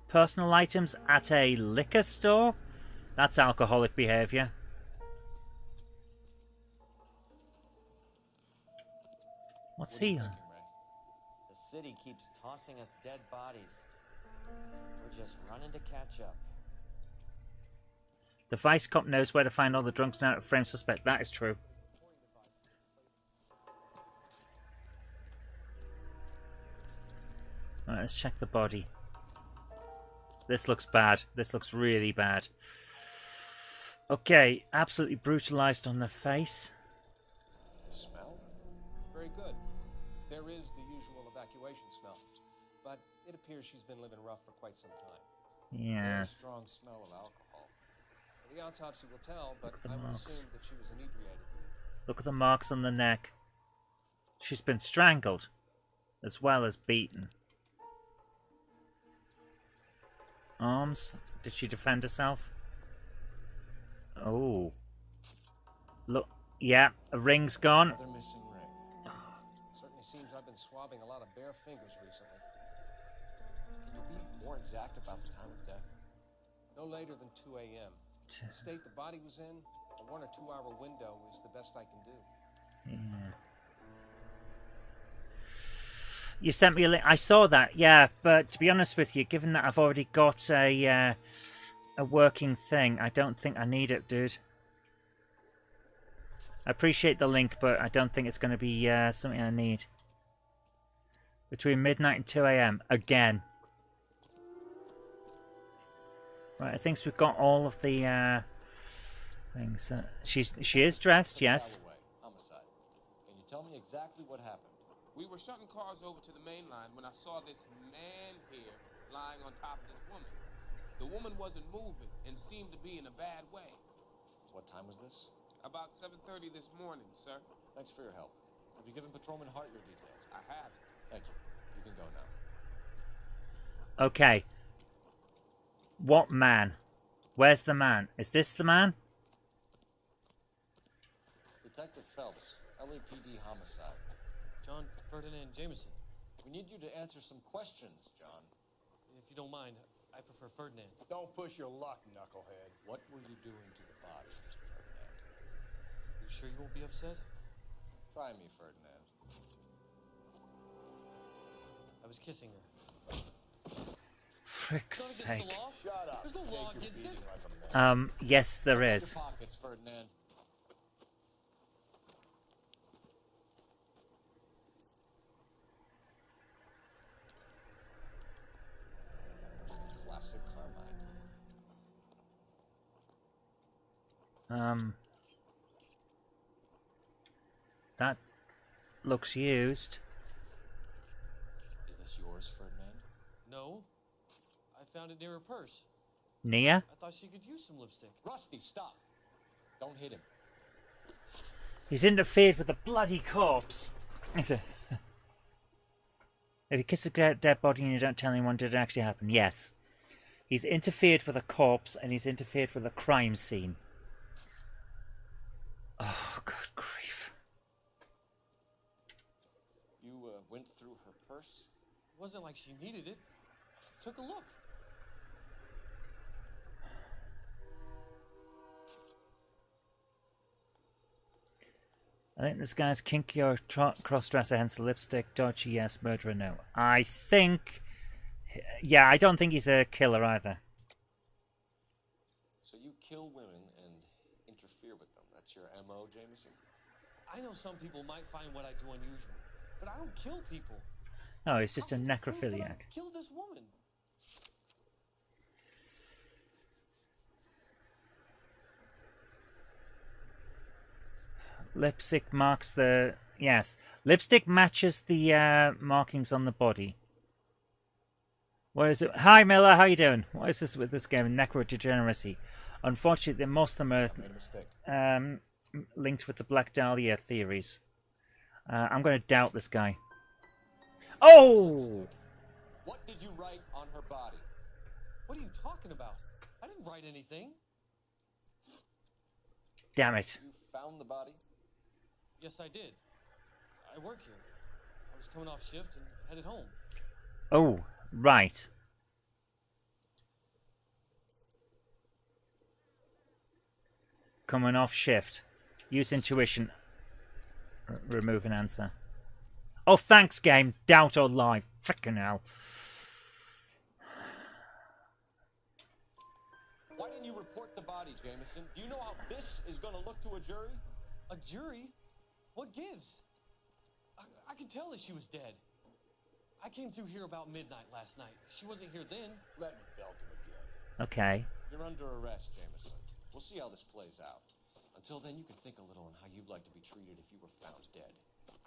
personal items at a liquor store? That's alcoholic behavior. What's What are you he on? thinking, Ray? The city keeps tossing us dead bodies. We're just running to catch up. The vice cop knows where to find all the drunks now to frame suspect. That is true. Alright, let's check the body. This looks bad. This looks really bad. Okay, absolutely brutalized on the face. The smell? Very good. There is the usual evacuation smell, but it appears she's been living rough for quite some time. Very Yes. strong smell of alcohol. The autopsy will tell, but Look at the I would marks. assume that she was inebriated. Look at the marks on the neck. She's been strangled, as well as beaten. Arms. Did she defend herself? Oh. Look. Yeah, a ring's gone. Another missing ring. Certainly seems I've been swabbing a lot of bare fingers recently. Can you be more exact about the time of death? No later than 2 a.m. The state the body was in, a 1 or 2 hour window is the best I can do. Yeah. You sent me a link. I saw that, yeah, but to be honest with you, given that I've already got a working thing, I don't think I need it, dude. I appreciate the link, but I don't think it's going to be something I need. Between midnight and 2 a.m. again. Right, I think we've got all of the things. She is dressed, yes. Galloway, homicide. Can you tell me exactly what happened? We were shutting cars over to the main line when I saw this man here lying on top of this woman. The woman wasn't moving and seemed to be in a bad way. What time was this? About 7:30 this morning, sir. Thanks for your help. Have you given Patrolman Hart your details? I have. Thank you. You can go now. Okay. What man? Where's the man? Is this the man? Detective Phelps, LAPD homicide. John Ferdinand Jameson. We need you to answer some questions, John. If you don't mind, I prefer Ferdinand. Don't push your luck, knucklehead. What were you doing to the body, Ferdinand? You sure you won't be upset? Try me, Ferdinand. I was kissing her. Frick's sake. Shut up. There's no law Take your against beating it. like a man. Yes, there Your is. pockets, Ferdinand. Classic Carmine. That looks used. Is this yours, Ferdinand? No. I found it near her purse. Nia? I thought she could use some lipstick. Rusty, stop. Don't hit him. He's interfered with a bloody corpse. Is it? If you kiss a dead body and you don't tell anyone, did it actually happen? Yes. He's interfered with a corpse and he's interfered with a crime scene. Oh, good grief. You went through her purse? It wasn't like she needed it. Took a look. I think this guy's kinky or cross-dresser, hence the lipstick, dodgy, yes, murderer, no. I think... Yeah, I don't think he's a killer either. So you kill women and interfere with them. That's your MO, Jameson? I know some people might find what I do unusual, but I don't kill people. No, he's just a necrophiliac. Kill this woman. Lipstick marks the... Yes. Lipstick matches the markings on the body. What is it? Hi, Miller. How you doing? What is this with this game? Necrodegeneracy. Unfortunately, most of them are linked with the Black Dahlia theories. I'm going to doubt this guy. Oh! What did you write on her body? What are you talking about? I didn't write anything. Damn it. You found the body? Yes, I did. I work here. I was coming off shift and headed home. Oh, right. Coming off shift. Use intuition. Remove an answer. Oh, thanks, game. Doubt or lie. Frickin' hell. Why didn't you report the body, Jameson? Do you know how this is going to look to a jury? A jury? What gives? I could tell that she was dead. I came through here about midnight last night. She wasn't here then. Let me belt him again. Okay. You're under arrest, Jameson. We'll see how this plays out. Until then, you can think a little on how you'd like to be treated if you were found dead.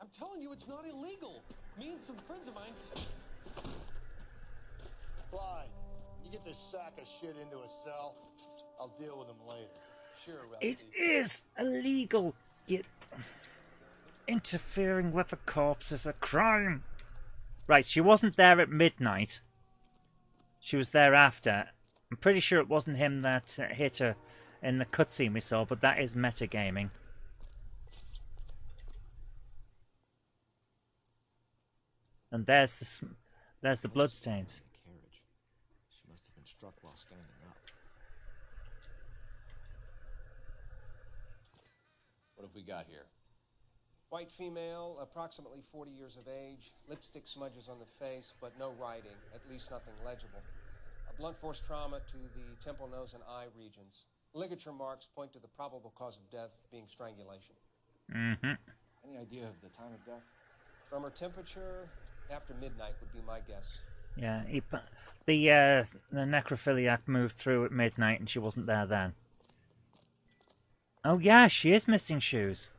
I'm telling you, it's not illegal. Me and some friends of mine... Clyde, you get this sack of shit into a cell. I'll deal with him later. Sure, It is illegal. Interfering with a corpse is a crime. Right, she wasn't there at midnight. She was there after. I'm pretty sure it wasn't him that hit her in the cutscene we saw, but that is metagaming. And there's the bloodstains. Carriage. She must have been struck while standing up. What have we got here? White female, approximately 40 years of age, lipstick smudges on the face, but no writing, at least nothing legible. A blunt force trauma to the temple, nose, and eye regions. Ligature marks point to the probable cause of death being strangulation. Mm-hmm. Any idea of the time of death? From her temperature, after midnight would be my guess. Yeah, the necrophiliac moved through at midnight and she wasn't there then. Oh yeah, she is missing shoes.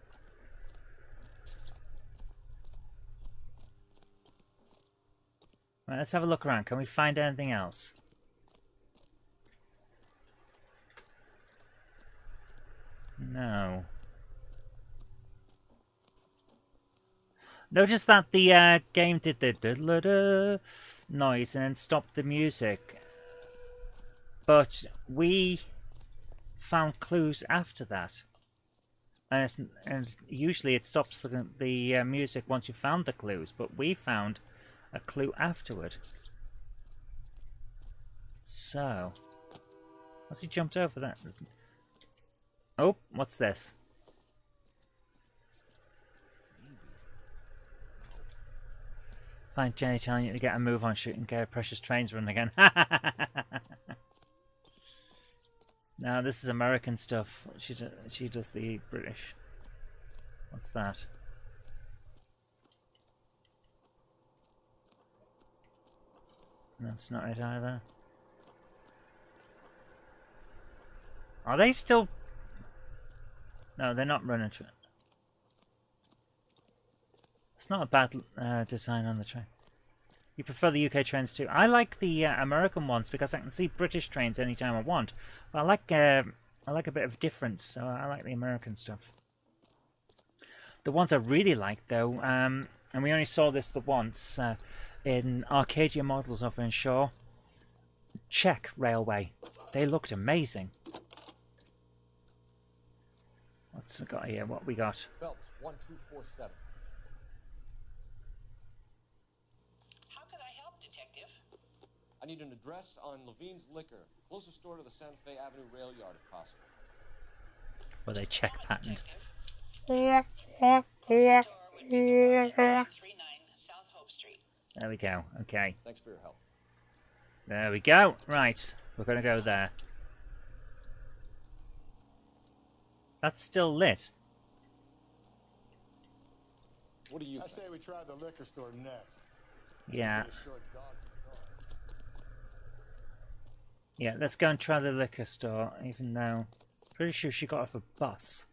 Right, let's have a look around. Can we find anything else? No. Notice that the game did the noise and then stopped the music. But we found clues after that. And usually it stops the music once you found the clues, but we found a clue afterward. So, what's he jumped over that? Oh, what's this? Find Jenny telling you to get a move on, shooting Gary Precious trains run again. No, this is American stuff. She does the British. What's that? That's not it either. Are they still... No, they're not running to it. It's not a bad design on the train. You prefer the UK trains too? I like the American ones because I can see British trains anytime I want. But I like a bit of difference, so I like the American stuff. The ones I really like, though, and we only saw this the once in Arcadia Models over in Shaw. Czech Railway. They looked amazing. What's we got here? What we got? Phelps, 1247. I need an address on Levine's Liquor, closest store to the Santa Fe Avenue rail yard if possible. Well, they check patterned. There we go. Okay. Thanks for your help. There we go. Right. We're going to go there. That's still lit. What do you I say we try the liquor store next. Yeah. Yeah, let's go and try the liquor store, even though pretty sure she got off a bus.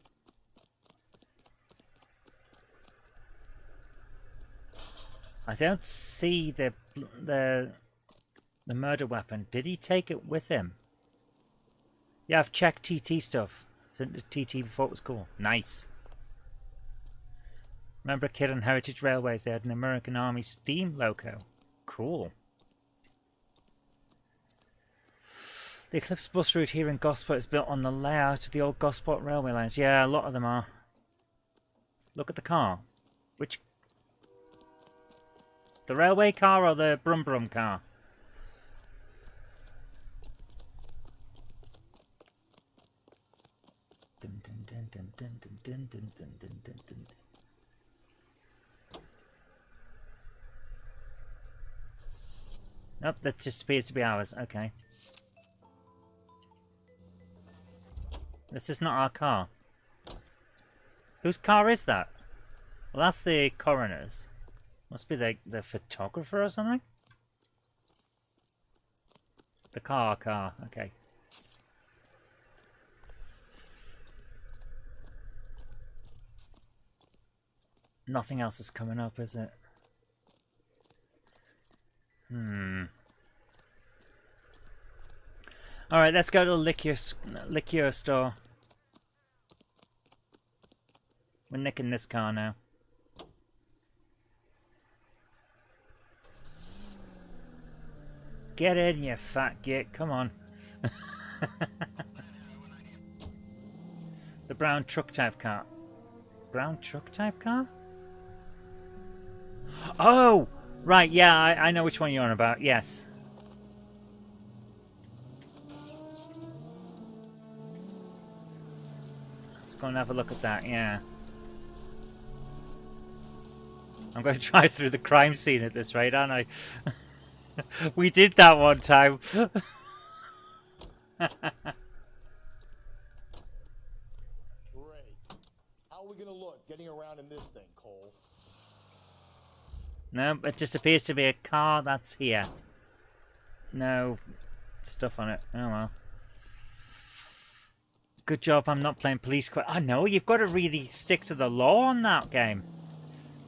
I don't see the murder weapon. Did he take it with him? Yeah, I've checked TT stuff. Since TT before it was cool. Nice. Remember a kid on Heritage Railways? They had an American Army steam loco. Cool. The Eclipse bus route here in Gosport is built on the layout of the old Gosport railway lines. Yeah, a lot of them are. Look at the car. Which The railway car or the Brum Brum car? Dun, dun, dun, dun, dun, dun, dun, dun, dun, dun, dun, dun. Nope, that just appears to be ours. Okay. This is not our car. Whose car is that? Well, that's the coroner's. Must be the photographer or something? The car. Okay. Nothing else is coming up, is it? Alright, let's go to the liquor store. We're nicking this car now. Get in, you fat git. Come on. The brown truck type car. Brown truck type car? Oh! Right, yeah, I know which one you're on about. Yes. Let's go and have a look at that, yeah. I'm going to drive through the crime scene at this rate, aren't I? We did that one time. Great. How are we going to look getting around in this thing, Cole? No, it just appears to be a car that's here. No stuff on it. Oh well. Good job I'm not playing police. I know, you've got to really stick to the law on that game.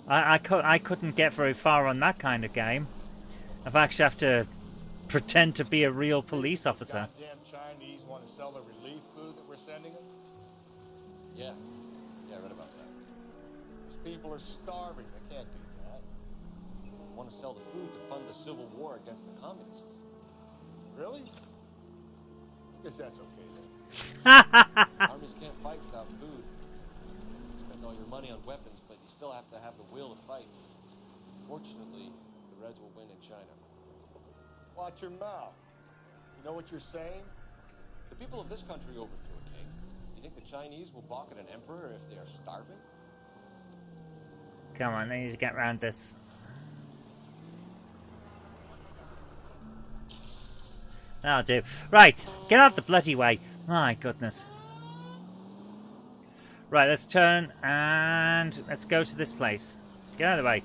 I couldn't get very far on that kind of game. I've actually have to pretend to be a real police officer. Goddamn Chinese want to sell the relief food that we're sending them? Yeah, I read about that. These people are starving. They can't do that. They want to sell the food to fund the civil war against the communists. Really? I guess that's okay then. Armies can't fight without food. You spend all your money on weapons, but you still have to have the will to fight. Fortunately, the Reds will win in China. Watch your mouth. You know what you're saying? The people of this country overthrew a king. You think the Chinese will balk at an emperor if they are starving? Come on, I need to get around this. That'll do. Right, get out the bloody way. My goodness. Right, let's turn and let's go to this place. Get out of the way.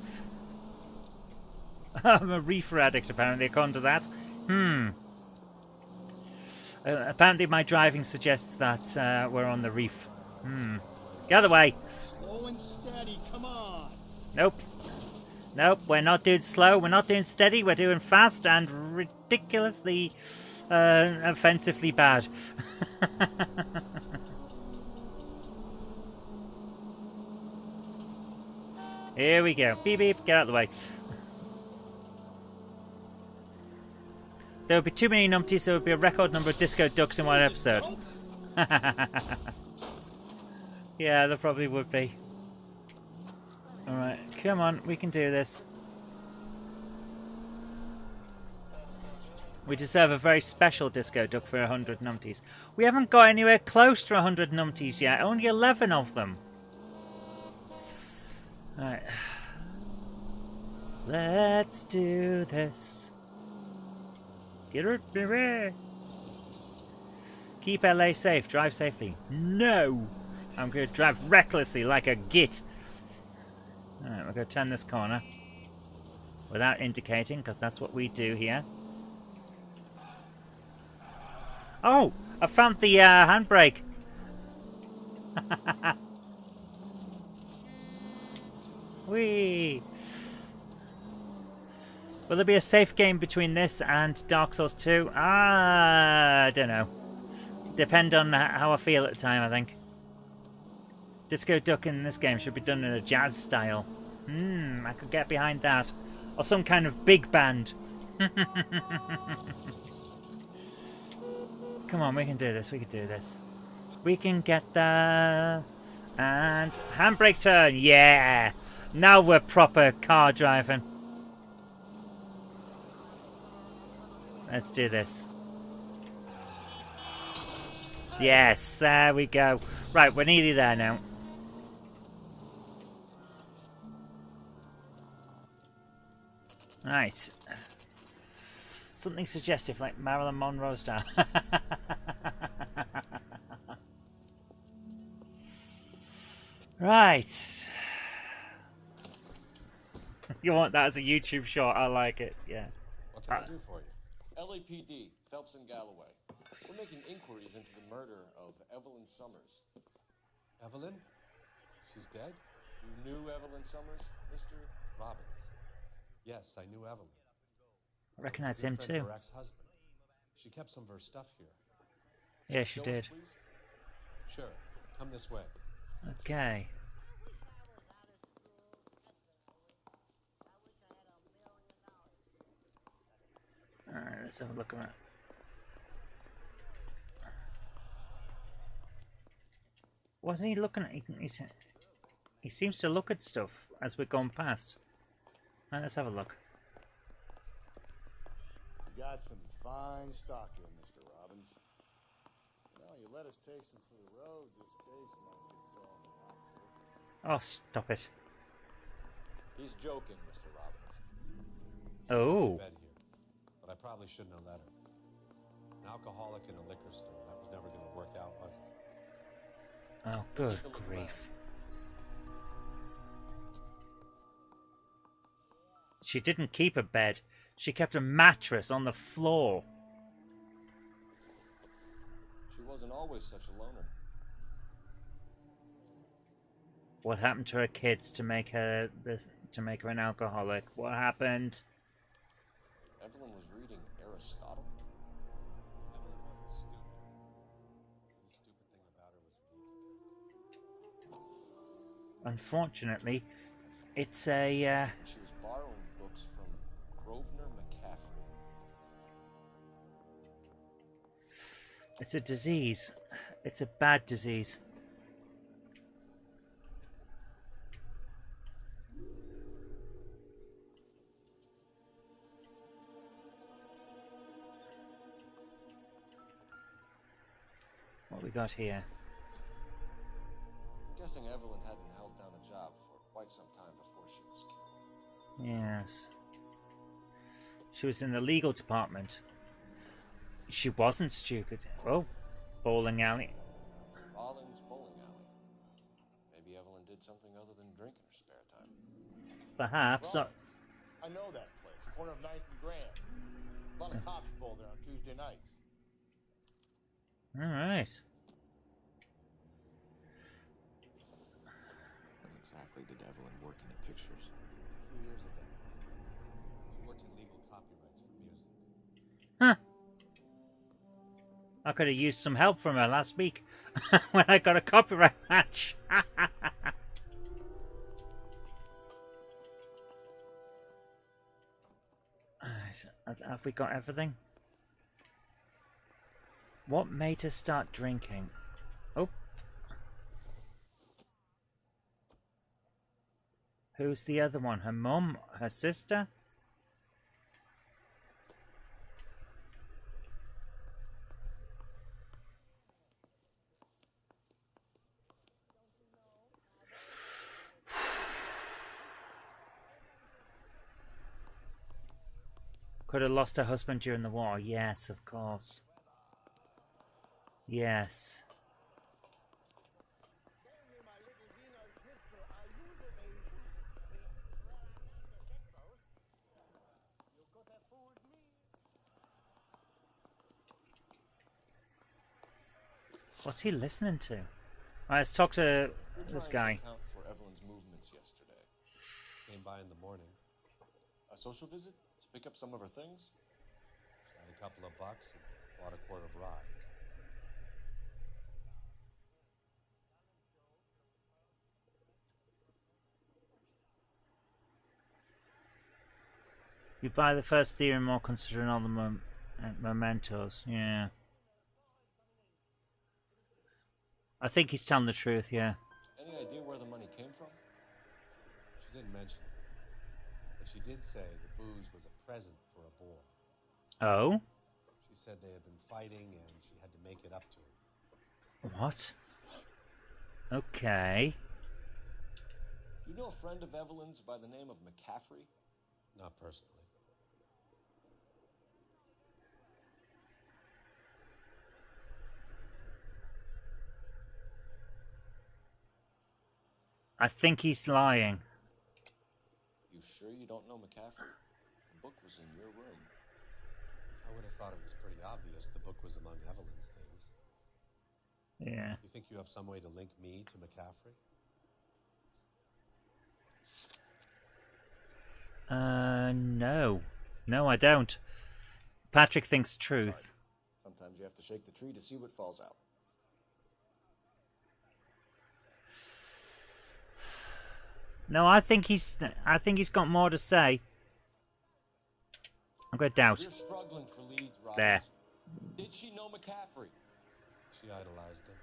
I'm a reefer addict, apparently, according to that. Apparently my driving suggests that we're on the reef. Get out of the way. Slow and steady, come on. Nope. Nope, we're not doing slow, we're not doing steady, we're doing fast and ridiculously offensively bad. Here we go. Beep beep, get out of the way. There would be too many numpties, there would be a record number of disco ducks in one episode. Yeah, there probably would be. Alright, come on, we can do this. We deserve a very special disco duck for 100 numpties. We haven't got anywhere close to 100 numpties yet, only 11 of them. Alright. Let's do this. Get it, baby. Keep LA safe, drive safely. No! I'm going to drive recklessly like a git. Alright, we're going to turn this corner. Without indicating, because that's what we do here. Oh! I found the handbrake! Whee! Will there be a safe game between this and Dark Souls 2? I don't know. Depend on how I feel at the time, I think. Disco Duck in this game should be done in a jazz style. I could get behind that. Or some kind of big band. Come on, we can do this, we can do this. We can get there. And handbrake turn, yeah! Now we're proper car driving. Let's do this. Yes, there we go. Right, we're nearly there now. Right. Something suggestive like Marilyn Monroe style. Right. You want that as a YouTube shot? I like it. Yeah. What can I do for you? LAPD, Phelps and Galloway. We're making inquiries into the murder of Evelyn Summers. Evelyn? She's dead? You knew Evelyn Summers, Mr. Robbins. Yes, I knew Evelyn. I recognize him too. Her ex-husband. She kept some of her stuff here. Yeah, she did. Us, please? Sure. Come this way. Okay. Alright, let's have a look around. Wasn't he looking at... He seems to look at stuff as we're going past. Right, let's have a look. You got some fine stock here, Mr. Robbins. Well, you let us take some for the road, this case might get solved a lot quicker. Oh, stop it. He's joking, Mr. Robbins. Oh. Bed here, but I probably shouldn't have let her. An alcoholic in a liquor store. That was never going to work out, was it? Oh, good grief. She didn't keep a bed. She kept a mattress on the floor. She wasn't always such a loner. What happened to her kids to make her an alcoholic? What happened? Evelyn was reading Aristotle. Evelyn wasn't stupid. The stupid thing about her was Unfortunately, it's a... She was borrowing books from Grosvenor McCaffrey. It's a disease. It's a bad disease. What we got here? I'm guessing Evelyn hadn't held down a job for quite some time before she was killed. Yes. She was in the legal department. She wasn't stupid. Oh, bowling alley. Rollins Bowling Alley. Maybe Evelyn did something other than drink in her spare time. Perhaps. I know that place, corner of 9th and Grand. A lot of cops bowl there on Tuesday nights. All right. When exactly did Evelyn work in the pictures? A few years ago. She worked in legal copyrights for music. Huh. I could have used some help from her last week when I got a copyright match. Have we got everything? What made her start drinking? Oh. Who's the other one? Her mum? Her sister? Could have lost her husband during the war. Yes, of course. Yes. What's he listening to? Alright, let's talk to this guy. Account for Evelyn's movements yesterday. Came by in the morning. A social visit to pick up some of her things? She had a couple of bucks and bought a quart of rye. You buy the first theorem more considering all the mementos. Yeah. I think he's telling the truth, yeah. Any idea where the money came from? She didn't mention it. But she did say the booze was a present for a boy. Oh? said they had been fighting and she had to make it up to him. What? Okay. You know a friend of Evelyn's by the name of McCaffrey? Not personally. I think he's lying. You sure you don't know McCaffrey? The book was in your room. I would have thought it was pretty obvious the book was among Evelyn's things. Yeah. You think you have some way to link me to McCaffrey? No. No, I don't. Patrick thinks truth. Sorry. Sometimes you have to shake the tree to see what falls out. No, I think he's got more to say. I'm gonna doubt. You're struggling for leads, Robbins. There. Did she know McCaffrey? She idolized him.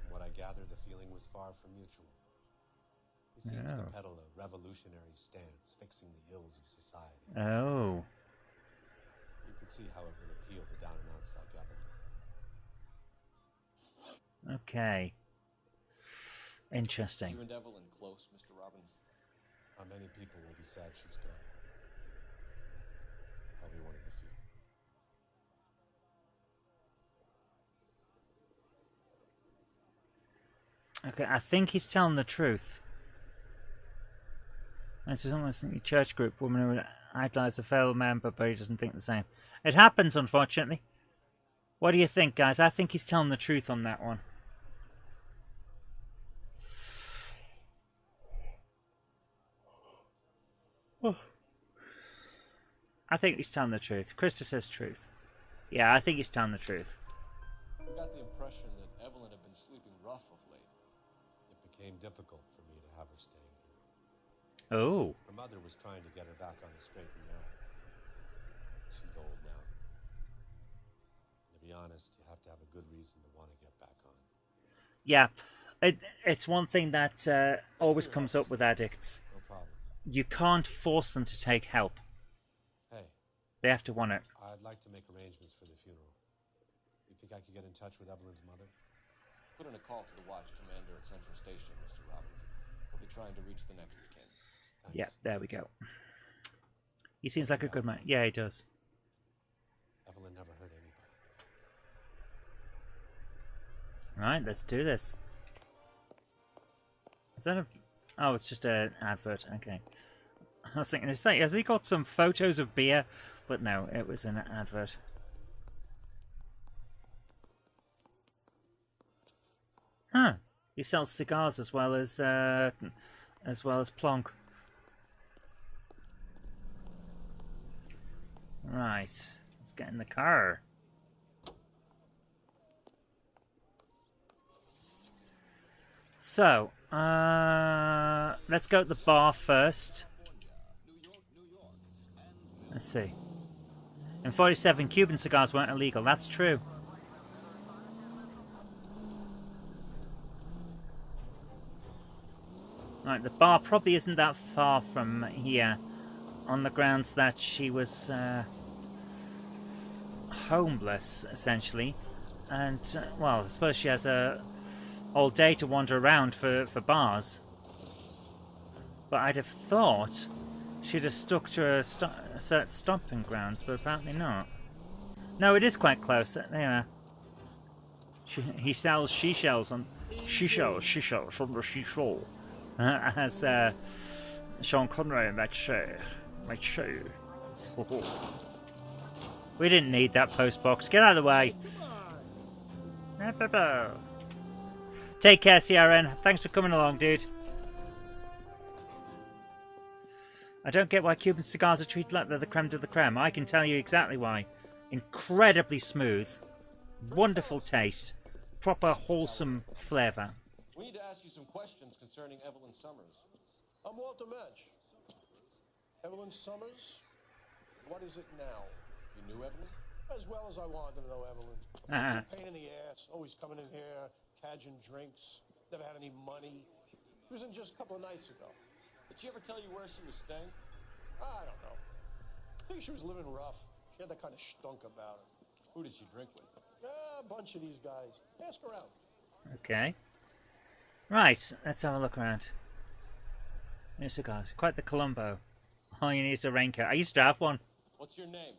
From what I gather, the feeling was far from mutual. He seems to peddle a revolutionary stance, fixing the ills of society. Oh. You could see how it will appeal to down and outs like Evelyn. Okay. Interesting. You and Evelyn close, Mr. Robbins? How many people will be sad she's gone? I'll be one of the few. Okay, I think he's telling the truth. This is almost a church group. Woman who would idolize a fellow member, but he doesn't think the same. It happens, unfortunately. What do you think, guys? I think he's telling the truth on that one. I think he's telling the truth. Krista says truth. Yeah, I think he's telling the truth. I got the impression that Evelyn had been sleeping rough of late. It became difficult for me to have her staying here. Oh. Her mother was trying to get her back on the straight and narrow. She's old now. To be honest, you have to have a good reason to want to get back on. Yeah. It's one thing that always comes up with addicts. No problem. You can't force them to take help. Hey. They have to want it. I'd like to make arrangements for the funeral. You think I could get in touch with Evelyn's mother? Put in a call to the watch commander at Central Station, Mr. Robbins. We'll be trying to reach the next of kin. Thanks. Yeah, there we go. He seems like a good man. Yeah, he does. Evelyn never hurt anybody. Right, let's do this. Is that a... Oh, it's just an advert. Okay. I was thinking, has he got some photos of beer? But no, it was an advert. Huh. He sells cigars as well as Plonk. Right. Let's get in the car. So, let's go to the bar first. Let's see. In 47, Cuban cigars weren't illegal. That's true. Right, the bar probably isn't that far from here, on the grounds that she was homeless, essentially. And, well, I suppose she has a all day to wander around for bars. But I'd have thought she'd have stuck to her certain stomping grounds, but apparently not. No, it is quite close. There. He sells seashells on seashells on the seashore. As Sean Connery might say. We didn't need that post box. Get out of the way. Take care, CRN. Thanks for coming along, dude. I don't get why Cuban cigars are treated like they're the creme de la creme. I can tell you exactly why. Incredibly smooth. Wonderful taste. Proper wholesome flavour. We need to ask you some questions concerning Evelyn Summers. I'm Walter Match. Evelyn Summers? What is it now? You knew Evelyn? As well as I wanted to know Evelyn. Pain in the ass, always coming in here, cadging drinks, never had any money. She was in just a couple of nights ago. Did she ever tell you where she was staying? I don't know. I think she was living rough. She She had that kind of stunk about her. Who did she drink with? A bunch of these guys. Ask around. Okay. Right, let's have a look around. New cigars. Quite the Colombo. All you need is a raincoat. I used to have one. What's your name?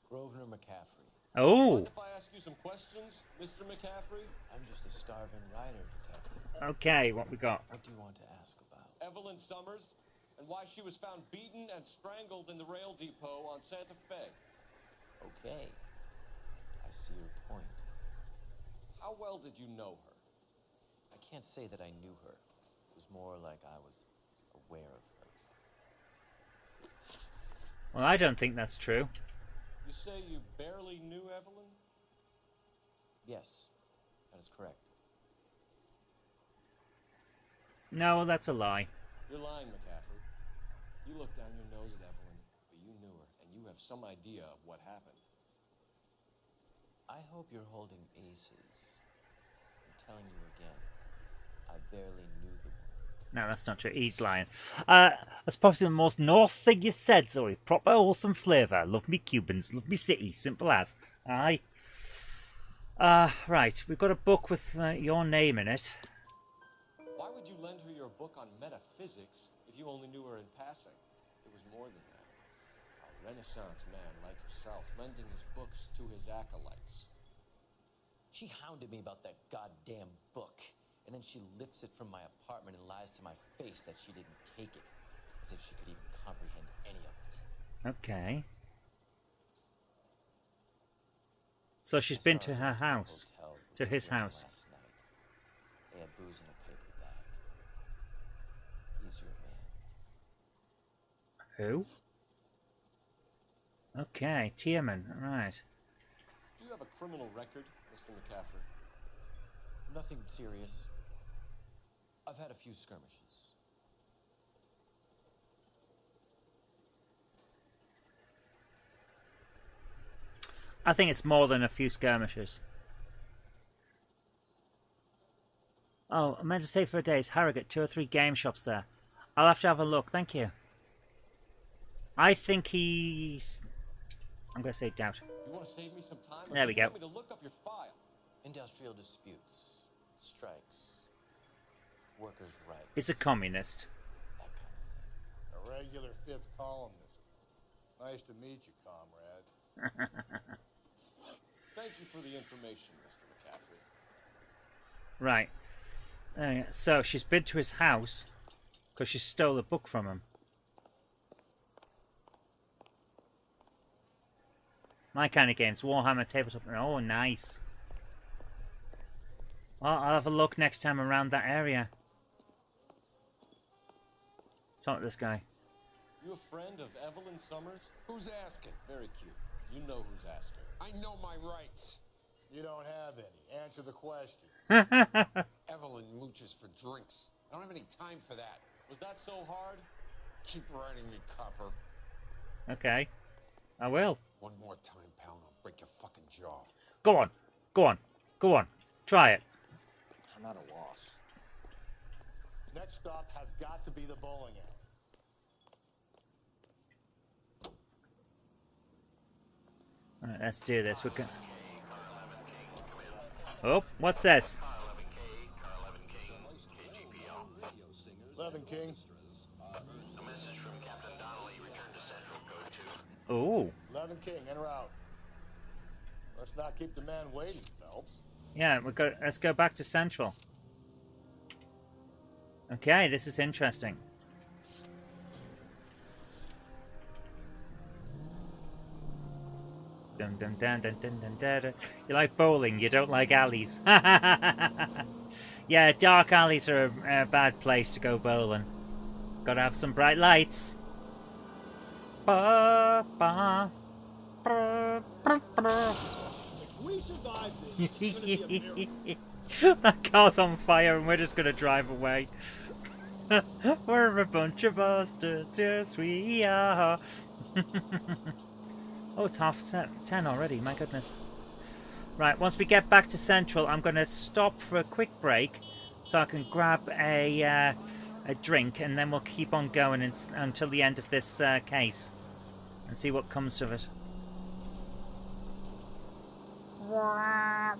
Grosvenor McCaffrey. Oh! Mind if I ask you some questions, Mr. McCaffrey? I'm just a starving writer, detective. Okay, what we got? What do you want to ask about? Evelyn Summers, and why she was found beaten and strangled in the rail depot on Santa Fe. Okay. I see your point. How well did you know her? I can't say that I knew her. It was more like I was aware of her. Well, I don't think that's true. You say you barely knew Evelyn? Yes, that is correct. No, that's a lie. You're lying, McCaffrey. You looked down your nose at Evelyn, but you knew her, and you have some idea of what happened. I hope you're holding aces. I'm telling you again, I barely knew the woman. No, that's not true. He's lying. That's probably the most North thing you've said, Zoe. Proper wholesome flavour. Love me Cubans. Love me city. Simple as. Aye. Right. We've got a book with your name in it. Why would you lend her your book on metaphysics if you only knew her in passing? It was more than that. A Renaissance man like yourself, lending his books to his acolytes. She hounded me about that goddamn book. And then she lifts it from my apartment and lies to my face that she didn't take it. As if she could even comprehend any of it. Okay. So she's been to her house. To his house. Last night. They had booze in a paper bag. He's your man. Who? Okay, Tierman. Right. Do you have a criminal record, Mr. McCaffrey? Nothing serious. I've had a few skirmishes. I think it's more than a few skirmishes. Oh, I meant to say for a day's Harrogate, 2 or 3 game shops there. I'll have to have a look, thank you. I think he's... I'm going to say doubt. You want to save me some time? There we go. You want me to look up your file? Industrial disputes, strikes, workers' rights. He's a communist. That kind of thing. A regular 5th columnist. Nice to meet you, comrade. Thank you for the information, Mr. McCaffrey. Right. So she's been to his house because she stole a book from him. My kind of games. Warhammer tabletop. Oh, nice. Well, I'll have a look next time around that area. Sort this guy. You a friend of Evelyn Summers? Who's asking? Very cute. You know who's asking. I know my rights. You don't have any. Answer the question. Evelyn mooches for drinks. I don't have any time for that. Was that so hard? Keep writing me, copper. Okay. I will. One more time, pal, and I'll break your fucking jaw. Go on. Go on. Go on. Try it. I'm at a loss. Next stop has got to be the bowling alley. Alright, let's do this. We're going. Oh, what's this? 11 King. A message from Captain Donnelly. Return to Central. Code 2. Oh. 11 King, en route. Let's not keep the man waiting, Phelps. Yeah, let's go back to Central. Okay, this is interesting. Dun, dun, dun, dun, dun, dun, dun, dun. You like bowling, you don't like alleys. Yeah, dark alleys are a bad place to go bowling. Gotta have some bright lights. Ba, ba, ba, ba, ba. If we survive this, it's gonna be a miracle. That car's on fire and we're just gonna drive away. We're a bunch of bastards, yes we are. Oh, it's 10 already, my goodness. Right, once we get back to Central, I'm going to stop for a quick break so I can grab a drink, and then we'll keep on going until the end of this case and see what comes of it. I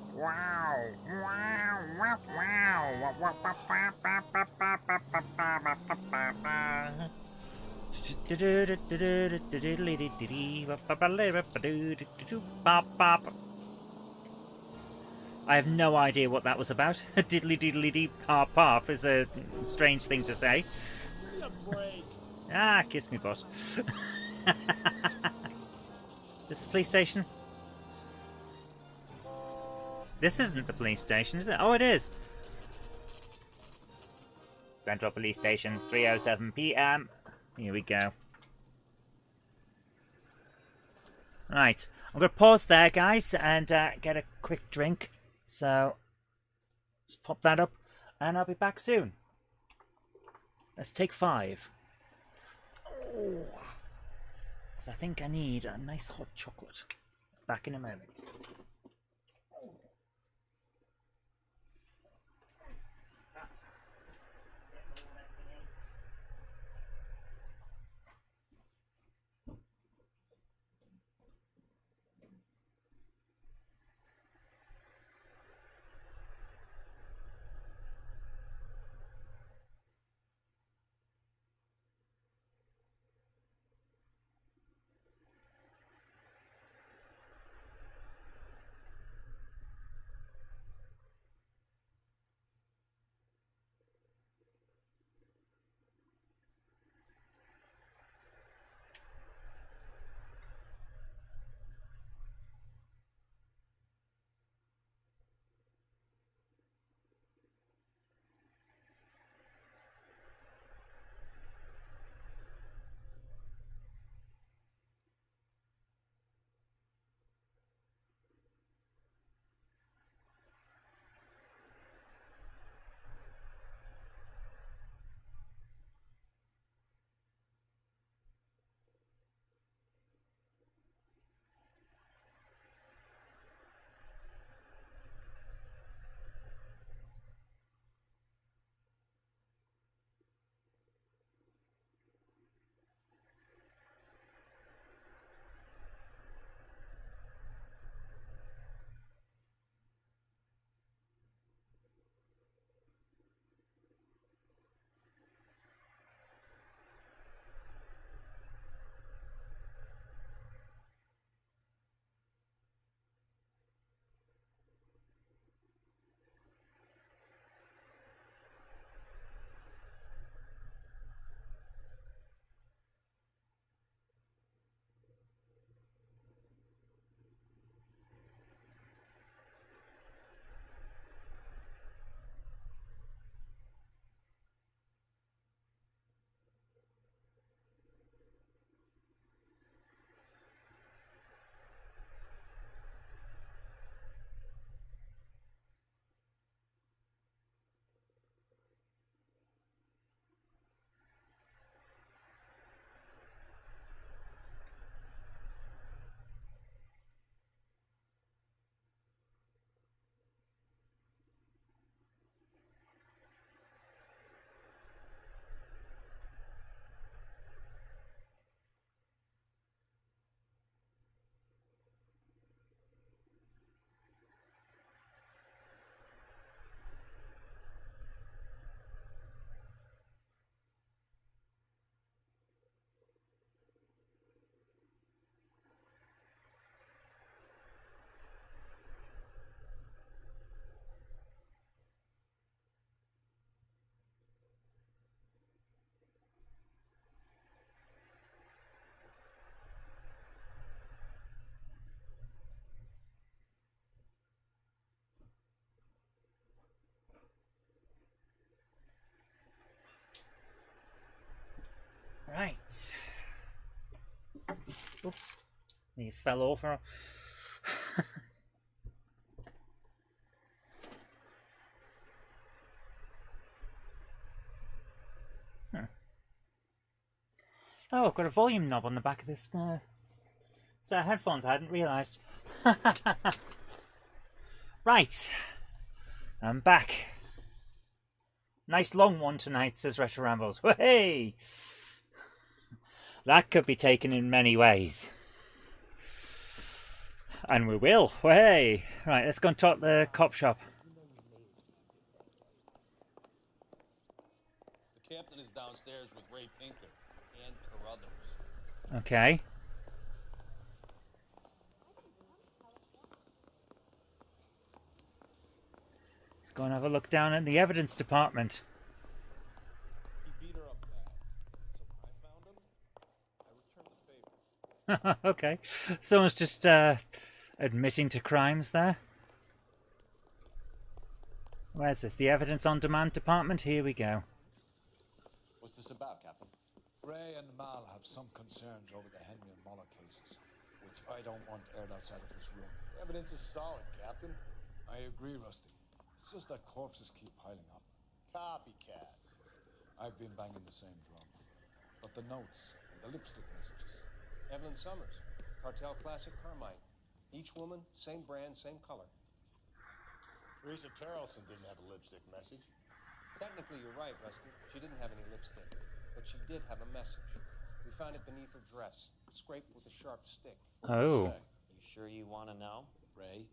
have no idea what that was about. Diddly diddly dee pop pop is a strange thing to say. Ah, kiss me, boss. This is the police station? This isn't the police station, is it? Oh, it is. Central Police Station, 3:07 p.m. Here we go. Right, I'm going to pause there, guys, and get a quick drink. So, just pop that up, and I'll be back soon. Let's take 5. Oh, 'cause I think I need a nice hot chocolate. Back in a moment. Right. Oops. He fell over. Oh, I've got a volume knob on the back of this set of headphones. I hadn't realised. Right. I'm back. Nice long one tonight, says Retro Rambles. Hey! That could be taken in many ways. And we will. Hey! Right, let's go and talk the cop shop. The captain is downstairs with Ray Pinker and Carruthers. Okay. Let's go and have a look down at the evidence department. He beat her up bad, so I found him. I returned the favor. Okay. Someone's just admitting to crimes there. Where's this? The evidence on demand department? Here we go. What's this about, Captain? Ray and Mal have some concerns over the Henry and Muller cases, which I don't want aired outside of this room. Evidence is solid, Captain. I agree, Rusty. It's just that corpses keep piling up. Copycats. I've been banging the same drum. But the notes and the lipstick messages. Evelyn Summers, Cartel Classic Carmine. Each woman, same brand, same color. Teresa Terrelson didn't have a lipstick message. Technically, you're right, Rusty. She didn't have any lipstick, but she did have a message. We found it beneath her dress, scraped with a sharp stick. Oh. You sure you want to know? Ray?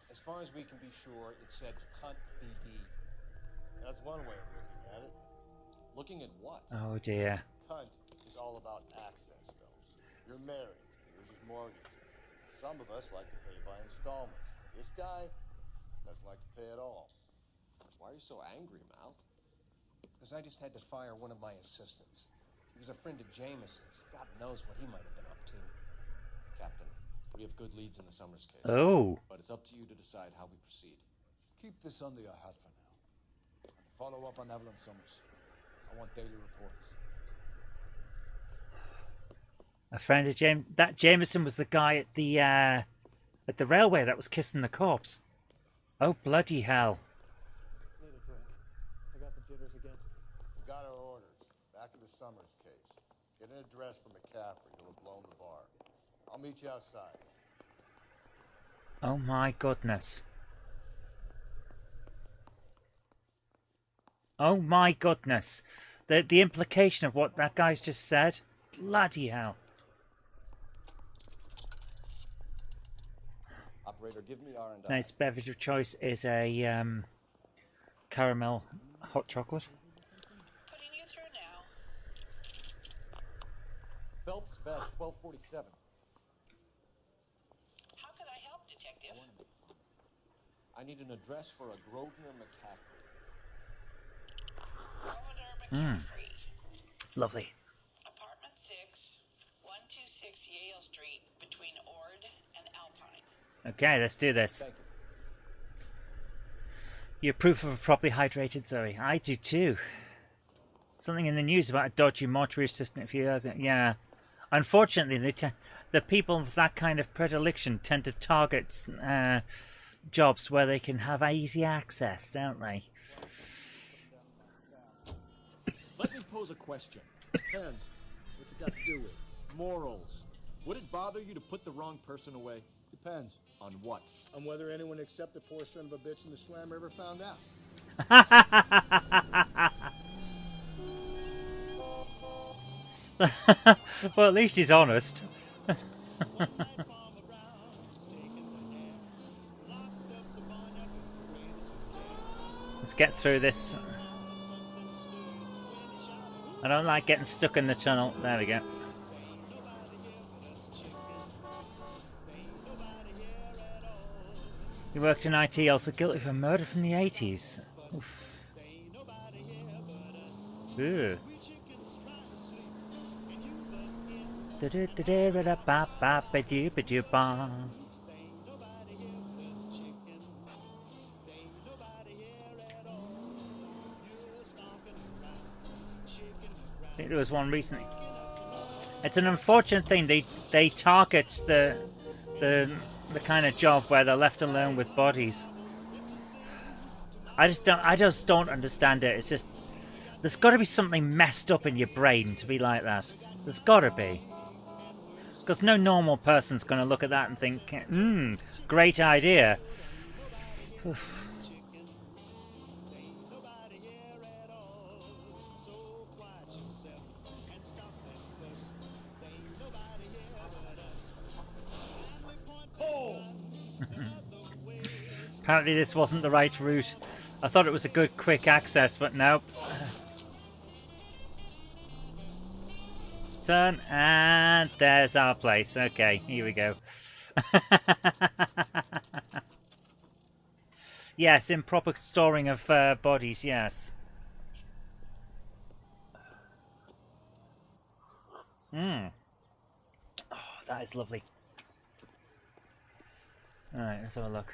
As far as we can be sure, it said cunt BD. That's one way of looking at it. Looking at what? Oh dear. Cunt is all about access, Phelps. You're married. Yours is mortgage. Some of us like to pay by installments. This guy doesn't like to pay at all. Why are you so angry, Mal? Because I just had to fire one of my assistants. He was a friend of Jameson's. God knows what he might have been up to. Captain, we have good leads in the Summers case. Oh. But it's up to you to decide how we proceed. Keep this under your hat for now. And follow up on Evelyn Summers. I want daily reports. A friend of James. That Jameson was the guy at the railway that was kissing the corpse. Oh bloody hell! Need a drink. I got the jitters again. We got our orders. Back to the Summers case. Get an address for McCaffrey. He'll have blown the bar. I'll meet you outside. Oh my goodness! Oh my goodness! The implication of what that guy's just said. Bloody hell! Operator, give me R&I. Nice beverage of choice is a caramel hot chocolate. Putting you through now. Phelps, badge 1247. How can I help, Detective? I need an address for a Grosvenor McCaffrey. Grosvenor McCaffrey. Lovely. Apartment 6, 126 Yale Street, between Ord and Alpine. Okay, let's do this. Thank you. You approve of a properly hydrated Zoe? I do too. Something in the news about a dodgy mortuary assistant a few years ago. Yeah. Unfortunately, the people with that kind of predilection tend to target jobs where they can have easy access, don't they? Let me pose a question. Depends. What's it got to do with? Morals. Would it bother you to put the wrong person away? Depends. On what? On whether anyone except the poor son of a bitch in the slammer ever found out. Well, at least he's honest. Let's get through this. I don't like getting stuck in the tunnel. There we go. He worked in IT, also guilty of a murder from the 80s. Oof. Ew. I think there was one recently. It's an unfortunate thing. They target the kind of job where they're left alone with bodies. I just don't understand it. It's just there's got to be something messed up in your brain to be like that. There's got to be. Because no normal person's going to look at that and think, great idea. Oof. Apparently this wasn't the right route. I thought it was a good quick access, but nope. Turn, and there's our place. Okay, here we go. Yes, improper storing of bodies, yes. Oh, that is lovely. Alright, let's have a look.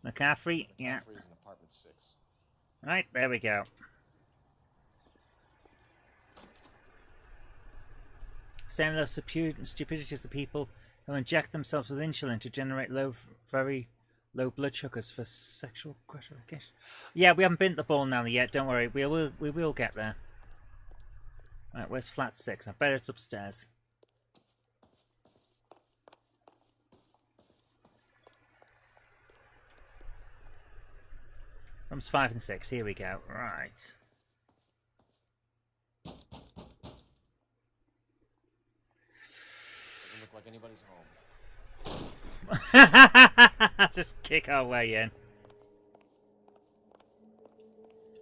McCaffrey, yeah. McCaffrey's in apartment 6. Right, there we go. Same level of stupidity as the people who inject themselves with insulin to generate very low blood sugars for sexual gratification. Yeah, we haven't been to the bowling alley yet. Don't worry, we will get there. Right, where's flat 6? I bet it's upstairs. Rooms 5 and 6. Here we go. Right. Doesn't look like anybody's home. Just kick our way in.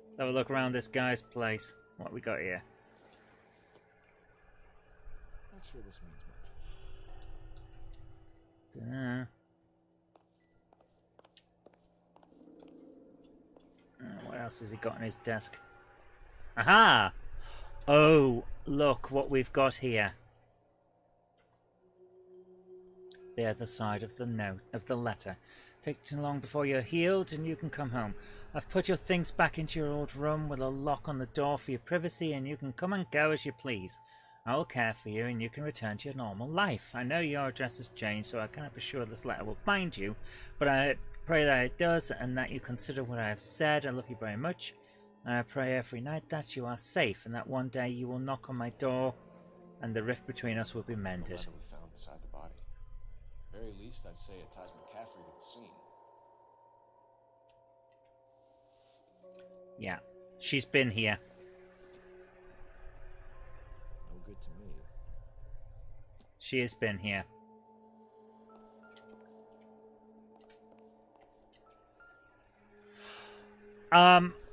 Let's have a look around this guy's place. What we got here? Not sure this means much. Dunno. What else has he got on his desk? Aha! Oh, look what we've got here. The other side of the note, of the letter. Take too long before you're healed and you can come home. I've put your things back into your old room with a lock on the door for your privacy, and you can come and go as you please. I will care for you and you can return to your normal life. I know your address has changed, so I cannot be sure this letter will find you, but I pray that it does and that you consider what I have said. I love you very much. I pray every night that you are safe and that one day you will knock on my door and the rift between us will be mended. The letter we found beside the body. At the very least, I'd say it ties McCaffrey to the scene. Yeah, she's been here. No good to me. She has been here.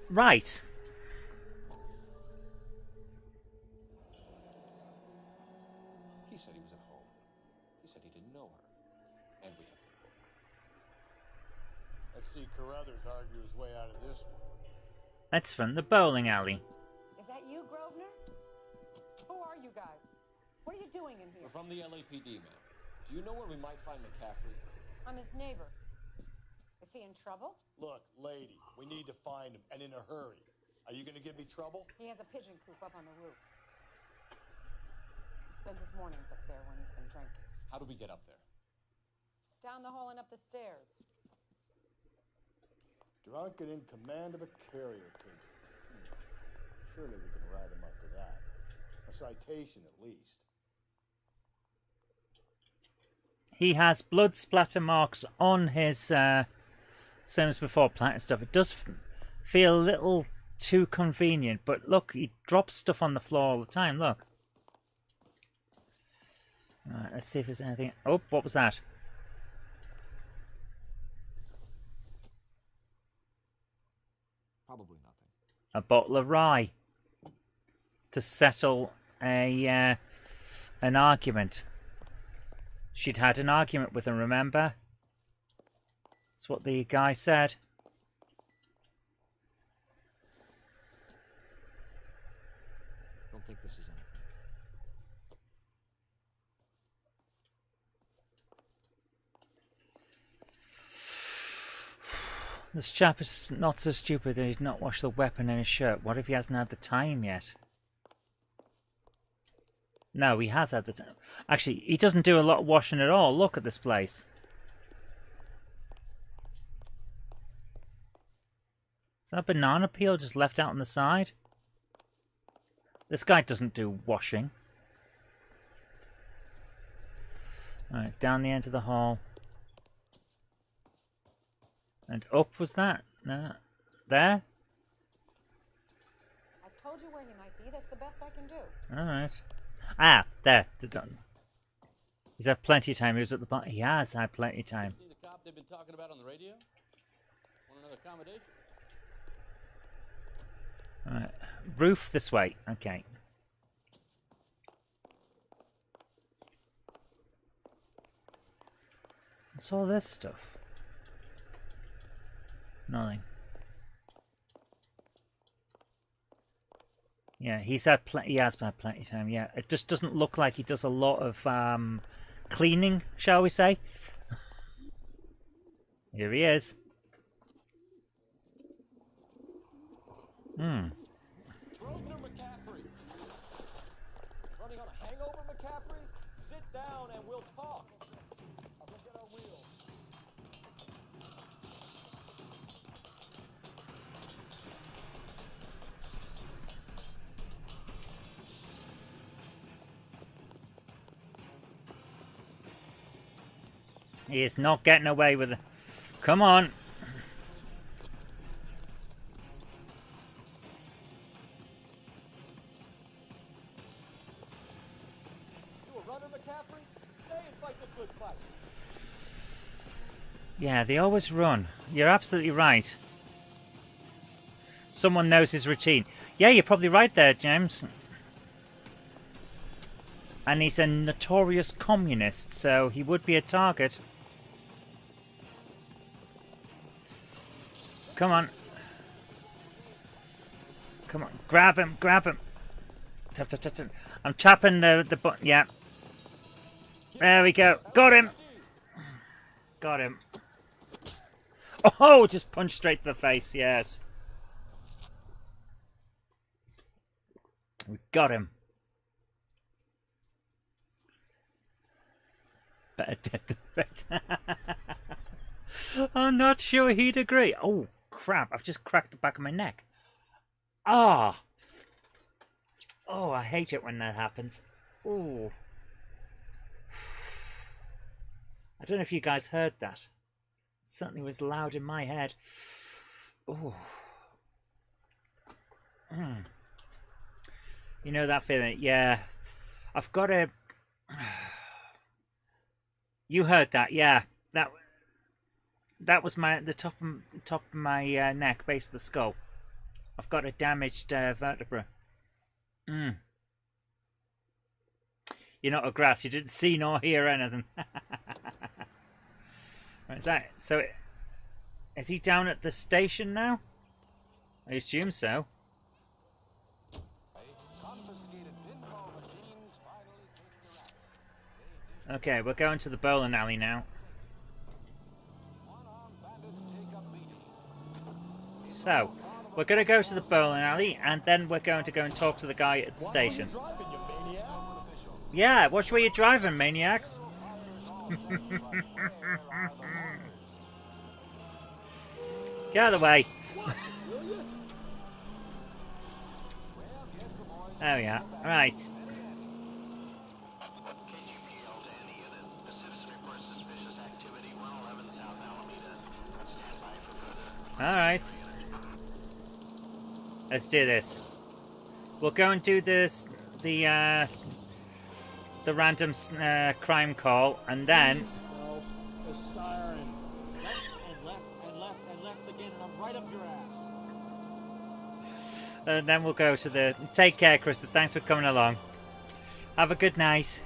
Right. He said he was at home. He said he didn't know her. And we have the book. Let's see Carruthers argue his way out of this one. That's from the bowling alley. Is that you, Grosvenor? Who are you guys? What are you doing in here? We're from the LAPD, ma'am. Do you know where we might find McCaffrey? I'm his neighbor. Is he in trouble? Look, lady, we need to find him, and in a hurry. Are you going to give me trouble? He has a pigeon coop up on the roof. He spends his mornings up there when he's been drinking. How do we get up there? Down the hall and up the stairs. Drunk and in command of a carrier pigeon. Surely we can write him up for that. A citation, at least. He has blood splatter marks on his, same as before, planet stuff. It does feel a little too convenient, but look, he drops stuff on the floor all the time, look. Alright, let's see if there's anything. Oh, what was that? Probably nothing. A bottle of rye. To settle an argument. She'd had an argument with him, remember? That's what the guy said. Don't think this is anything. This chap is not so stupid that he'd not wash the weapon in his shirt. What if he hasn't had the time yet? No, he has had the time. Actually, he doesn't do a lot of washing at all. Look at this place. Is that a banana peel just left out on the side? This guy doesn't do washing. Alright, down the end of the hall. And up was that? No. There? I've told you where he might be. That's the best I can do. Alright. Ah, there. They're done. He's had plenty of time. He was at the bottom. He has had plenty of time. See the cop they've been talking about on the radio? Want another accommodation? Alright. Roof this way. Okay. What's all this stuff? Nothing. Yeah, he has had plenty of time. Yeah, it just doesn't look like he does a lot of cleaning, shall we say? Here he is. Grosvenor McCaffrey. Running on a hangover, McCaffrey? Sit down and we'll talk. I'll look at our wheels. He is not getting away with it. Come on. You a runner, McCaffrey? Stay and fight the good fight. Yeah, they always run. You're absolutely right. Someone knows his routine. Yeah, you're probably right there, James. And he's a notorious communist, so he would be a target. Come on. Come on. Grab him. Grab him. Tap, tap, tap, tap. I'm tapping the button. Yeah. There we go. Got him. Got him. Oh, just punched straight to the face. Yes. We got him. Better dead than better. I'm not sure he'd agree. Oh, crap. I've just cracked the back of my neck. Ah. Oh, I hate it when that happens. Oh. I don't know if you guys heard that. It certainly was loud in my head. Oh. You know that feeling? Yeah. I've got to... You heard that, yeah. That was the top of my neck, base of the skull. I've got a damaged vertebra. You're not a grass. You didn't see nor hear anything. Right, is that so? Is he down at the station now? I assume so. Okay, we're going to the bowling alley now. So, we're going to go to the bowling alley, and then we're going to go and talk to the guy at the station. Yeah, watch where you're driving, maniacs. Get out of the way. There we are. Right. Alright. Let's do this. We'll go and do this, the random crime call, and then... No, the siren. Left and left and left and left again, and I'm right up your ass. And then we'll go to the... Take care, Krista. Thanks for coming along. Have a good night.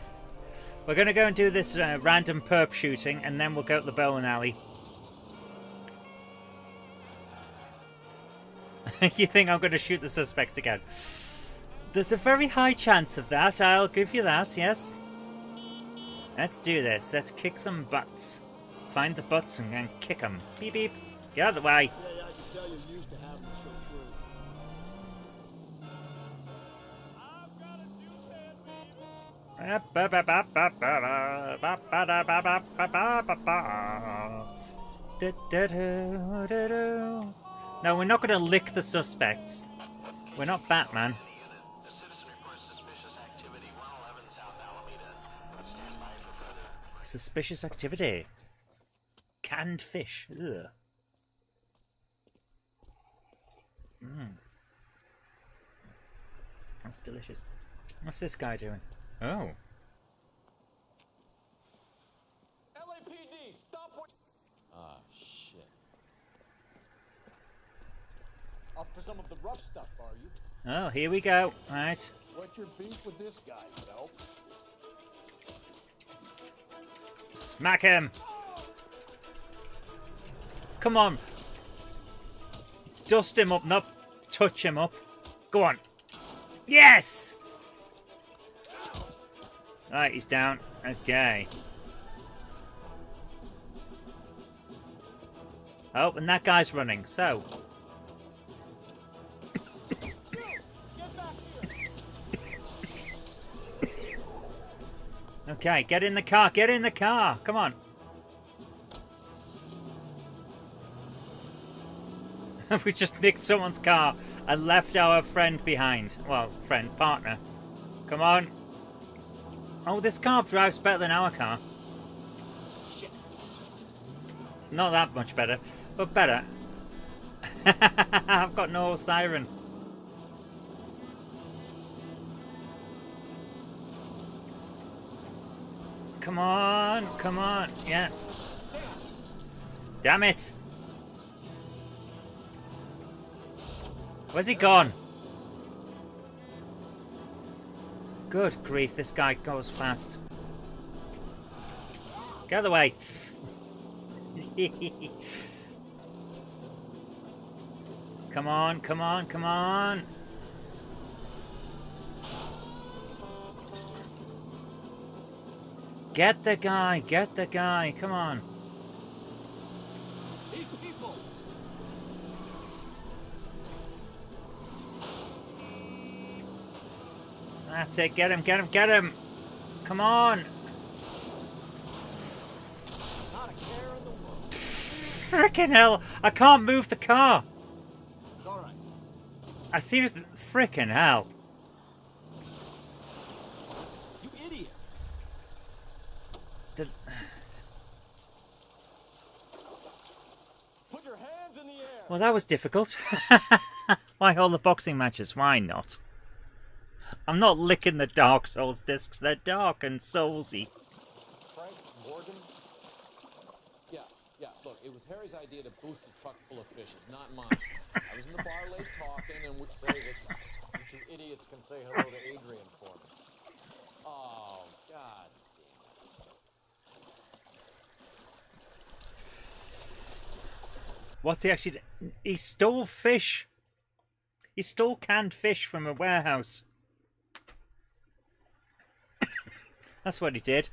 We're going to go and do this random perp shooting, and then we'll go to the bowling alley. You think I'm going to shoot the suspect again? There's a very high chance of that, I'll give you that, yes. Let's do this. Let's kick some butts. Find the butts and then kick them. Beep beep. Get out of the way. Yeah, I can tell you're used to having to show through. No, we're not going to lick the suspects. We're not Batman. Suspicious activity. Canned fish. Ugh. That's delicious. What's this guy doing? Oh. rough stuff, are you? Oh, here we go. All right. What's your beef with this guy, Phelps? Smack him. Come on. Dust him up, not touch him up. Go on. Yes! Right, he's down. Okay. Oh, and that guy's running, so. Okay, get in the car, get in the car. Come on. We just nicked someone's car and left our friend behind. Well, friend, partner. Come on. Oh, this car drives better than our car. Shit. Not that much better, but better. I've got no siren. Come on, come on. Yeah. Damn it. Where's he gone? Good grief, this guy goes fast. Get out of the way. Come on, come on, come on. Get the guy, come on. These people. That's it, get him, get him, get him. Come on. Not a care in the world. Frickin' hell, I can't move the car. It's all right. I seriously, frickin' hell. You idiot. Put your hands in the air. Well, that was difficult. Why all the boxing matches? Why not? I'm not licking the Dark Souls discs. They're dark and soulsy. Frank Morgan? Yeah. Look, it was Harry's idea to boost the truck full of fishes, not mine. I was in the bar late talking and would say that you two idiots can say hello to Adrian for me. Oh, God. What's he actually... He stole fish. He stole canned fish from a warehouse. That's what he did.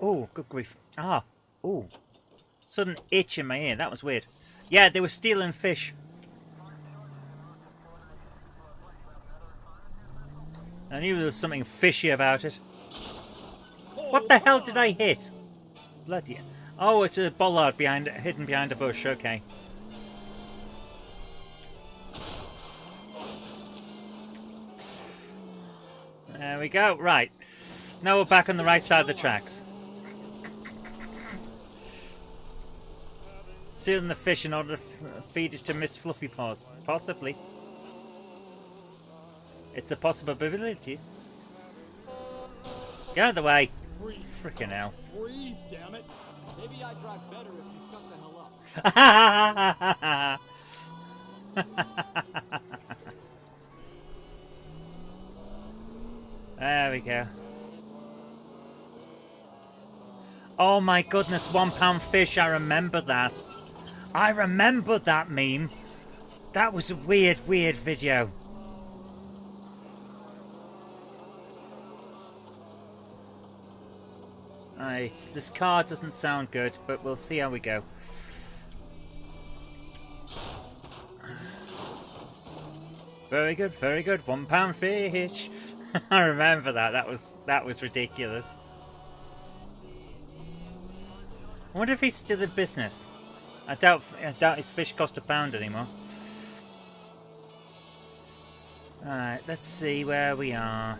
Oh, good grief. Ah. Oh. Sudden itch in my ear. That was weird. Yeah, they were stealing fish. I knew there was something fishy about it. What the hell did I hit? Bloody... Oh, it's a bollard hidden behind a bush. Okay. There we go. Right. Now we're back on the right side of the tracks. Stealing the fish in order to feed it to Miss Fluffy Paws. Possibly. It's a possibility. Get out of the way. Frickin' hell. Breathe, damn it. Maybe I'd drive better if you shut the hell up. There we go. Oh my goodness, £1 fish, I remember that. I remember that meme. That was a weird video. Right, this car doesn't sound good, but we'll see how we go. Very good, very good. £1 fish. I remember that. That was ridiculous. I wonder if he's still in business. I doubt his fish cost £1 anymore. Alright, let's see where we are.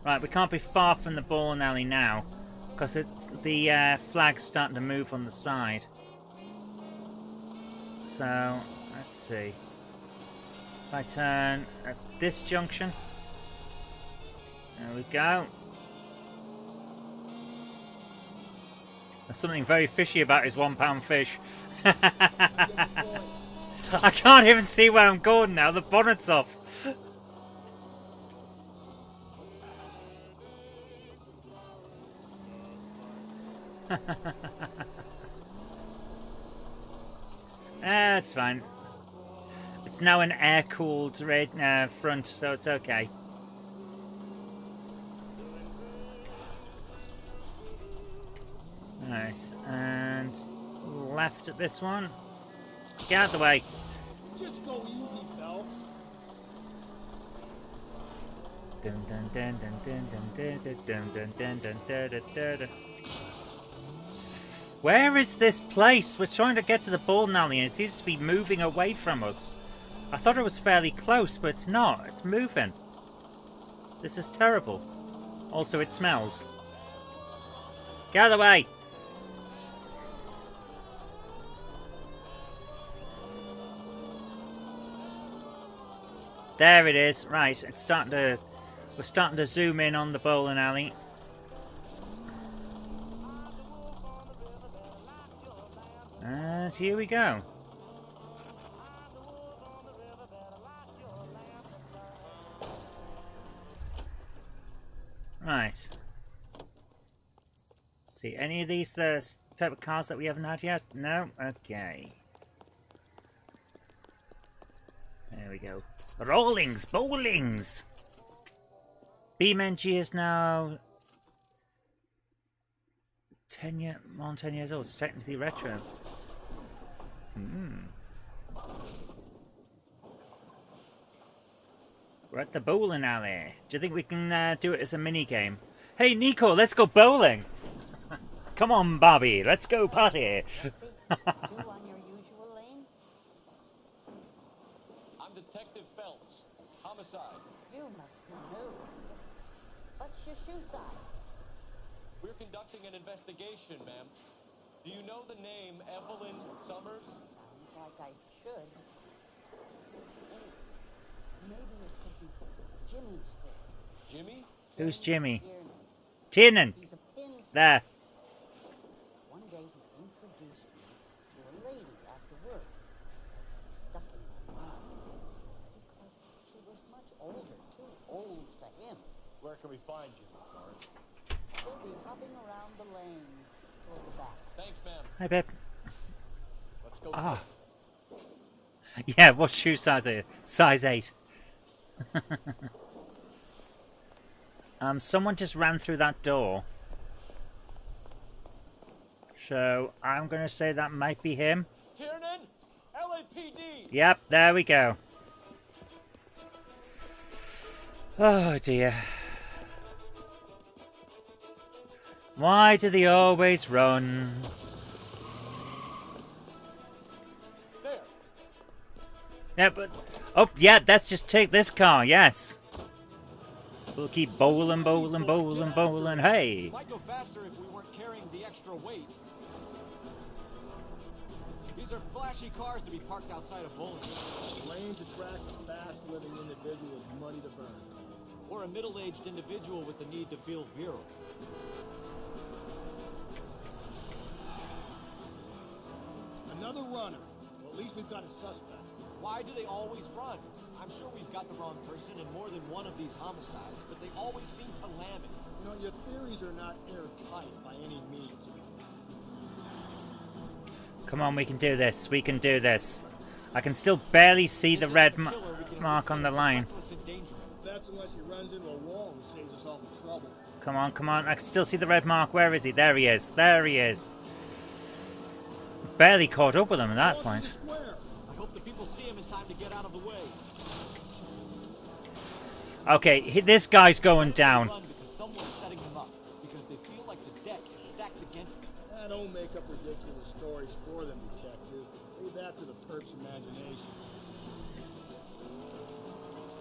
Right, we can't be far from the bowling alley now, because the flag's starting to move on the side. So, let's see. If I turn at this junction, we go. There's something very fishy about his £1 fish. I can't even see where I'm going now. The bonnet's off. It's fine. It's now an air-cooled front, so it's okay. Nice. And left at this one. Get out of the way. Just go easy, Phelps. Dun dun dun dun dun dun dun dun dun dun dun dun dun dun. Where is this place? We're trying to get to the bowling alley and it seems to be moving away from us. I thought it was fairly close, but it's not. It's moving. This is terrible. Also, it smells. Get out of the way! There it is. Right, it's starting to... We're starting to zoom in on the bowling alley. And here we go. Right. See, any of these the type of cars that we haven't had yet? No? Okay. There we go. Rollings! Bowlings! BeamNG is now... 10 years old. It's technically retro. We're at the bowling alley. Do you think we can do it as a mini game? Hey Nico, let's go bowling! Come on Bobby, let's go party! I'm Detective Phelps. Homicide. You must be new. What's your shoe size? We're conducting an investigation, ma'am. Do you know the name Evelyn Summers? Sounds like I should. Maybe it could be Jimmy's friend. Jimmy? Who's Jimmy? Tiernan! There. One day he introduced me to a lady after work. It stuck in my mind. Because she was much older, too old for him. Where can we find you, Forrest? She'll be hopping around the lanes toward the back. Thanks, ma'am. Hi, babe. Let's go. Ah. Yeah, what shoe size are you? Size 8. Someone just ran through that door. So, I'm going to say that might be him. Tiernan? LAPD! Yep, there we go. Oh, dear. Why do they always run? There. Yeah, but... Oh, yeah, let's just take this car, yes. We'll keep bowling, bowling, bowling, bowling, hey! Might go faster if we weren't carrying the extra weight. These are flashy cars to be parked outside of bowling. Lanes attract fast-living individuals with money to burn. Or a middle-aged individual with the need to feel virile. Another runner. Well, at least we've got a suspect. Why do they always run? I'm sure we've got the wrong person in more than one of these homicides, but they always seem to lam it. You know, your theories are not airtight by any means. Come on, we can do this. We can do this. I can still barely see the red mark on the line. That's unless he runs into a wall and saves us all the trouble. Come on, come on. I can still see the red mark. Where is he? There he is. There he is. Barely caught up with him at that point. I hope the people see him in time to get out of the way. Okay, this guy's going down. Someone's setting him up because they feel like the deck is stacked against them. Don't make up ridiculous stories for them, detective. Leave that to the perp's imagination.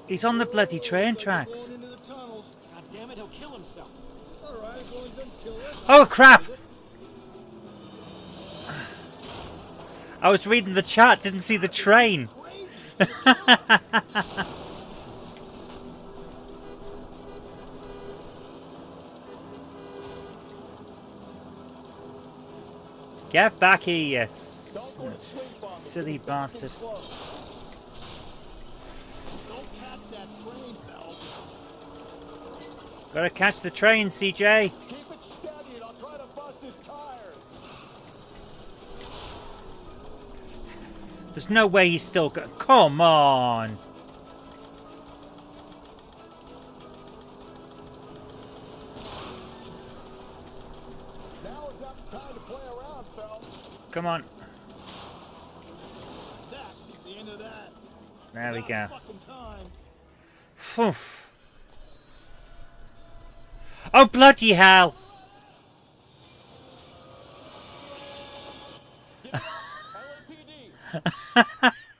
He's on the bloody train tracks. Going into the tunnels. God damn it, he'll kill himself. All right, go and then kill him. Oh crap! I was reading the chat, didn't see the train. Get back here, you silly bastard. Don't catch that train, Phelps. Gotta catch the train, CJ. Keep it steady and I'll try to bust his tires. There's no way he's still got. Come on. Now is not the time to play around, Phelps. Come on. That is the end of that. There we go. Fucking time. Phew. Oh, bloody hell!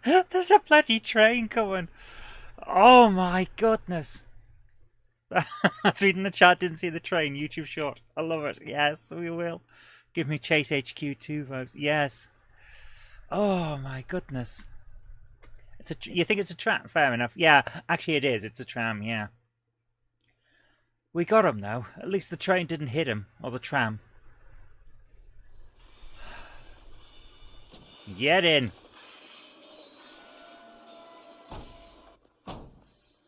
There's a bloody train coming. Oh my goodness. I was reading the chat, didn't see the train. YouTube short. I love it. Yes, we will. Give me Chase HQ2 vibes. Yes. Oh my goodness. You think it's a tram? Fair enough. Yeah, actually it is. It's a tram, yeah. We got him though. At least the train didn't hit him. Or the tram. Get in.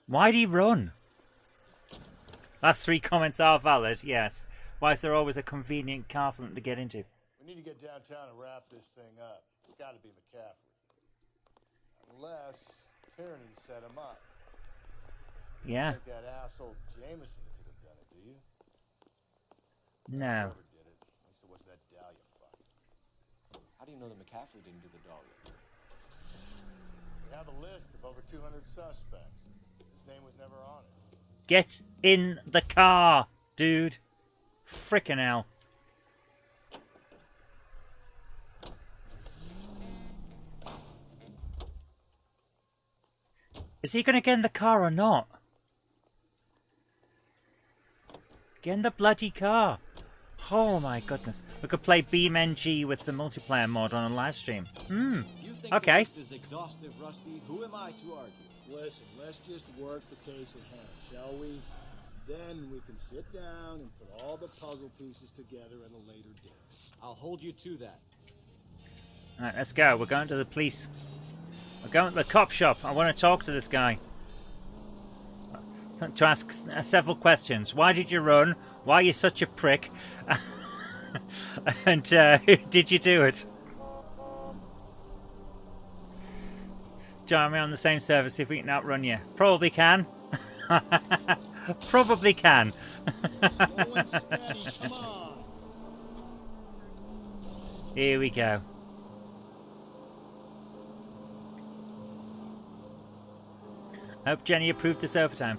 Why'd he run? Last 3 comments are valid, yes. Why is there always a convenient car for them to get into? We need to get downtown and wrap this thing up. It's got to be McCaffrey. Unless Tiernan set him up. Yeah. I think that asshole Jameson could have done it, do you? No. Whoever did it. At least it wasn't that Dahlia fuck. How do you know that McCaffrey didn't do the Dahlia? We have a list of over 200 suspects. His name was never on it. Get in the car, dude. Frickin' hell. Is he gonna get in the car or not? Get in the bloody car. Oh my goodness. We could play BeamNG with the multiplayer mod on a live stream. You think Okay. the list is exhaustive, Rusty? Who am I to argue? Listen, let's just work the case at hand, shall we? Then we can sit down and put all the puzzle pieces together at a later date. I'll hold you to that. Alright, let's go. We're going to the police. We're going to the cop shop. I want to talk to this guy. To ask several questions. Why did you run? Why are you such a prick? And did you do it? Join me on the same server, see if we can outrun you. Probably can. Probably can. Slow and steady, come on. Here we go. Hope Jenny approved this overtime.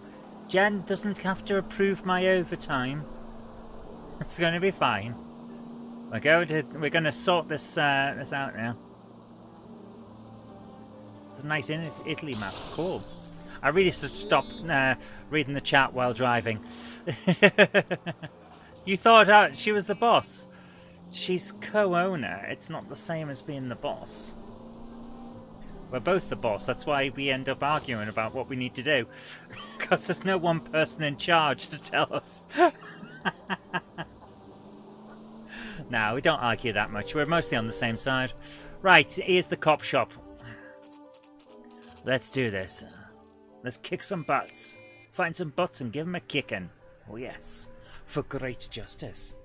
Jen doesn't have to approve my overtime. It's going to be fine. We're going to sort this this out now. It's a nice Italy map. Cool. I really should stop reading the chat while driving. You thought she was the boss. She's co-owner. It's not the same as being the boss. We're both the boss. That's why we end up arguing about what we need to do. Because there's no one person in charge to tell us. No, we don't argue that much. We're mostly on the same side. Right, here's the cop shop. Let's do this. Let's kick some butts. Find some butts and give them a kicking. Oh yes, for great justice.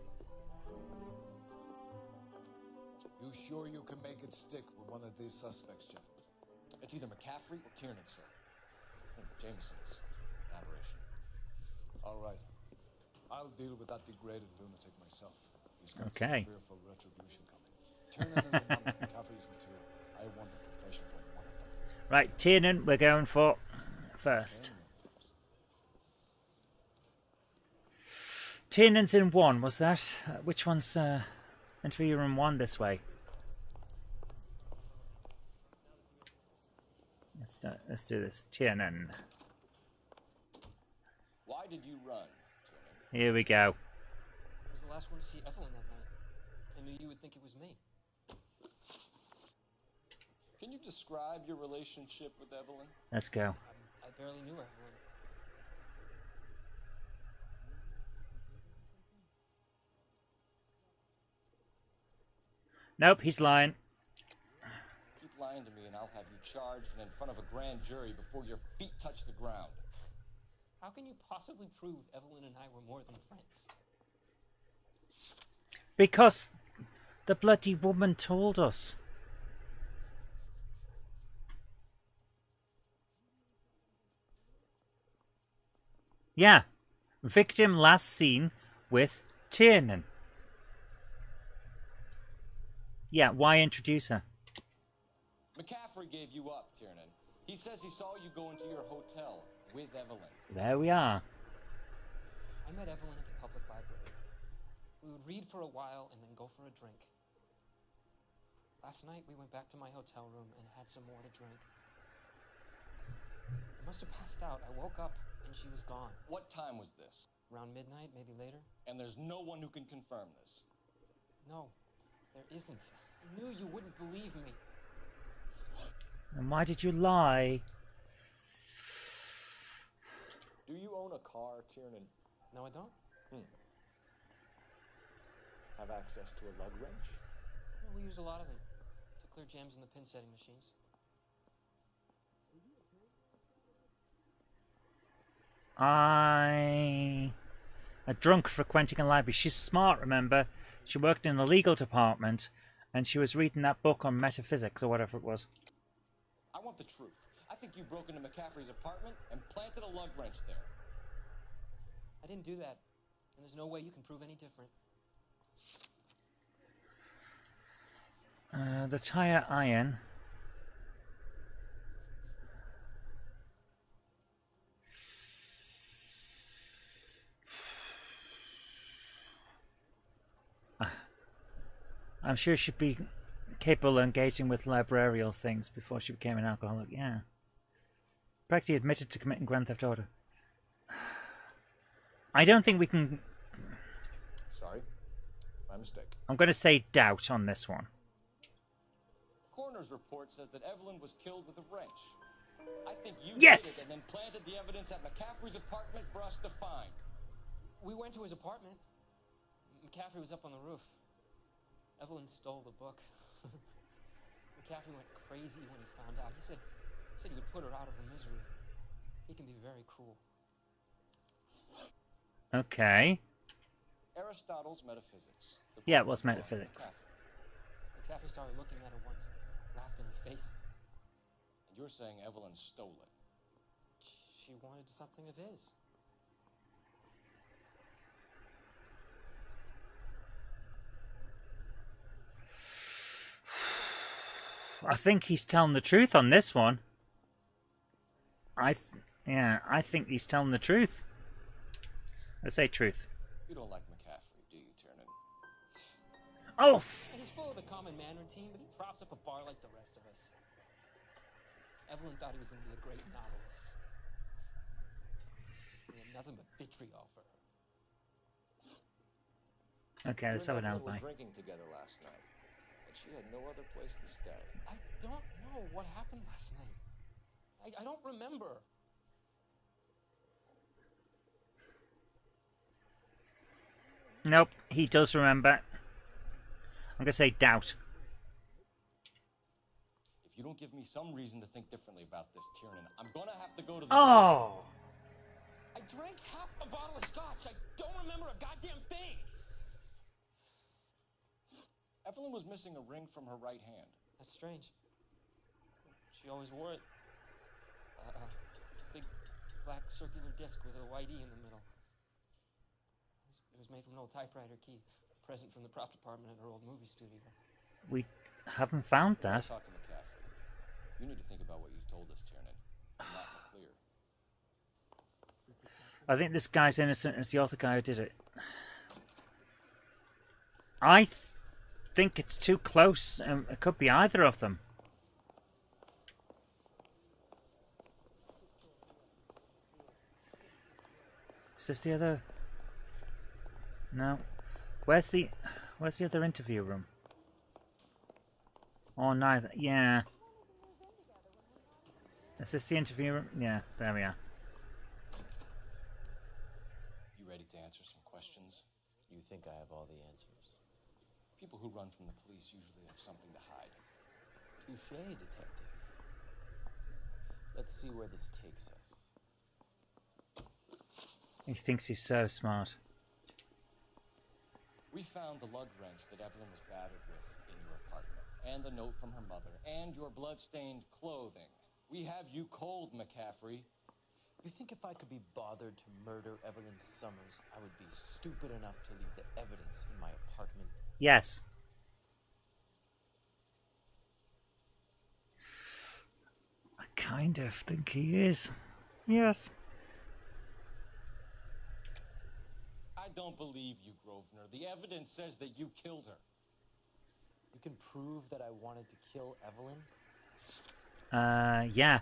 You sure you can make it stick with one of these suspects, Jeff? It's either McCaffrey or Tiernan, sir. I think Jameson's aberration. All right. I'll deal with that degraded lunatic myself. He's got Okay. some fearful retribution coming. Tiernan is in one, McCaffrey's in two. I want the confession from one of them. Right, Tiernan, we're going for first. Tiernan's in 1, was that? Which one's interview room 1 this way? Let's do this. Tiernan. Why did you run, Tiernan? Here we go. I was the last one to see Evelyn that night. I knew you would think it was me. Can you describe your relationship with Evelyn? Let's go. I barely knew Evelyn. Nope, he's lying. Keep lying to me and I'll have you charged and in front of a grand jury before your feet touch the ground. How can you possibly prove Evelyn and I were more than friends? Because the bloody woman told us. Yeah. Victim last seen with Tiernan. Yeah, why introduce her? McCaffrey gave you up, Tiernan. He says he saw you go into your hotel with Evelyn. There we are. I met Evelyn at the public library. We would read for a while and then go for a drink. Last night we went back to my hotel room and had some more to drink. I must have passed out. I woke up and she was gone. What time was this? Around midnight, maybe later. And there's no one who can confirm this? No, there isn't. I knew you wouldn't believe me. And why did you lie? Do you own a car, Tiernan? No, I don't. Have access to a lug wrench? Well, we use a lot of them to clear jams in the pin setting machines. A drunk frequenting a library. She's smart, remember? She worked in the legal department and she was reading that book on metaphysics or whatever it was. I want the truth. I think you broke into McCaffrey's apartment and planted a lug wrench there. I didn't do that, and there's no way you can prove any different. The tire iron. I'm sure she'd be capable of engaging with librarial things before she became an alcoholic. Yeah. Practically admitted to committing Grand Theft Auto. I don't think we can... Sorry, my mistake. I'm going to say doubt on this one. Coroner's report says that Evelyn was killed with a wrench. I think you Yes! did it and then planted the evidence at McCaffrey's apartment for us to find. We went to his apartment. McCaffrey was up on the roof. Evelyn stole the book. McCaffrey went crazy when he found out. He said he would put her out of her misery. He can be very cruel. Okay. Aristotle's Metaphysics. Yeah, it was metaphysics. McCaffrey saw her looking at her once and laughed in her face. And you're saying Evelyn stole it? She wanted something of his. I think he's telling the truth on this one. I think he's telling the truth. I say truth. You don't like McCaffrey, do you, Tiernan? Oh! He's full of the common man routine, but he props up a bar like the rest of us. Evelyn thought he was going to be a great novelist. He had nothing but vitriol for her. Okay, let's have an alibi. We were drinking together last night, and she had no other place to stay. I don't know what happened last night. I don't remember. Nope, he does remember. I'm going to say doubt. If you don't give me some reason to think differently about this, Tiernan, I'm going to have to go to the... Oh! I drank half a bottle of scotch. I don't remember a goddamn thing. Evelyn was missing a ring from her right hand. That's strange. She always wore it. Big black circular disc with a white E in the middle. It was made from an old typewriter key, a present from the prop department at her old movie studio. We haven't found that. Talk to McCaffrey. You need to think about what you've told us, Tiernan. I'm not in the clear. I think this guy's innocent as the other guy who did it. I think it's too close. It could be either of them. Is this the other? No. Where's the other interview room? Oh, neither. Yeah. Is this the interview room? Yeah, there we are. You ready to answer some questions? You think I have all the answers? People who run from the police usually have something to hide. Touché, detective. Let's see where this takes us. He thinks he's so smart. We found the lug wrench that Evelyn was battered with in your apartment, and the note from her mother, and your blood-stained clothing. We have you cold, McCaffrey. You think if I could be bothered to murder Evelyn Summers, I would be stupid enough to leave the evidence in my apartment? Yes. I kind of think he is. Yes. I don't believe you, Grosvenor. The evidence says that you killed her. You can prove that I wanted to kill Evelyn? Yeah.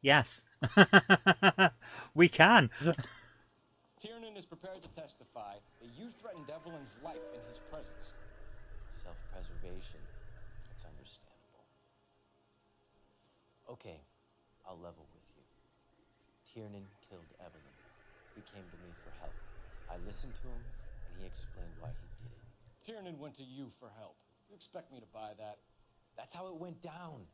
Yes. We can. Tiernan is prepared to testify that you threatened Evelyn's life in his presence. Self-preservation. It's understandable. Okay, I'll level with you. Tiernan killed Evelyn. He came to me for help. I listened to him, and he explained why he did it. Tiernan went to you for help. You expect me to buy that? That's how it went down.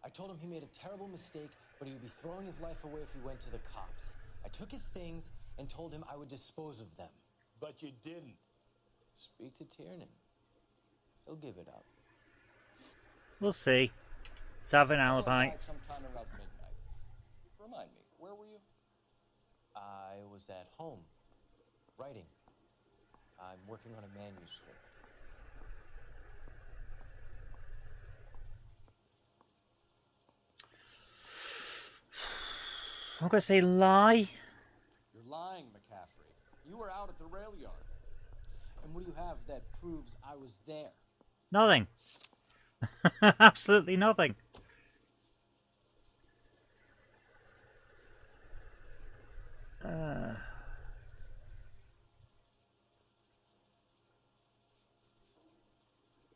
I told him he made a terrible mistake, but he would be throwing his life away if he went to the cops. I took his things and told him I would dispose of them. But you didn't. Speak to Tiernan. He'll give it up. We'll see. Let's have an alibi. Sometime around midnight. Remind me, where were you? I was at home, writing. I'm working on a manuscript. I'm going to say lie. You're lying, McCaffrey. You were out at the rail yard. And what do you have that proves I was there? Nothing. Absolutely nothing.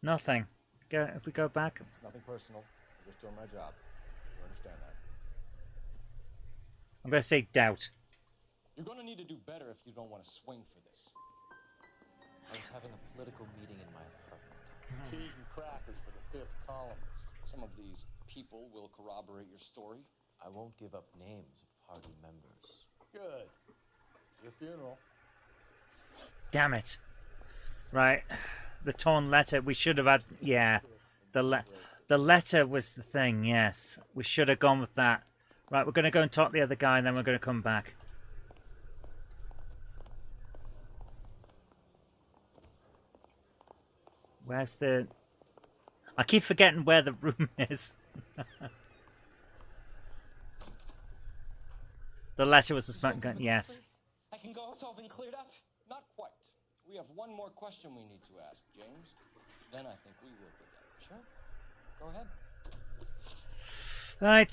Nothing. If we go back. It's nothing personal. I'm just doing my job. You understand that? I'm going to say doubt. You're going to need to do better if you don't want to swing for this. I was having a political meeting in my apartment. Cheese and crackers for the 5th columnist. Some of these people will corroborate your story. I won't give up names of party members. Good. Your funeral. Damn it. Right. The torn letter. We should have had... Yeah. The letter was the thing, yes. We should have gone with that. Right, we're going to go and talk to the other guy and then we're going to come back. Where's the... I keep forgetting where the room is. The letter was the smoke gun, yes. I can go, it's all been cleared up. Not quite. We have one more question we need to ask, James. Then I think we will be done. Sure. Go ahead. Right.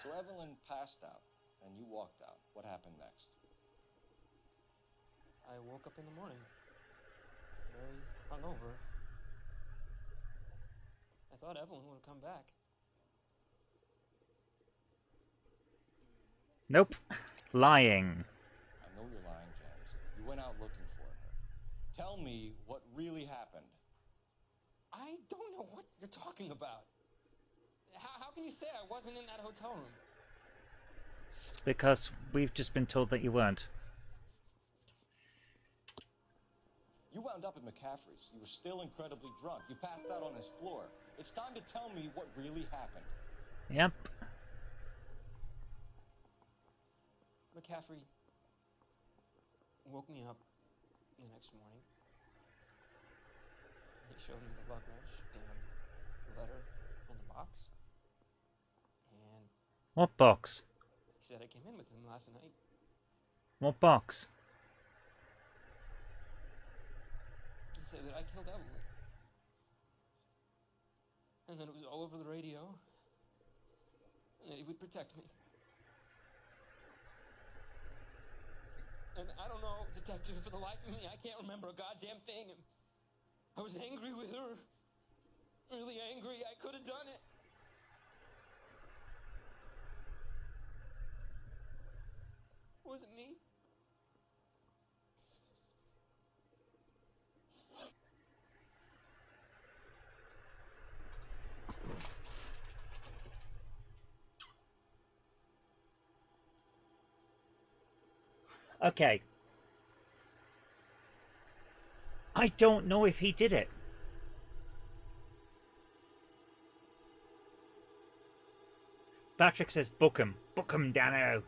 So Evelyn passed out, and you walked out. What happened next? I woke up in the morning, very hungover. I thought Evelyn would have come back. Nope. Lying. I know you're lying, James. You went out looking for her. Tell me what really happened. I don't know what you're talking about. How can you say I wasn't in that hotel room? Because we've just been told that you weren't. You wound up at McCaffrey's. You were still incredibly drunk. You passed out on his floor. It's time to tell me what really happened. Yep. McCaffrey woke me up the next morning. He showed me the lug wrench and the letter and the box. And What box? he said I came in with him last night. What box? He said that I killed Evelyn. And that it was all over the radio. And that he would protect me. And I don't know, detective, for the life of me, I can't remember a goddamn thing. And I was angry with her. Really angry. I could have done it. Was it me? Okay. I don't know if he did it. Patrick says, book him. Book him, Dano.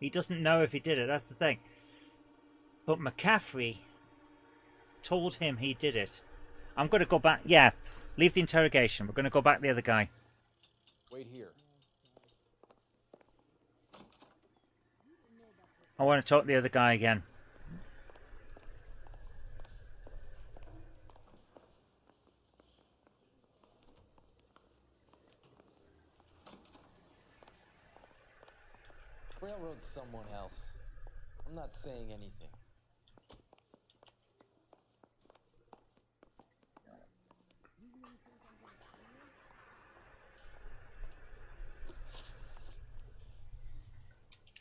He doesn't know if he did it, that's the thing. But McCaffrey told him he did it. I'm going to go back. Yeah, leave the interrogation. We're going to go back to the other guy. Wait here. I want to talk to the other guy again. Railroad someone else. I'm not saying anything.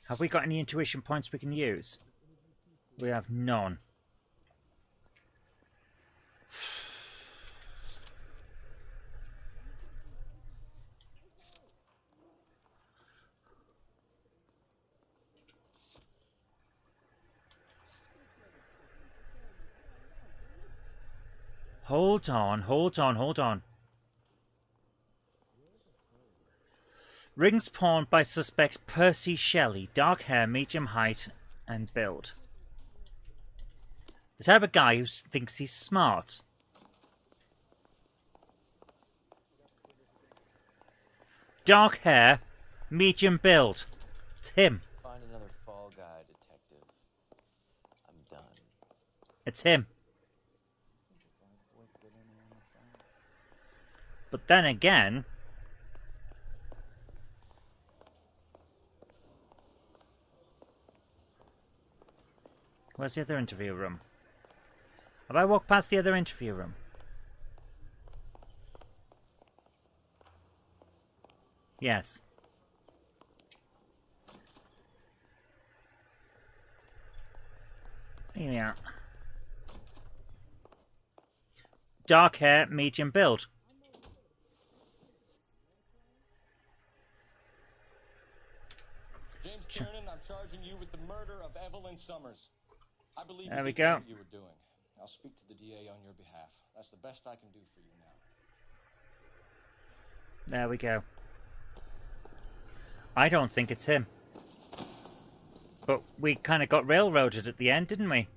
Have we got any intuition points we can use? We have none. Hold on, hold on, hold on. Rings pawned by suspect Percy Shelley. Dark hair, medium height, and build. The type of guy who thinks he's smart. Dark hair, medium build. It's him. Find another fall guy, detective. I'm done. It's him. But then again... Where's the other interview room? Have I walked past the other interview room? Yes. Here we are. Dark hair, medium build. James Kiernan, I'm charging you with the murder of Evelyn Summers. I believe there we you go. What you were doing. I'll speak to the DA on your behalf. That's the best I can do for you now. There we go. I don't think it's him. But we kind of got railroaded at the end, didn't we?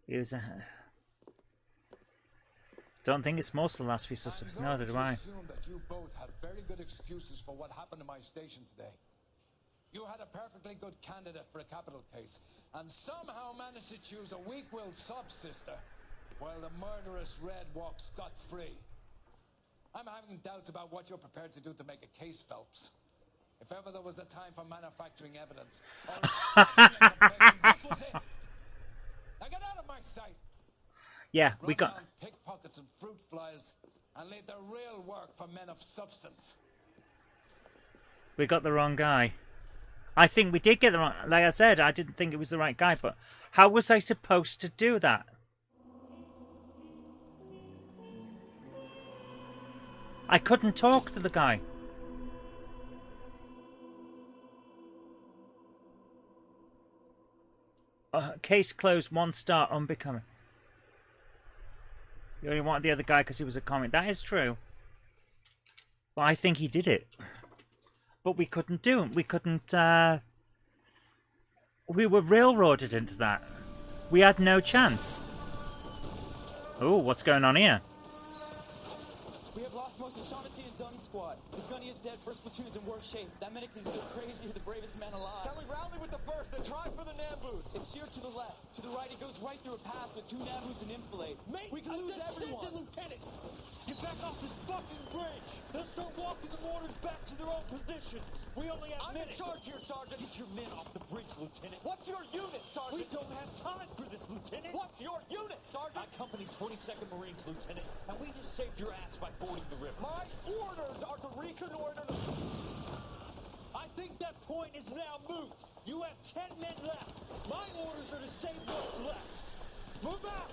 It was a... Don't think it's most of the last few suspects. No, do I? I assume that you both have very good excuses for what happened to my station today. You had a perfectly good candidate for a capital case, and somehow managed to choose a weak-willed sub-sister, while the murderous Red walks scot-free. I'm having doubts about what you're prepared to do to make a case, Phelps. If ever there was a time for manufacturing evidence, this was it. Now get out of my sight. Yeah, we got... Run down pickpockets and fruit flies, and leave the real work for men of substance. We got the wrong guy. I think we did get the wrong... Like I said, I didn't think it was the right guy, but how was I supposed to do that? I couldn't talk to the guy. Case closed, 1 star, unbecoming. You only wanted the other guy because he was a comic. That is true. But I think he did it. But we couldn't do it. We couldn't, we were railroaded into that. We had no chance. Oh, what's going on here? We have lost most of Shaughnessy and Dunn's squad. The gunny is dead, first platoon is in worse shape. That medic is either crazy or the bravest man alive. Can we rally with the first, then try for the Namboos? It's sheer to the left. To the right, it goes right through a pass with 2 Namboos and Enfilade. Mate, we can lose everyone. Lieutenant, get back off this fucking bridge. They'll start walking the mortars back to their own positions. We only have minutes. I'm in charge here, Sergeant. Get your men off the bridge, Lieutenant. What's your unit, Sergeant? We don't have time for this, Lieutenant. What's your unit, Sergeant? I company 22nd Marines, Lieutenant, and we just saved your ass by fording the river. My orders are to reconnoiter the... I think that point is now moot? You have 10 men left. My orders are to save what's left. Move out!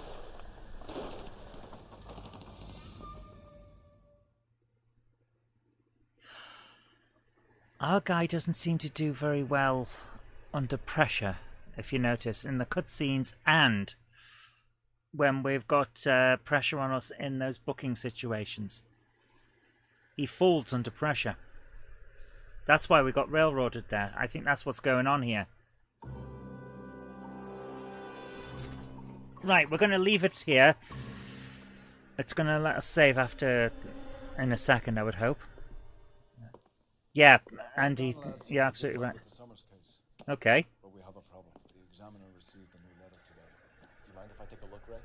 Our guy doesn't seem to do very well under pressure, if you notice, in the cutscenes and when we've got pressure on us in those booking situations. He folds under pressure. That's why we got railroaded there. I think that's what's going on here. Right, we're going to leave it here. It's going to let us save after, in a second, I would hope. Yeah, Andy, you're absolutely right. Okay. But we have a problem. The examiner received a new letter today. Do you mind if I take a look, Ray?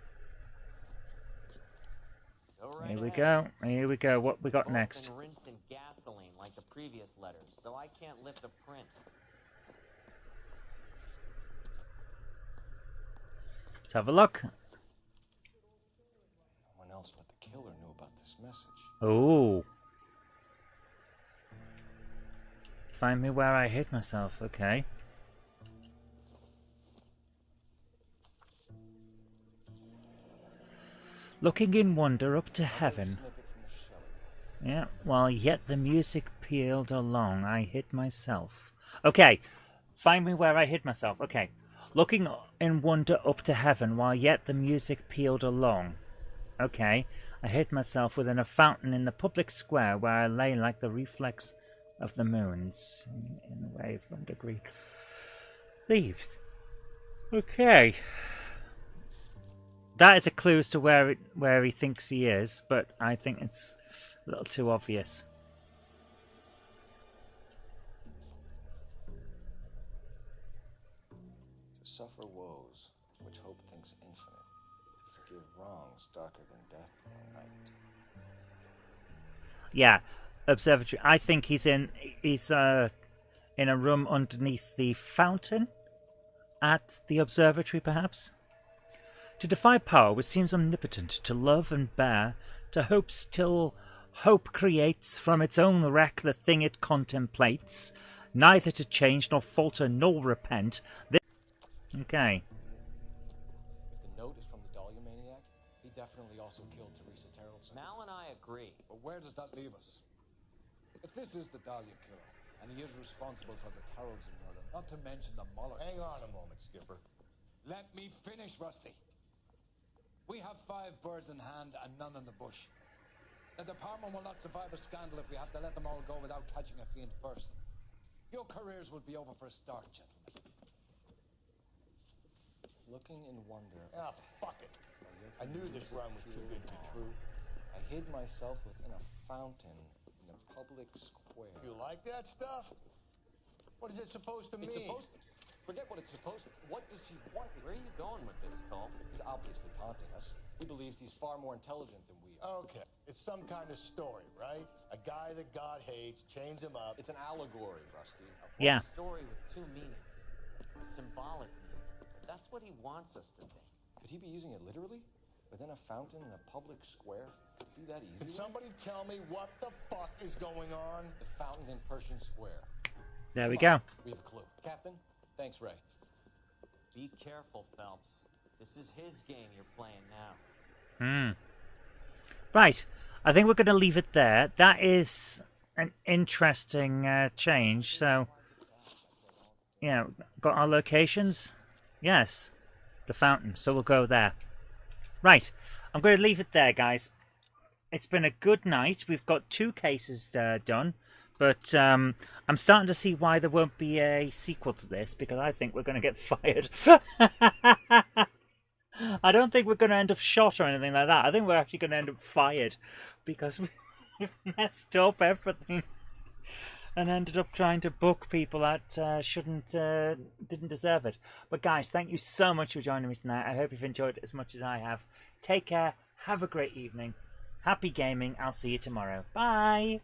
Go right Here we ahead. go. Here we go. What we got Both next? been rinsed in gasoline like the previous letters, so I can't lift a print. Let's have a look. No one else but the killer knew about this message. Oh. Find me where I hid myself. Okay. Looking in wonder up to heaven. Yeah, while yet the music pealed along, I hid myself. Okay, find me where I hid myself. Okay. Looking in wonder up to heaven, while yet the music pealed along. Okay. I hid myself within a fountain in the public square, where I lay like the reflex of the moons in the wave under green leaves. Okay. That is a clue as to where he thinks he is, but I think it's a little too obvious. To suffer woes, which hope thinks infinite. To forgive wrongs darker than death or night. Yeah, observatory. I think he's in a room underneath the fountain at the observatory, perhaps. To defy power which seems omnipotent, to love and bear, to hopes till hope creates from its own wreck the thing it contemplates, neither to change nor falter nor repent. Okay. If the note is from the Dahlia maniac, he definitely also killed Teresa Terrellson. Mal and I agree. But where does that leave us? If this is the Dahlia killer, and he is responsible for the Tarrelson murder, not to mention the Muller Hang case. on a moment, Skipper. Let me finish, Rusty. We have 5 birds in hand and none in the bush. The department will not survive a scandal if we have to let them all go without catching a fiend first. Your careers will be over for a start, gentlemen. Looking in wonder. Ah, fuck it. I knew this run was too good to be true. I hid myself within a fountain in the public square. You like that stuff? What is it supposed to mean? It's supposed to. Forget what it's supposed to. What does he want? Where are you going with this, Cole? He's obviously taunting us. He believes he's far more intelligent than we are. Okay, it's some kind of story, right? A guy that God hates, chains him up. It's an allegory, Rusty. Yeah. A story with 2 meanings. A symbolic meaning. That's what he wants us to think. Could he be using it literally? Within a fountain in a public square? Could it be that easy? Can somebody tell me what the fuck is going on? The fountain in Pershing Square. There we go. We have a clue. Captain, thanks, Ray. Be careful, Phelps. This is his game you're playing now. Right. I think we're going to leave it there. That is an interesting change. So, yeah, got our locations? Yes. The fountain. So we'll go there. Right. I'm going to leave it there, guys. It's been a good night. We've got 2 cases done. But I'm starting to see why there won't be a sequel to this, because I think we're going to get fired. I don't think we're going to end up shot or anything like that. I think we're actually going to end up fired, because we've messed up everything and ended up trying to book people that didn't deserve it. But guys, thank you so much for joining me tonight. I hope you've enjoyed it as much as I have. Take care. Have a great evening. Happy gaming. I'll see you tomorrow. Bye.